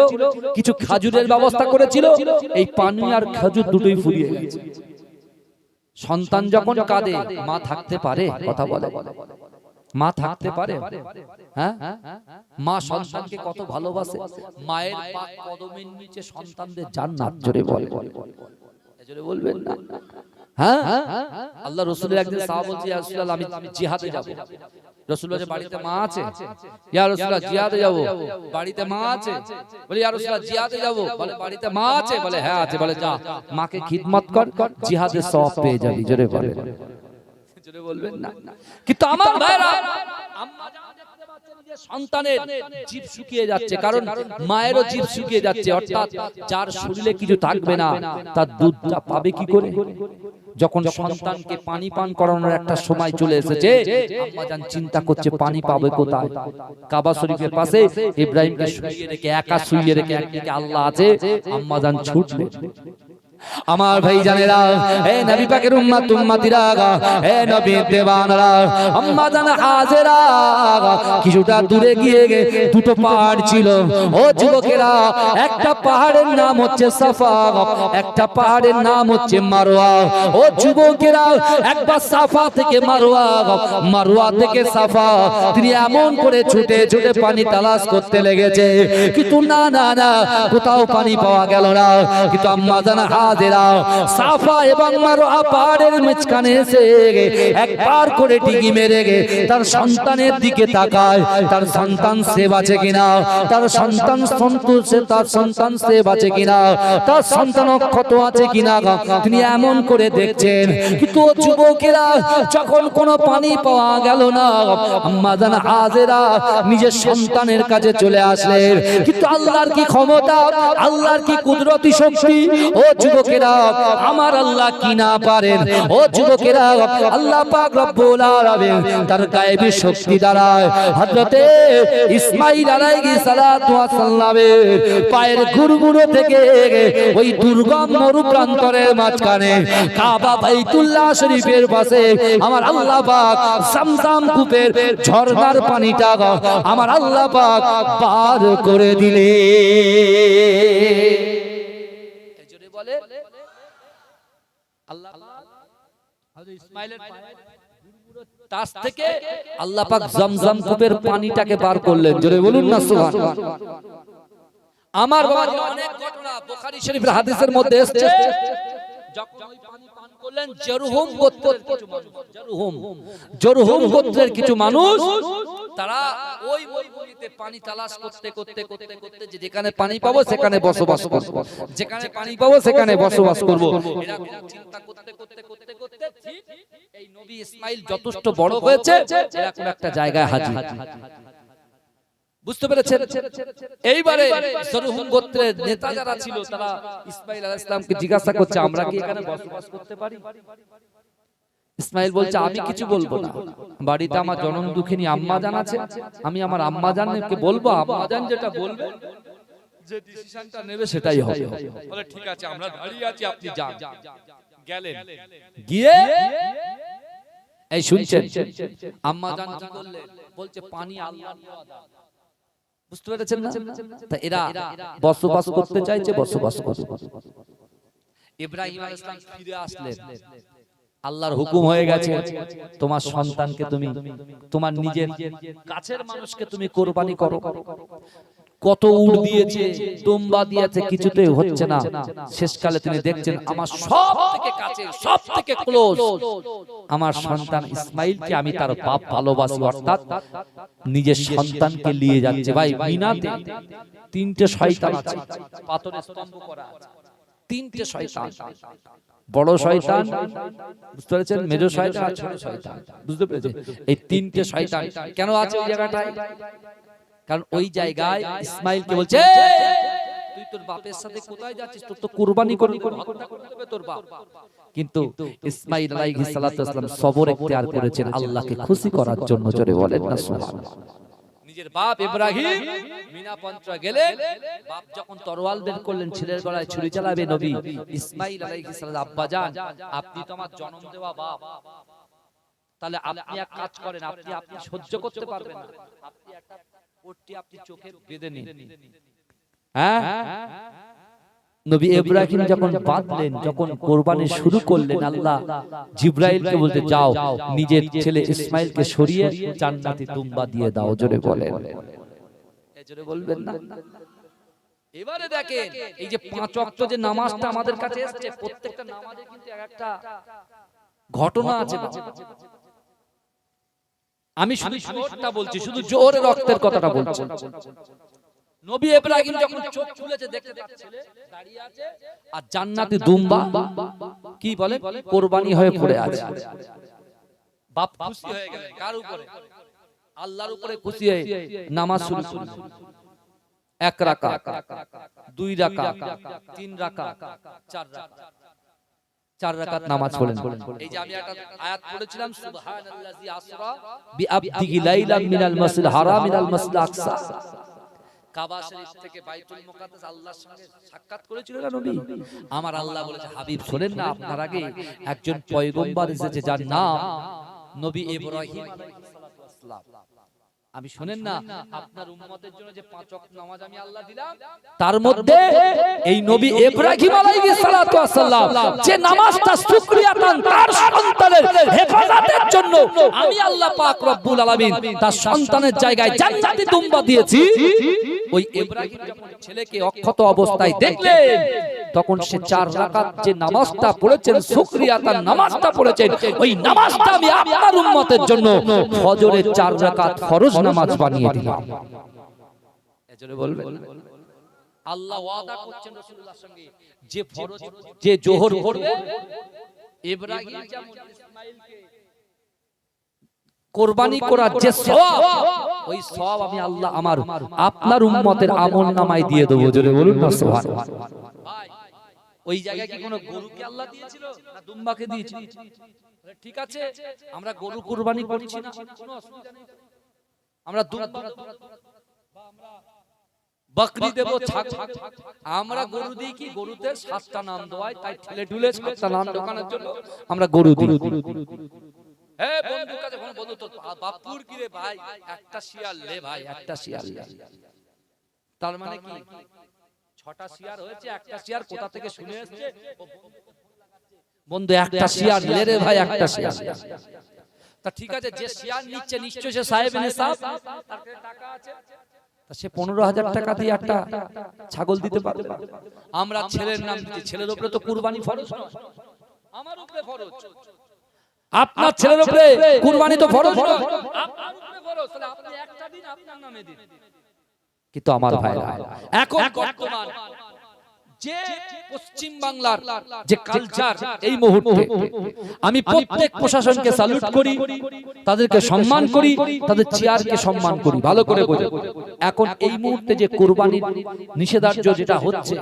Speaker 1: কিছু খাজুরের ব্যবস্থা করেছিল, এই পানি আর খাজুর দুটোই ফুরিয়ে গেছে। সন্তান যখন কাঁদে, মা থাকতে পারে? কথা বলে, মা থাকতে পারে? হ্যাঁ, মা সন্তানকে কত ভালোবাসে, মায়ের পাক কদমের নিচে সন্তানদের জান্নাত। জোরে বলে, জোরে বলবেন না? হ্যাঁ, আল্লাহ রাসূলের একদিন সাহাবা বলছে, ইয়া রাসূলুল্লাহ, আমি জিহাদে যাব। রাসূল বলে, বাড়িতে মা আছে? ইয়া রাসূলুল্লাহ, জিহাদে যাব। বাড়িতে মা আছে? বলে, ইয়া রাসূলুল্লাহ, জিহাদে যাব। বলে, বাড়িতে মা আছে? বলে, হ্যাঁ আছে। বলে, যা মাকে খিদমত কর, জিহাদের সওয়াব পেয়ে যাবি। জোরে বলে, জোরে বলবেন না? কিন্তু আমার ভাইরা, আম্মা জান দেখতে সন্তানের জিভ শুকিয়ে যাচ্ছে, কারণ মায়েরও জিভ শুকিয়ে যাচ্ছে, অর্থাৎ যার শরীরে কিছু থাকবে না তার দুধটা পাবে কি করে? যখন সন্তানকে পানি পান করানোর একটা সময় চলে এসেছে, আম্মা জান চিন্তা করছে পানি পাবে কোথায়। কাবা শরীফের পাশে ইব্রাহিমকে শুইয়ে রেখে, একা শুইয়ে রেখে, একদিকে আল্লাহ আছে, আম্মা জান ছুটলেন। আমার ভাই জানেরা, হে নবী পাকের উম্মত উম্মতিরা, হে নবীর দেওয়ানরা, আম্মা জান হাজেরা কিছুটা দূরে গিয়ে দুটো পাহাড় ছিল। ও যুবকেরা, একটা পাহাড়ের নাম হচ্ছে সাফা, একটা পাহাড়ের নাম হচ্ছে মারওয়া। ও যুবকেরা, একবার সাফা থেকে মারওয়া, মারওয়া থেকে সাফা, তিনি এমন করে ছুটে ছুটে পানি তালাশ করতে লেগেছে, কিন্তু না না না, কোথাও পানি পাওয়া গেল না। কিন্তু আম্মা জান হাজেরা সাফা এবং মারওয়া পাহাড়ের মাঝখানে এসে একবার করে ডিগি মেরে তার সন্তানের দিকে তাকায়, তার সন্তান সে বাঁচে কিনা, তার সন্তান সন্তোষে, তার সন্তান সে বাঁচে কিনা, তার সন্তান অক্ষত আছে কিনা, তিনি এমন করে দেখছেন। কিন্তু যুবকেরা, যখন কোনো পানি পাওয়া গেল না, আম্মা জান হাজেরা নিজের সন্তানের কাছে চলে আসলেন। কিন্তু আল্লাহর কি ক্ষমতা, আল্লাহর কি কুদরতি শক্তি! ও যুবকেরা, আমার আল্লাহ কি না পারেন? ও যুবকেরা, আল্লাহ পাক রব্বুল আলামিন তার গায়েবী শক্তি দ্বারা হযরতে ইসমাঈল আলাইহিস সালাতু ওয়াস সালামের পায়ের গুড়গুড়ো থেকে ওই দুর্গম মরু প্রান্তরের মাঝখানে কাবা বাইতুল্লাহ শরীফের পাশে আমার আল্লাহ পাক zamzam কূপের ঝর্ণার পানিটা আমার আল্লাহ পাক পার করে দিলেন। জোরে বলে আল্লাহ হযরত ইসমাঈলের তাস থেকে আল্লাহ পাক zamzam কূপের পানিটাকে বার করলেন। জোরে বলুন না সুবহানাল্লাহ। আমার বাবা অনেক ঘটনা বুখারী শরীফের হাদিসের মধ্যে এসেছে, যখন ওই পানি পান করলেন জরহুম গোত্রের কিছু মানুষ, জরহুম গোত্রের কিছু মানুষ, তারা ওই মরুভূমিতে পানি তালাশ করতে করতে করতে করতে যেখানে পানি পাবো সেখানে বসবাস করব, যেখানে পানি পাবো সেখানে বসবাস করব, এরা চিন্তা করতে করতে করতে করতে ঠিক এই নবী ইসমাঈল যথেষ্ট বড় হয়েছে, এরকম একটা জায়গায় হাজির। বুঝতে পেরেছেন? এইবারে জরহুম গোত্রের নেতা যারা ছিল, তারা ইসমাঈল আলাইহিস সালামকে জিজ্ঞাসা করছে, আমরা কি এখানে বসবাস করতে পারি? ইসমাঈল বলছে, আমি কিছু বলবো না, বাড়িতে আমার জনম দুঃখিনী আম্মা জান আছে, আমি আমার আম্মা জানকে বলবো, আম্মা জান যেটা বলবে, যে ডিসিশনটা নেবে সেটাই হবে। বলে ঠিক আছে, আমরা দাঁড়িয়ে আছি, আপনি যান। গেলেন, গিয়ে এই শুনছেন আম্মা জান কি করলেন? বলছে পানি আল্লাহর দেওয়া দান। বুঝতে পেরেছেন না? তা এরা বসবাস করতে চাইছে, বসবাস করবে। ইব্রাহিম আলাইহিস সালাম ফিরে আসলেন, আল্লাহর হুকুম হয়ে গেছে, তোমার সন্তানকে তুমি, তোমার নিজের কাছের মানুষকে তুমি কোরবানি করো। কত উট দিয়েছে, দুম্বা দিয়েছে, কিছুতেই হচ্ছে না। শেষকালে তিনি দেখছেন, আমার সব থেকে কাছে, সব থেকে ক্লোজ আমার সন্তান ইসমাঈলকে আমি তার বাপ ভালোবাসি, অর্থাৎ নিজের সন্তানকে নিয়ে যাচ্ছে। ভাই, মিনাতে তিনটে শয়তান আছে, পাথরের স্তম্ভ করা আছে, তিনটে শয়তান। বড় শয়তান, বুঝতে পেরেছেন, মেজো শয়তান আর ছোট শয়তান। বুঝতে পেরেছেন? এই তিনটে শয়তান কেন আছে ওই জায়গাটায়? কারণ ওই জায়গায় ইসমাঈলকে বলছে, তুই তোর বাপের সাথে কোথায় যাচ্ছিস? তোর তো কুরবানি করবি, হত্যা করে দেবে তোর বাপ। কিন্তু ইসমাঈল আলাইহিস সালাতু ওয়াস সালাম সবর ইখতিয়ার করেছেন আল্লাহকে খুশি করার জন্য। জোরে বলেন না সুবহানাল্লাহ। নিজের বাপ ইব্রাহিম মিনা পঞ্চা গেলেন, বাপ যখন তরোয়াল বের করলেন, ছেলের গলায় ছুরি চালাবে নবী ইসমাঈল আলাইহিস সালাম, আব্বা জান আপনি তো আমার জন্ম দেওয়া বাপ, তাহলে আপনি এক কাজ করেন, আপনি সহ্য করতে পারবেন না, আপনি একটা পট্টি আপনি চোখে বেঁধে নিন। হ্যাঁ, নবী ইব্রাহিম যখন বাঁধলেন, যখন কোরবানি শুরু করলেন, আল্লাহ জিবরাইলকে বলতে, যাও নিজের ছেলে ইসমাঈলকে সরিয়ে জান্নাতি দুম্বা দিয়ে দাও। জোরে বলেন, জোরে বলবেন না? এবারে দেখেন, এই যে পাঁচ ওয়াক্ত যে নামাজটা আমাদের কাছে এসেছে, প্রত্যেকটা নামাজে কিন্তু একটা ঘটনা আছে। আমি শুধু জোরটা বলছি, শুধু জোরে রক্তের কথাটা বলছি। নবী ইব্রাহিম যখন চোখ খুলেছে, দেখতে ছেলে দাঁড়িয়ে আছে আর জান্নাতি দুম্বা কি বলে কোরবানি হয়ে পড়ে আছে। বাপ খুশি হয়ে গেলেন, কার উপরে? আল্লাহর উপরে খুশি হয়ে নামাজ শুরু করলেন। 1 রাকাত, 2 রাকাত, 3 রাকাত, 4 রাকাত, 4 রাকাত নামাজ পড়লেন। এই যে আমি একটা আয়াত পড়েছিলাম, সুবহানাল্লাযী আসরা বিআবদিহি লাইলাম মিনাল মাসজিদিল হারাম ইলাল মাসজিদিল আকসা। কাবা শরীফ থেকে বাইতুল মুকাদ্দাস আল্লাহর সঙ্গে সাক্ষাৎ করেছিল না নবী? আমার আল্লাহ বলেছে, হাবিব শোনেন না, আপনার আগে একজন পয়গম্বর এসেছে যার নাম নবী ইব্রাহিম আলাইহিস সালাতু ওয়াস সালাম। আমি শোনেন না, আপনার উম্মতের জন্য যে 5 ওয়াক্ত নামাজ আমি আল্লাহ দিলাম, তার মধ্যে এই নবী ইব্রাহিম আলাইহিস সালাতু ওয়াস সালাম যে নামাজটা শুকরিয়াতান তার সন্তানের হেফাজতের জন্য আমি আল্লাহ পাক রব্বুল আলামিন তার সন্তানের জায়গায় জান্নাতি দুম্বা দিয়েছি। ওই ইব্রাহিম যখন ছেলেকে অক্ষত অবস্থায় দেখলেন, তখন সে 4 রাকাত যে নামাজটা পড়েছেন, শুকরিয়াতান নামাজটা পড়েছেন, ওই নামাজটা আমি আপনার উম্মতের জন্য ফজরের 4 রাকাত ফরজ নামাজ বানিয়ে দিলাম। এজন্য বলবেন, আল্লাহ ওয়াদা করছেন রাসূলুল্লাহর সঙ্গে, যে ফরজ যে জোহর পড়বে, ইব্রাহিম যেমন ইসমাঈলকে কুরবানি করার যে সওয়াব, ওই সওয়াব আমি আল্লাহ আমার আপনার উম্মতের আমলনামায় দিয়ে দেব। জোরে বলুন না সুবহানাল্লাহ। ভাই, ওই জায়গায় কি কোনো গরুকে আল্লাহ দিয়েছিল না দুম্বাকে দিয়েছিল? ঠিক আছে, আমরা গরু কুরবানি করছি না, কোনো অসুবিধা নেই। আমরা বকরি দেব, ছাগল, আমরা গরু দিই কি, গরুতে 7টা নাম দেওয়াই, তাই ঠেলে ঠুলে 7টা নাম ঢোকানোর জন্য আমরা গরু দিই। হ্যাঁ বন্ধুর কাছে ফোন, বন্ধু তো বাপুর কি রে ভাই, একটা শিয়াল লে ভাই, একটা শিয়াল লে। তার মানে কি 6টা শিয়ার হয়েছে, একটা শিয়ার কোথা থেকে শুনে এসেছে, বন্ধু একটা শিয়ার লে রে ভাই, একটা শিয়ার। তা ঠিক আছে, যে শিয়ার নিচ্ছে নিশ্চয় সে সাহেব নিসাব, তার কাছে টাকা আছে, তা সে 15,000 টাকা দিয়ে একটা ছাগল দিতে পারবে। আমরা ছেলের নাম দিচ্ছি, ছেলের উপরে তো কুরবানি ফরজ নয়, আমার উপরে ফরজ। আপনার ছেলের উপরে কুরবানি তো ফরজ নয়, আপনার উপরে ফরজ, তাহলে আপনি একটা দিন আপনার নামে দিন। কিন্তু আমার ভাইরা, এখন বর্তমান যে পশ্চিম বাংলার যে কালচার, এই মুহূর্তে আমি প্রত্যেক প্রশাসনকে স্যালুট করি, তাদেরকে সম্মান করি, তাদের চেয়ারকে সম্মান করি, ভালো করে বোঝেন। এখন এই মুহূর্তে যে কুরবানির নিষেধাজ্ঞা যেটা হচ্ছে,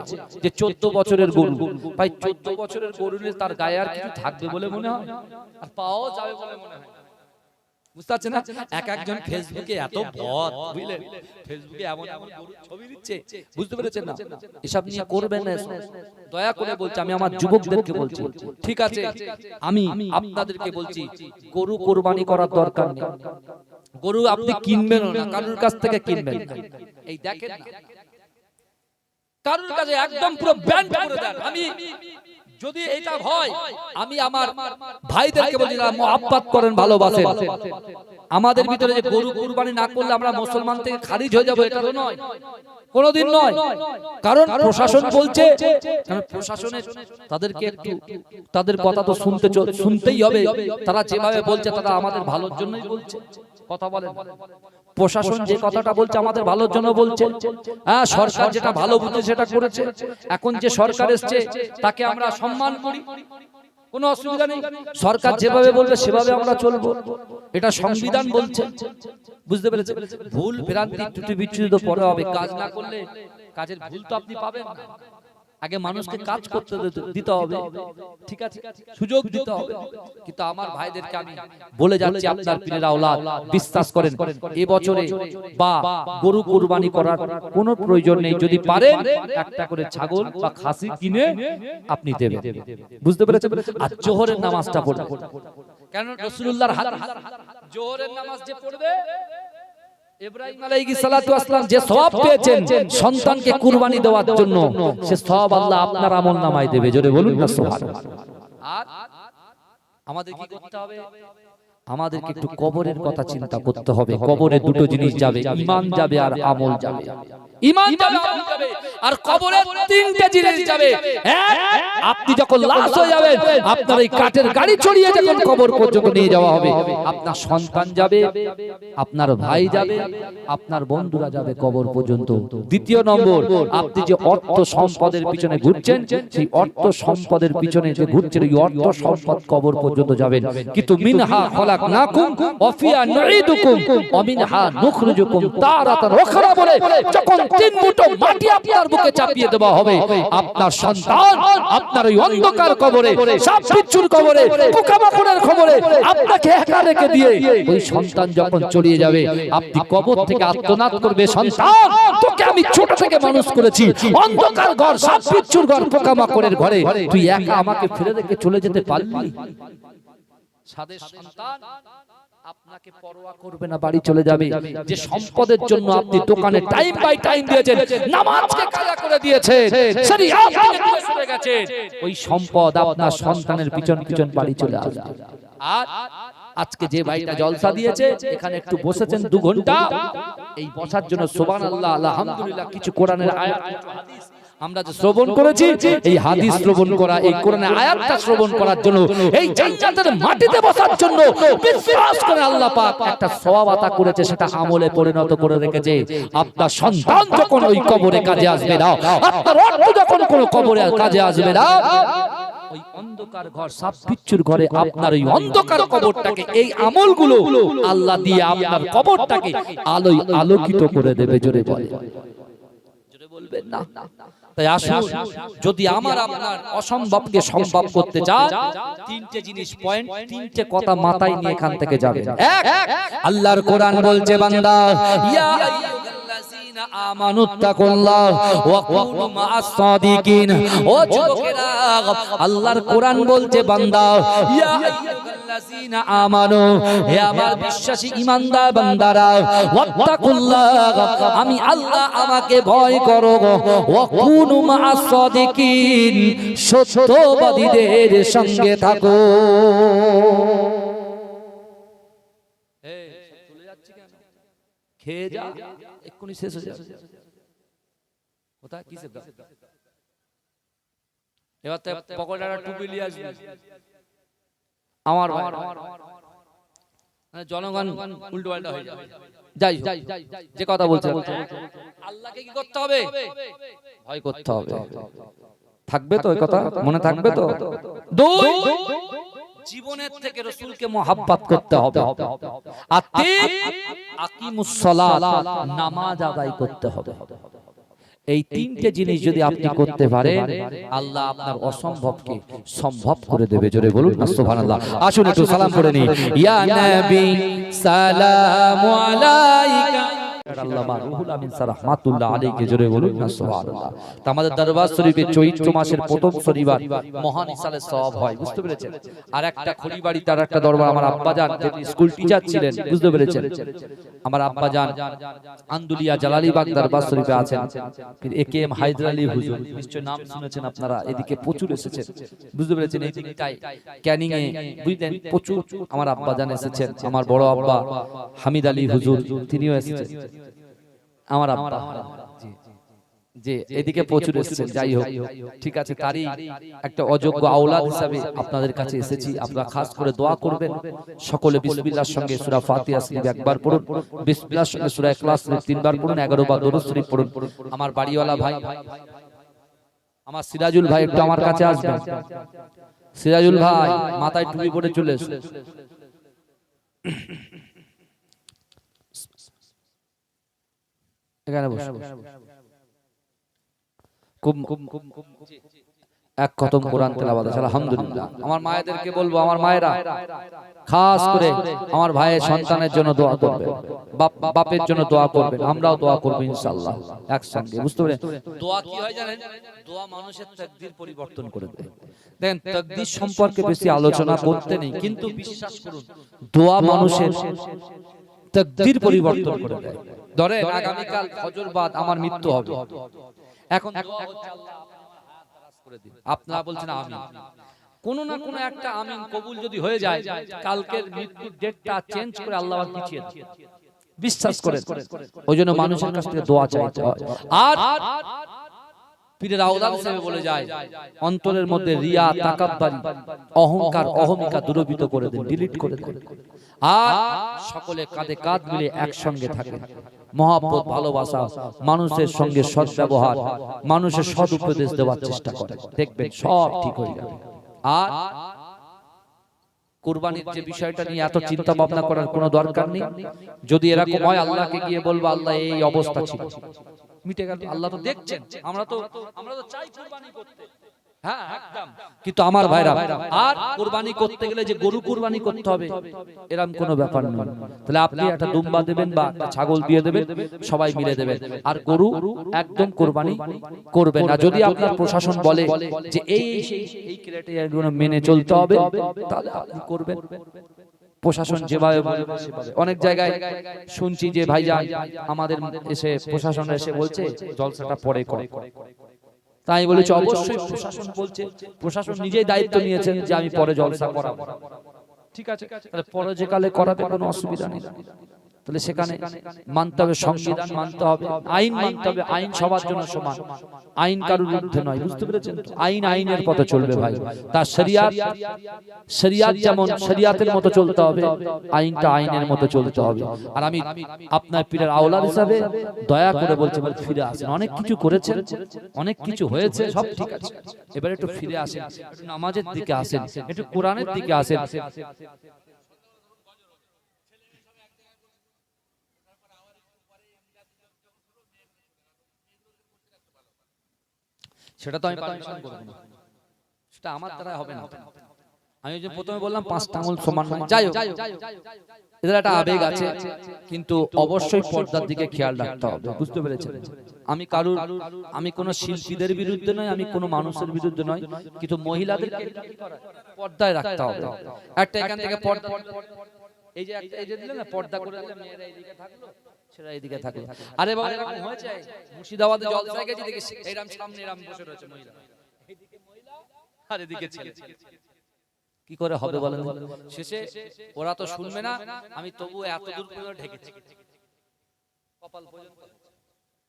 Speaker 1: যে 14 বছরের গরু, ভাই 14 বছরের গরু নিয়ে তার গায়ে আর কিছু থাকবে বলে মনে হয়, আর পাওয়া যাবে বলে মনে হয়? বুঝতে পারছেন না? এক একজন ফেসবুকে এত বদ, বুঝলেন, ফেসবুকে এমন এমন গরুর ছবি দিচ্ছে, বুঝতে পেরেছেন না? এসব নিয়ে করবেন না, দয়া করে বলছি, আমি আমার যুবকদেরকে বলছি, ঠিক আছে, আমি আপনাদেরকে বলছি, গরু কুরবানি করার দরকার নেই। গরু আপনি কিনবেন না, কারোর কাছ থেকে কিনবেন না। এই দেখেন না, কারোর কাছে একদম পুরো ব্যান করে দেন। আমি যদি এটা হয়, আমি আমার ভাইদেরকে বলি, মুহাব্বত করেন, ভালোবাসেন। আমাদের ভিতরে যে গরু কুরবানি না করলে আমরা মুসলমান থেকে খারিজ হয়ে যাব, এটা তো নয়, কোনোদিন নয়। কারণ প্রশাসন বলছে, প্রশাসনের তাদেরকে একটু তাদের কথা তো শুনতেই হবে। তারা যেভাবে বলছে, তারা আমাদের ভালোর জন্যই বলছে। কথা বলেন, প্রশাসন যে কথাটা বলছে আমাদের ভালোর জন্য বলছে। হ্যাঁ, সরকার যেটা ভালো বুঝে সেটা করেছে। এখন যে সরকার এসছে তাকে আমরা সম্মান করি, কোনো অসুবিধা নেই। সরকার যেভাবে বলবে সেভাবে আমরা চলবো, এটা সংবিধান বলছে। বুঝতে পেরেছেন? ভুল ভ্রান্তি ত্রুটি বিচ্যুতি তো পরে হবে, কাজ না করলে কাজের ভুল তো আপনি পাবেন না। আগে মানুষকে কাজ করতে দিতে হবে, ঠিক আছে, সুযোগ দিতে হবে। কিন্তু আমার ভাইদেরকে আমি বলে যাচ্ছি, আপনার পীরের আওলাদ, বিশ্বাস করেন, এই বছরে বা গরু কুরবানি করার কোনো প্রয়োজন নেই। যদি পারেন একটা করে ছাগল বা খাসি কিনে আপনি দেবেন। বুঝতে পেরেছেন? আর জোহরের নামাজটা পড়বেন, কারণ রাসূলুল্লাহর হাদিস, জোহরের নামাজ যে পড়বে, ইব্রাহিম আলাইহিস সালাতু ওয়াস সালাম যে সওয়াব পেয়েছেন সন্তানকে কুরবানি দেওয়ার জন্য, সে সওয়াব আল্লাহ আপনার আমলনামায় দেবে। জোরে বলুন না সুবহানাল্লাহ। আর আমাদের কি করতে হবে? আমাদেরকে একটু কবরের কথা চিন্তা করতে হবে। কবরে দুটো জিনিস যাবে, ঈমান যাবে আর আমল যাবে। ঈমান যাবে, আমল যাবে। আর কবরে তিনটে জিনিস যাবে। এক, আপনি যখন লাশ হয়ে যাবেন, আপনার এই কাঠের গাড়ি চড়িয়ে যখন কবর পর্যন্ত নিয়ে যাওয়া হবে, আপনার সন্তান যাবে, আপনার ভাই যাবে, আপনার বন্ধুরা যাবে কবর পর্যন্ত। দ্বিতীয় নম্বর, আপনি যে অর্থ সম্পদের পিছনে ঘুরছেন, সেই অর্থ সম্পদের পিছনে যে ঘুরছেন, এই অর্থ সম্পদ কবর পর্যন্ত যাবেন। কিন্তু মিনহা খলাকনাকুম ওয়া ফিহা নুঈদুকুম ওয়া মিনহা নুখরিজুকুম তারাতান উখরা বলে যখন তিন মুঠো মাটি আপনার বুকে চাপিয়ে দেওয়া হবে, আপনার সন্তান আপনার ওই অন্ধকার কবরে, সাপ বিচ্ছুর কবরে, পোকামাকড়ের কবরে আপনাকে একা রেখে দিয়ে ওই সন্তান যখন চলিয়ে যাবে, আপনি কবর থেকে আর্তনাদ করবে, সন্তান তোকে আমি ছোট থেকে মানুষ করেছি, অন্ধকার ঘর, সাপ বিচ্ছুর ঘর, পোকামাকড়ের ঘরে তুই একা আমাকে ফেলে রেখে চলে যেতে পারলি? সাদের সন্তান আপনাকে পরোয়া করবে না, বাড়ি চলে যাবে। যে সম্পদের জন্য আপনি দোকানে টাইম বাই টাইম দিয়েছেন, নামাজকে কাজা করে দিয়েছেন, শরিয়াত থেকে দূরে সরে গেছেন, ওই সম্পদ আপনার সন্তানের পিছন পিছন বাড়ি চলে আসবে। আর আজকে যে ভাইটা জলসা দিয়েছে, এখানে একটু বসেছেন 2 ঘন্টা, এই বসার জন্য সুবহানাল্লাহ, আলহামদুলিল্লাহ, কিছু কোরআনের আয়াত, কিছু হাদিস আমরা যে শ্রবণ করেছি, এই হাদিস শ্রবণ করা, এই কোরআনের আয়াতটা শ্রবণ করার জন্য, এই জান্নাতের মাটিতে বসার জন্য বিশ্বাস করে আল্লাহ পাক একটা সওয়াব আতা করেছে, সেটা আমলে পরিণত করে রেখেছে। আপনার সন্তান যখন ওই কবরে কাজে আসবে না, আপনার অর্থ যখন কোনো কবরে কাজে আসবে না, ওই অন্ধকার ঘর, সাপ বিচ্ছুর ঘরে আপনার ওই অন্ধকার কবরটাকে এই আমলগুলো আল্লাহ দিয়ে আপনার কবরটাকে আলোয় আলোকিত করে দেবে। জোরে বলে, জোরে বলবেন না? তাই আসুন, যদি আমার আপনার অসম্ভবকে সম্ভব করতে চান, 3টে জিনিস, পয়েন্ট, 3টে কথা মাথায় নিয়ে এখান থেকে যাবেন। এক, আল্লাহর কোরআন বলছে, বান্দা ইয়া আইয়ুহাল্লাযীনা আমানুত্তাকুল্লাহ ওয়া কুনু মা'আস সাদিকিন। ও যুবকেরা, আল্লাহর কোরআন বলছে, বান্দা ইয়া আইয়ুহাল্লাযীনা আমানু, হে আমার বিশ্বাসী ঈমানদার বান্দারা, ওয়াত্তাকুল্লাহ, আমি আল্লাহ, আমাকে ভয় করো, ওয়া কুনু মা'আস সাদিকিন, সত্যবাদীদের সঙ্গে থাকো। এই চলে যাচ্ছে কেন? খেয়ে যা, এক্ষুনি শেষ হয়ে যাবে। কোথায় কিসের দাম? এবার তো পকেটটা টুপি নিয়ে আসবি। আমার জনগণ উল্টো পাল্টা হয়ে যাবে। যাই যে কথা বলছে, আল্লাহকে কি করতে হবে? ভয় করতে হবে। থাকবে তো ওই কথা মনে থাকবে তো? 2, জীবনের থেকে রাসূলকে মুহাব্বত করতে হবে। আর 3, আকিমুস সালাত, নামাজ আদায় করতে হবে। এই 3টে জিনিস যদি আপনি করতে পারেন, আল্লাহ আপনার অসম্ভবকে সম্ভব করে দেবে। জোরে বলুন না সুবহানাল্লাহ। আসুন একটু সালাম করে নিই। ইয়া নবী সালামু আলাইকা, আল্লামা রুহুল আমিন স্যার রাহমাতুল্লাহ আলাইহি, জোরে বলুন না সুবহানাল্লাহ। তো আমাদের দরবার শরীফে চৈত্র মাসের প্রথম শনিবার মহান ইসালের সওয়াব হয়, বুঝতে পেরেছেন? আর একটা খড়িবাড়ি, তার একটা দরবার, আমার আব্বাজান যিনি স্কুল টিচার ছিলেন, বুঝতে পেরেছেন? আমার আব্বাজান আন্দুলিয়া জালালিবাগ দরবার শরীফে আছেন। একেএম হায়দার আলী হুজুর, নিশ্চয় নাম শুনেছেন আপনারা, এদিকে প্রচুর এসেছেন, বুঝতে পেরেছেন? এই দিকটাই ক্যানিং এ, বুঝলেন, প্রচুর আমার আব্বাজান এসেছেন। আমার বড় আব্বা হামিদ আলী হুজুর, তিনিও এসেছেন। আমার আব্বা যে এদিকে প্রচুর এসেছেন। যাই হোক, ঠিক আছে, তারই একটা অযোগ্য আওলাদ হিসাবে আপনাদের কাছে এসেছি। আপনারা খাস করে দোয়া করবেন। সকলে বিসমিল্লাহর সঙ্গে সূরা ফাতিহা শরীফ একবার পড়ুন, বিসমিল্লাহর সঙ্গে সূরা ইখলাস শরীফ 3 বার পড়ুন, 11 বার দরুদ শরীফ পড়ুন। আমার বাড়িওয়ালা ভাই, আমার সিরাজুল ভাই, একটু আমার কাছে আসবেন। সিরাজুল ভাই, মাথায় টুপি পরে চলে এসো। এখানে বসো। এক খতম কোরআন তেলাওয়াত, আলহামদুলিল্লাহ। আমার মায়েদেরকে বলবো, আমার মায়েরা খাস করে আমার ভাইয়ের সন্তানের জন্য দোয়া করবেন, বাপের জন্য দোয়া করবেন, আমরাও দোয়া করব ইনশাআল্লাহ একসঙ্গে, বুঝতে পারলেন? দোয়া কি হয় জানেন? দোয়া মানুষের তাকদীর পরিবর্তন করে দেয়। দেখেন, তাকদীর সম্পর্কে বেশি আলোচনা করতে নেই, কিন্তু বিশ্বাস করুন, দোয়া মানুষের তাকদীর পরিবর্তন করে দেয়। ধরেন আগামীকাল ফজর বাদ আমার মৃত্যু হবে, এখন আপনারা বলছেন আমিন, কোন না কোন একটা আমিন কবুল যদি হয়ে যায়, কালকের মৃত্যুর ডেটটা চেঞ্জ করে আল্লাহ পিছিয়ে দেন। বিশ্বাস করেন। ওই জন্য মানুষের কাছ থেকে দোয়া চাইতে হয়। আর পীরের আওলাদ হিসেবে বলে যায়, অন্তরের মধ্যে রিয়া, তাকাব্বুরি, অহংকার, অহমিকা দূরীভূত করে দেন, ডিলিট করে দেন। আর সকলে কাঁধে কাঁধ মিলে একসঙ্গে থাকে, মহব্বত, ভালোবাসা, মানুষের সঙ্গে সৎ ব্যবহার, মানুষের সৎ উপদেশ দেওয়ার চেষ্টা করে, দেখবেন সব ঠিক হয়ে যাবে। আর কুরবানির যে বিষয়টা নিয়ে এত চিন্তা ভাবনা করার কোনো দরকার নেই। যদি এরকম হয়, আল্লাহকে গিয়ে বলবো, আল্লাহ এই অবস্থা ছিল, মিটে গেল। আল্লাহ তো দেখছেন, আমরা তো চাই কুরবানি করতে, হ্যাঁ একদম। কিন্তু আমার ভাইরা, আর কুরবানি করতে গেলে যে গরু কুরবানি করতে হবে এরকম কোনো ব্যাপার নয়। তাহলে আপনি একটা দুম্বা দেবেন বা একটা ছাগল দিয়ে দেবেন, সবাই মিলে দেবেন, আর গরু একদম কুরবানি করবেন না। যদি আপনার প্রশাসন বলে যে এই ক্রাইটেরিয়াগুলো মেনে চলতে হবে, তাহলে আপনি করবেন। প্রশাসন যেভাবে বলবে সেভাবে। অনেক জায়গায় শুনছি যে ভাইজান আমাদের এসে প্রশাসন এসে বলছে জলসাটা পরে করে, তাই বলেছে অবশ্যই প্রশাসন বলছে, প্রশাসন নিজেই দায়িত্ব নিয়েছেন যে আমি পরে জলসা করাবো, ঠিক আছে, তাহলে পরে যে কালে করাবে কোনো অসুবিধা নেই। তাহলে সেখানে মানতে হবে, সংবিধান মানতে হবে, আইন মানতে হবে, আইন সবার জন্য সমান, আইন কারোর ঊর্ধ্বে নয়, বুঝতে পেরেছেন? আইন আইনের পথে চলবে ভাই, তার শরিয়াত যেমন শরিয়াতের মতো চলতে হবে, আইনটা আইনের মতো চলতে হবে। আর আমি আপনার পীরের আওলাদ হিসাবে দয়া করে বলছি, ফিরে আসেন। অনেক কিছু করেছেন, অনেক কিছু হয়েছে, সব ঠিক আছে, এবার একটু ফিরে আসেন, একটু নামাজের দিকে আসেন, একটু কোরআনের দিকে আসেন। সেটা তো আমি পারমিশন করব না, সেটা আমার দ্বারা হবে না। আমি যে প্রথমে বললাম 5টা আঙুল সমান নয়, যাই হোক, এদের একটা আবেগ আছে, কিন্তু অবশ্যই পর্দার দিকে খেয়াল রাখতে হবে, বুঝতে পেরেছেন? আমি কোন শিল্পীদের বিরুদ্ধে নয়, আমি কোন মানুষের বিরুদ্ধে নয়, কিন্তু মহিলাদেরকে পর্দায় রাখতে হবে। একটা এখান থেকে পর্দা, এই যে দিলে না, পর্দা করে দিলে মেয়েরা এইদিকে থাকলো, ছেলেরা এইদিকে থাকলো। আরে বাবা, এরকম হয়েছে মুর্শিদাবাদে জলসায় গেছি, দেখি এইরাম সামনে এরাম বসে রয়েছে মহিলা, এইদিকে মহিলা আর এদিকে ছেলে। কি করে হবে বলেন? শেষে ওরা তো শুনবে না, আমি তবু এত দূর পর্যন্ত ঢেকেছি, কপাল পর্যন্ত,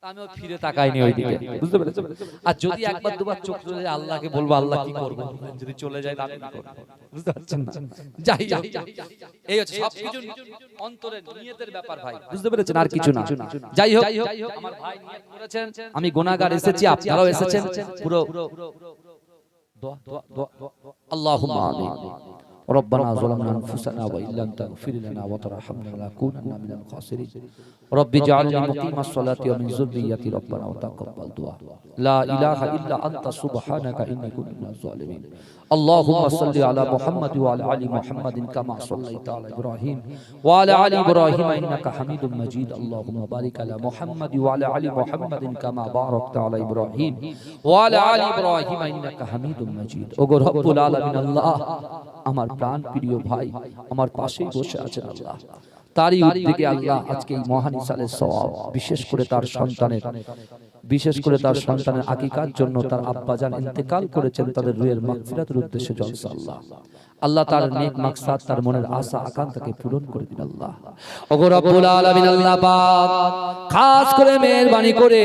Speaker 1: আমিও ফিরে তাকাইনি ওইদিকে, বুঝতে পেরেছো? আর যদি একবার দুবার চোখ চলে যায়, আল্লাহকে বলবো, আল্লাহ কি করব যদি চলে যায়, আমি কি করব? বুঝতে পারছেন না? যাই এই হচ্ছে সবকিছু অন্তরের নিয়তের ব্যাপার ভাই, বুঝতে পেরেছেন? আর কিছু না। যাই হোক, আমার ভাই নিয়ত করেছেন, আমি গুনাহগার এসেছি, আপনারাও এসেছেন, পুরো দোয়া দোয়া আল্লাহুম্মা আমিন। ربنا ظلمنا انفسنا وان لم تغفر لنا وترحمنا لنكونن من الخاسرين رب اجعلني مقيم الصلاه ومن ذريتي ربنا وتقبل دعاء لا اله الا انت سبحانك اني كنت من الظالمين اللهم صل على محمد وعلى ال محمد كما صليت على ابراهيم وعلى ال ابراهيم انك حميد مجيد اللهم بارك على محمد وعلى ال محمد كما باركت على ابراهيم وعلى ال ابراهيم انك حميد مجيد او رب العالمين الله আমার প্রাণ প্রিয় ভাই আমার পাশেই বসে আছেন, আল্লাহ তারই উদ্যোগে আল্লাহ আজকে এই মহান ইসালের সওয়াব, বিশেষ করে তার সন্তানের আকিকার জন্য তার আব্বাজান ইন্তেকাল করেছেন, তাদের রুহের মাগফিরাতের উদ্দেশ্যে জলসা, আল্লাহ তার নেক মাকসাদ, তার মনের আশা আকাঙ্ক্ষাকে পূরণ করে দিন আল্লাহ। ওগো রব্বুল আলামিন আল্লাহ পাক, খাস করে মেহেরবানি করে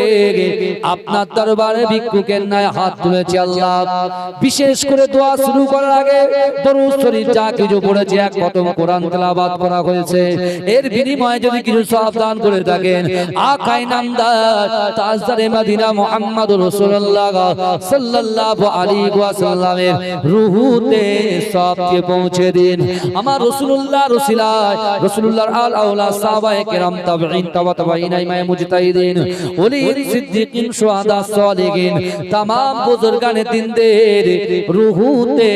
Speaker 1: আপনার দরবারে ভিক্ষুকের ন্যায় হাত তুলেছি আল্লাহ। বিশেষ করে দোয়া শুরু করার আগে দরুদ শরীফ যা কিছু পড়েছে, এক খতম কোরআন তেলাওয়াত করা হয়েছে, এর বিনিময়ে যদি কিছু সওয়াব দান করে থাকেন, আকায়ে নামদার তাজদারে মদিনা মুহাম্মদুর রাসূলুল্লাহ সাল্লাল্লাহু আলাইহি ওয়াসাল্লামের রূহতে সবকে পৌঁছে দিন। আমার রাসূলুল্লাহর ওসিলায়, রাসূলুল্লাহর আল আওলাদ সাহাবায়ে কেরাম, তাবেঈন, তাবাঈন, ইমাম মুজতাহিদিন, ওলিন, সিদ্দিকিন, শুহাদা, সালেহিন, तमाम বুজুর্গানে দিনদের রূহতে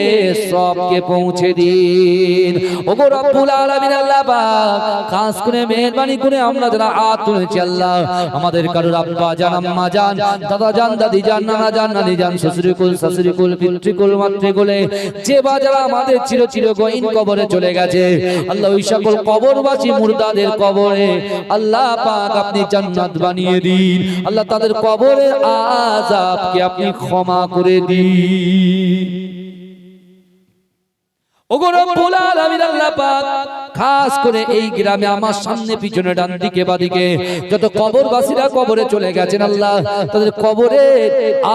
Speaker 1: সবকে পৌঁছে দিন। ওগো রব্বুল আলামিন আল্লাহ পাক, খাস করে মেহেরবানি করে আমরা যারা হাত তুলেছি আল্লাহ, আমাদের কারোর আব্বা জান, আম্মা জান, দাদা জান, দাদি জান, নানা জান, নানি জান, শ্বশুরকুল, শাশুড়িকুল, পিতৃকুল, মাতৃকুলে যে বা যারা আমাদের চির গহীন কবরে চলে গেছে আল্লাহ, ওই সকল কবরবাসী মুর্দাদের কবরে আল্লাহ পাক আপনি জান্নাত বানিয়ে দিন আল্লাহ, তাদের কবরের আযাবকে আপনি ক্ষমা করে দিন। ওগো রব্বুল আলামিন আল্লাহ পাক, খাস করে এই গ্রামে আমার সামনে পিছনে ডান দিকে বাদিকে যত কবরবাসীরা কবরে চলে গেছেন আল্লাহ তাদের কবরের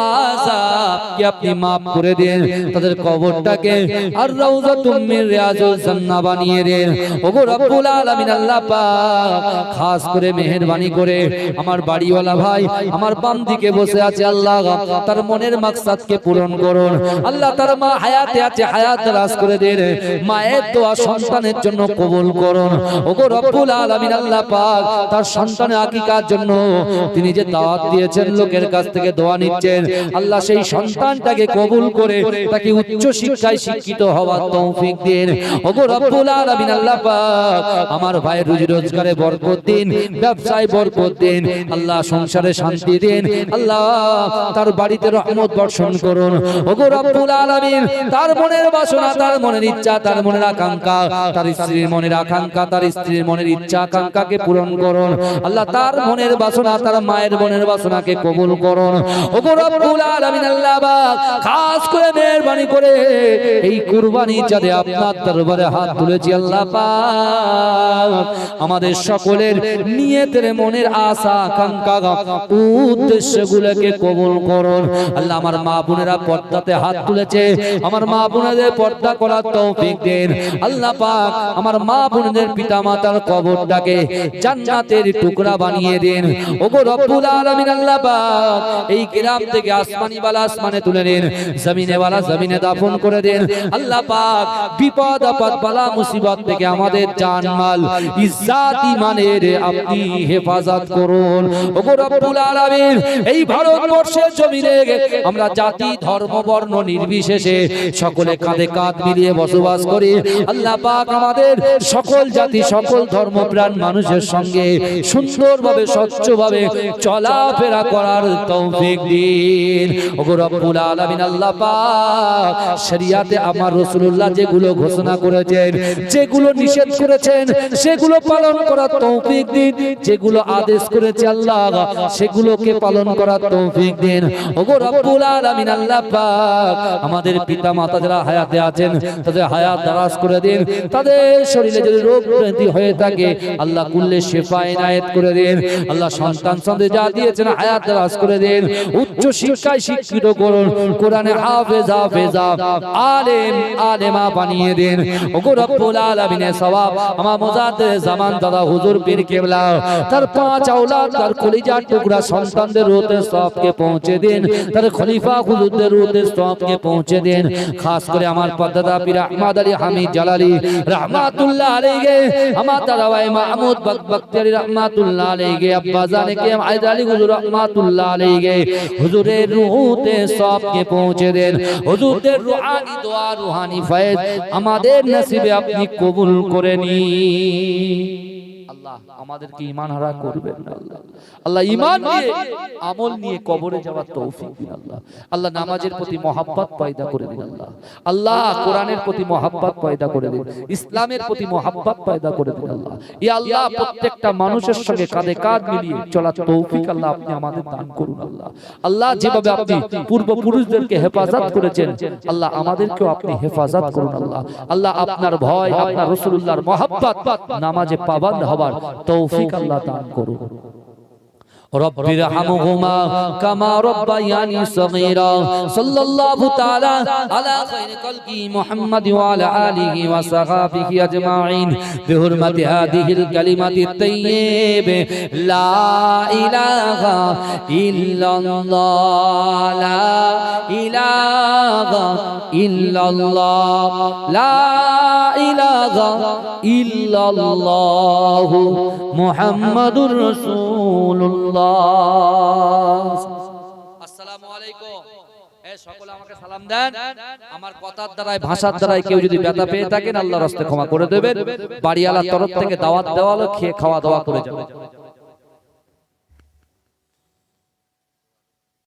Speaker 1: আযাবকে আপনি maaf করে দেন তাদের কবরটাকে আর রাউযাতুম মিন রিয়াজুল জান্নাহ বানিয়ে দেন ওগো রব্বুল আলামিন আল্লাহ পাক খাস করে মেহেরবানি করে আমার বাড়িওয়ালা ভাই আমার বাম দিকে বসে আছে আল্লাহ তার মনের মাকসাদকে পূরণ করুন আল্লাহ তার মা হায়াতে আছে হায়াত দারাজ করে দেন মায়ের দোয়া সন্তানের জন্য কবুল করুন ওগো রব্বুল আলামিন আল্লাহ পাক তার সন্তানের আকীকার জন্য তিনি যে দাওয়াত দিয়েছেন লোকের কাছ থেকে দোয়া নিচ্ছেন আল্লাহ সেই সন্তানটাকে কবুল করে তাকে উচ্চ শিক্ষায় শিক্ষিত হওয়ার তৌফিক দিন ওগো রব্বুল আলামিন আল্লাহ পাক আমার ভাইয়ের রুজি রোজগারে বরকত দিন ব্যবসায় বরকত দিন আল্লাহ সংসারে শান্তি দিন আল্লাহ তার বাড়িতে রহমত বর্ষণ করুন ওগো রব্বুল আলামিন তার মনের বাসনা তার মনের ইচ্ছা তার মনের আকাঙ্ক্ষা তার স্ত্রীর মনের আকাঙ্ক্ষা তার স্ত্রীর মনের ইচ্ছা আকাঙ্ক্ষাকে পূরণ করুন আল্লাহ তার মনের বাসনা তার মায়ের মনের বাসনাকে কবুল করুন ওগো রব্বুল আলামিন আল্লাহ পাক খাস করে মেহেরবানি করে এই কুরবানি চাঁদে আপনার দরবারে হাত তুলেছি আল্লাহ পাক আমাদের সকলের নিয়তের মনের আশা আকাঙ্ক্ষা উদ্দেশ্যগুলোকে কবুল করুন আল্লাহ আমার মা বোনেরা পর্দাতে হাত তুলেছে আমার মা বোনেদের পর্দা করার তৌফিক দেন আল্লাহ পাক আমার মা বোনেদের পিতামাতার কবরটাকে জান্নাতের টুকরা বানিয়ে দেন ওগো রব্বুল আলামিন আল্লাহ পাক এই গ্রাম থেকে আসমানি ওয়ালা আসমানে তুলে নেন জমিনে ওয়ালা জমিনে দাফন করে দেন আল্লাহ পাক বিপদ আপদ বালা মুসিবত থেকে আমাদের জান মাল ইজ্জত ঈমানের আপনি হেফাজত করুন ওগো রব্বুল আলামিন এই ভারতবর্ষের জমিনে আমরা জাতি ধর্ম বর্ণ নির্বিশেষে সকলে কাঁধে কাঁধ মিলিয়ে বসবাস করি আল্লাহ পাক আমাদের সকল জাতি সকল ধর্মপ্রাণ মানুষের সঙ্গে সুন্দরভাবে স্বচ্ছভাবে চলাফেরা করার তৌফিক দিন ওগো রব্বুল আলামিন আল্লাহ পাক শরিয়াতে আমার রাসূলুল্লাহ যেগুলো ঘোষণা করেছেন যেগুলো নিষেধ করেছেন সেগুলো পালন করার তৌফিক দিন যেগুলো আদেশ করেছে আল্লাহ সেগুলোকে পালন করার তৌফিক দিন ওগো রব্বুল আলামিন আল্লাহ পাক আমাদের পিতা মাতা যারা হায়াতে আছেন তাদের হায়াত দারাজ করে দিন তাদের শরীরে যদি রোগ ব্যাধি হয়ে থাকে আল্লাহ কুল্লে শিফা ইনায়েত করে দিন আল্লাহ সন্তান সন্তান যা দিয়েছেন হায়াত দারাজ করে দিন উচ্চ শিক্ষায় শিক্ষিত করুন কোরআনে হাফেজ হাফেজা আলেম আলেমা বানিয়ে দিন ওগো রব্বুল আলামিনের সওয়াব আমার মুজাদ্দিদ জামান দাদা হুজুর পীর কেবলা তার পাঁচ আওলাদ তার কলিজার টুকরা সন্তানদের রূহে সওয়াবকে পৌঁছে দিন তার খলিফা হুজুরদের রূহে সওয়াবকে পৌঁছে দিন খাস করে আমার পদ্দাদা পীর আহমদ আলী হামিদ জালালি রাহমাতুল্লাহ আলাইহি আমার তারাওয়াই মাহমুদ বখতিয়ারি রাহমাতুল্লাহ আলাইহি আব্বা জানে কে আইদ আলী হুজুর রাহমাতুল্লাহ আলাইহি হুজুরের রূহে সওয়াবকে পৌঁছে দেন হুজুরদের রুহানি দোয়া রুহানি ফয়েজ আমাদের নসিবে আপনি কবুল করে নিন আল্লাহ আমাদেরকে ঈমান হারা করবেন না আল্লাহ আল্লাহ ঈমান নিয়ে আমল নিয়ে কবরে যাওয়ার তৌফিক দিন আল্লাহ আল্লাহ নামাজের প্রতি মহব্বত পয়দা করে দিন আল্লাহ আল্লাহ কোরআনের প্রতি মহব্বত পয়দা করে দিন ইসলামের প্রতি মহব্বত পয়দা করে দিন আল্লাহ ইয়া আল্লাহ প্রত্যেকটা মানুষের সঙ্গে কাঁধে কাঁধ মিলিয়ে চলার তৌফিক আল্লাহ আপনি আমাদের দান করুন আল্লাহ আল্লাহ যেভাবে আপনি পূর্বপুরুষদেরকে হেফাজত করেছেন আল্লাহ আমাদেরকেও আপনি হেফাজত করুন আল্লাহ আল্লাহ আপনার ভয় আপনার রাসূলুল্লাহর মহব্বত নামাজে পাবন্দ হওয়ার তৌফিক আল্লাহ দান করুন رب ارحمهما كما ربياني صغيرا صلى الله تعالى على خير خلقه محمد وعلى آله وصحبه أجمعين بحرمة هذه الكلمة الطيبة لا إله إلا الله لا إله إلا الله لا إله إلا الله محمد رسول الله আসসালামু আলাইকুম সকলে আমাকে সালাম দেন আমার কথার দ্বারাই ভাষার দ্বারাই কেউ যদি ব্যথা পেয়ে থাকেন আল্লাহর রাস্তায় ক্ষমা করে দেবেন বাড়িওয়ালার তরফ থেকে দাওয়াত দেওয়া হলো খেয়ে খাওয়া দাওয়া করে যাবেন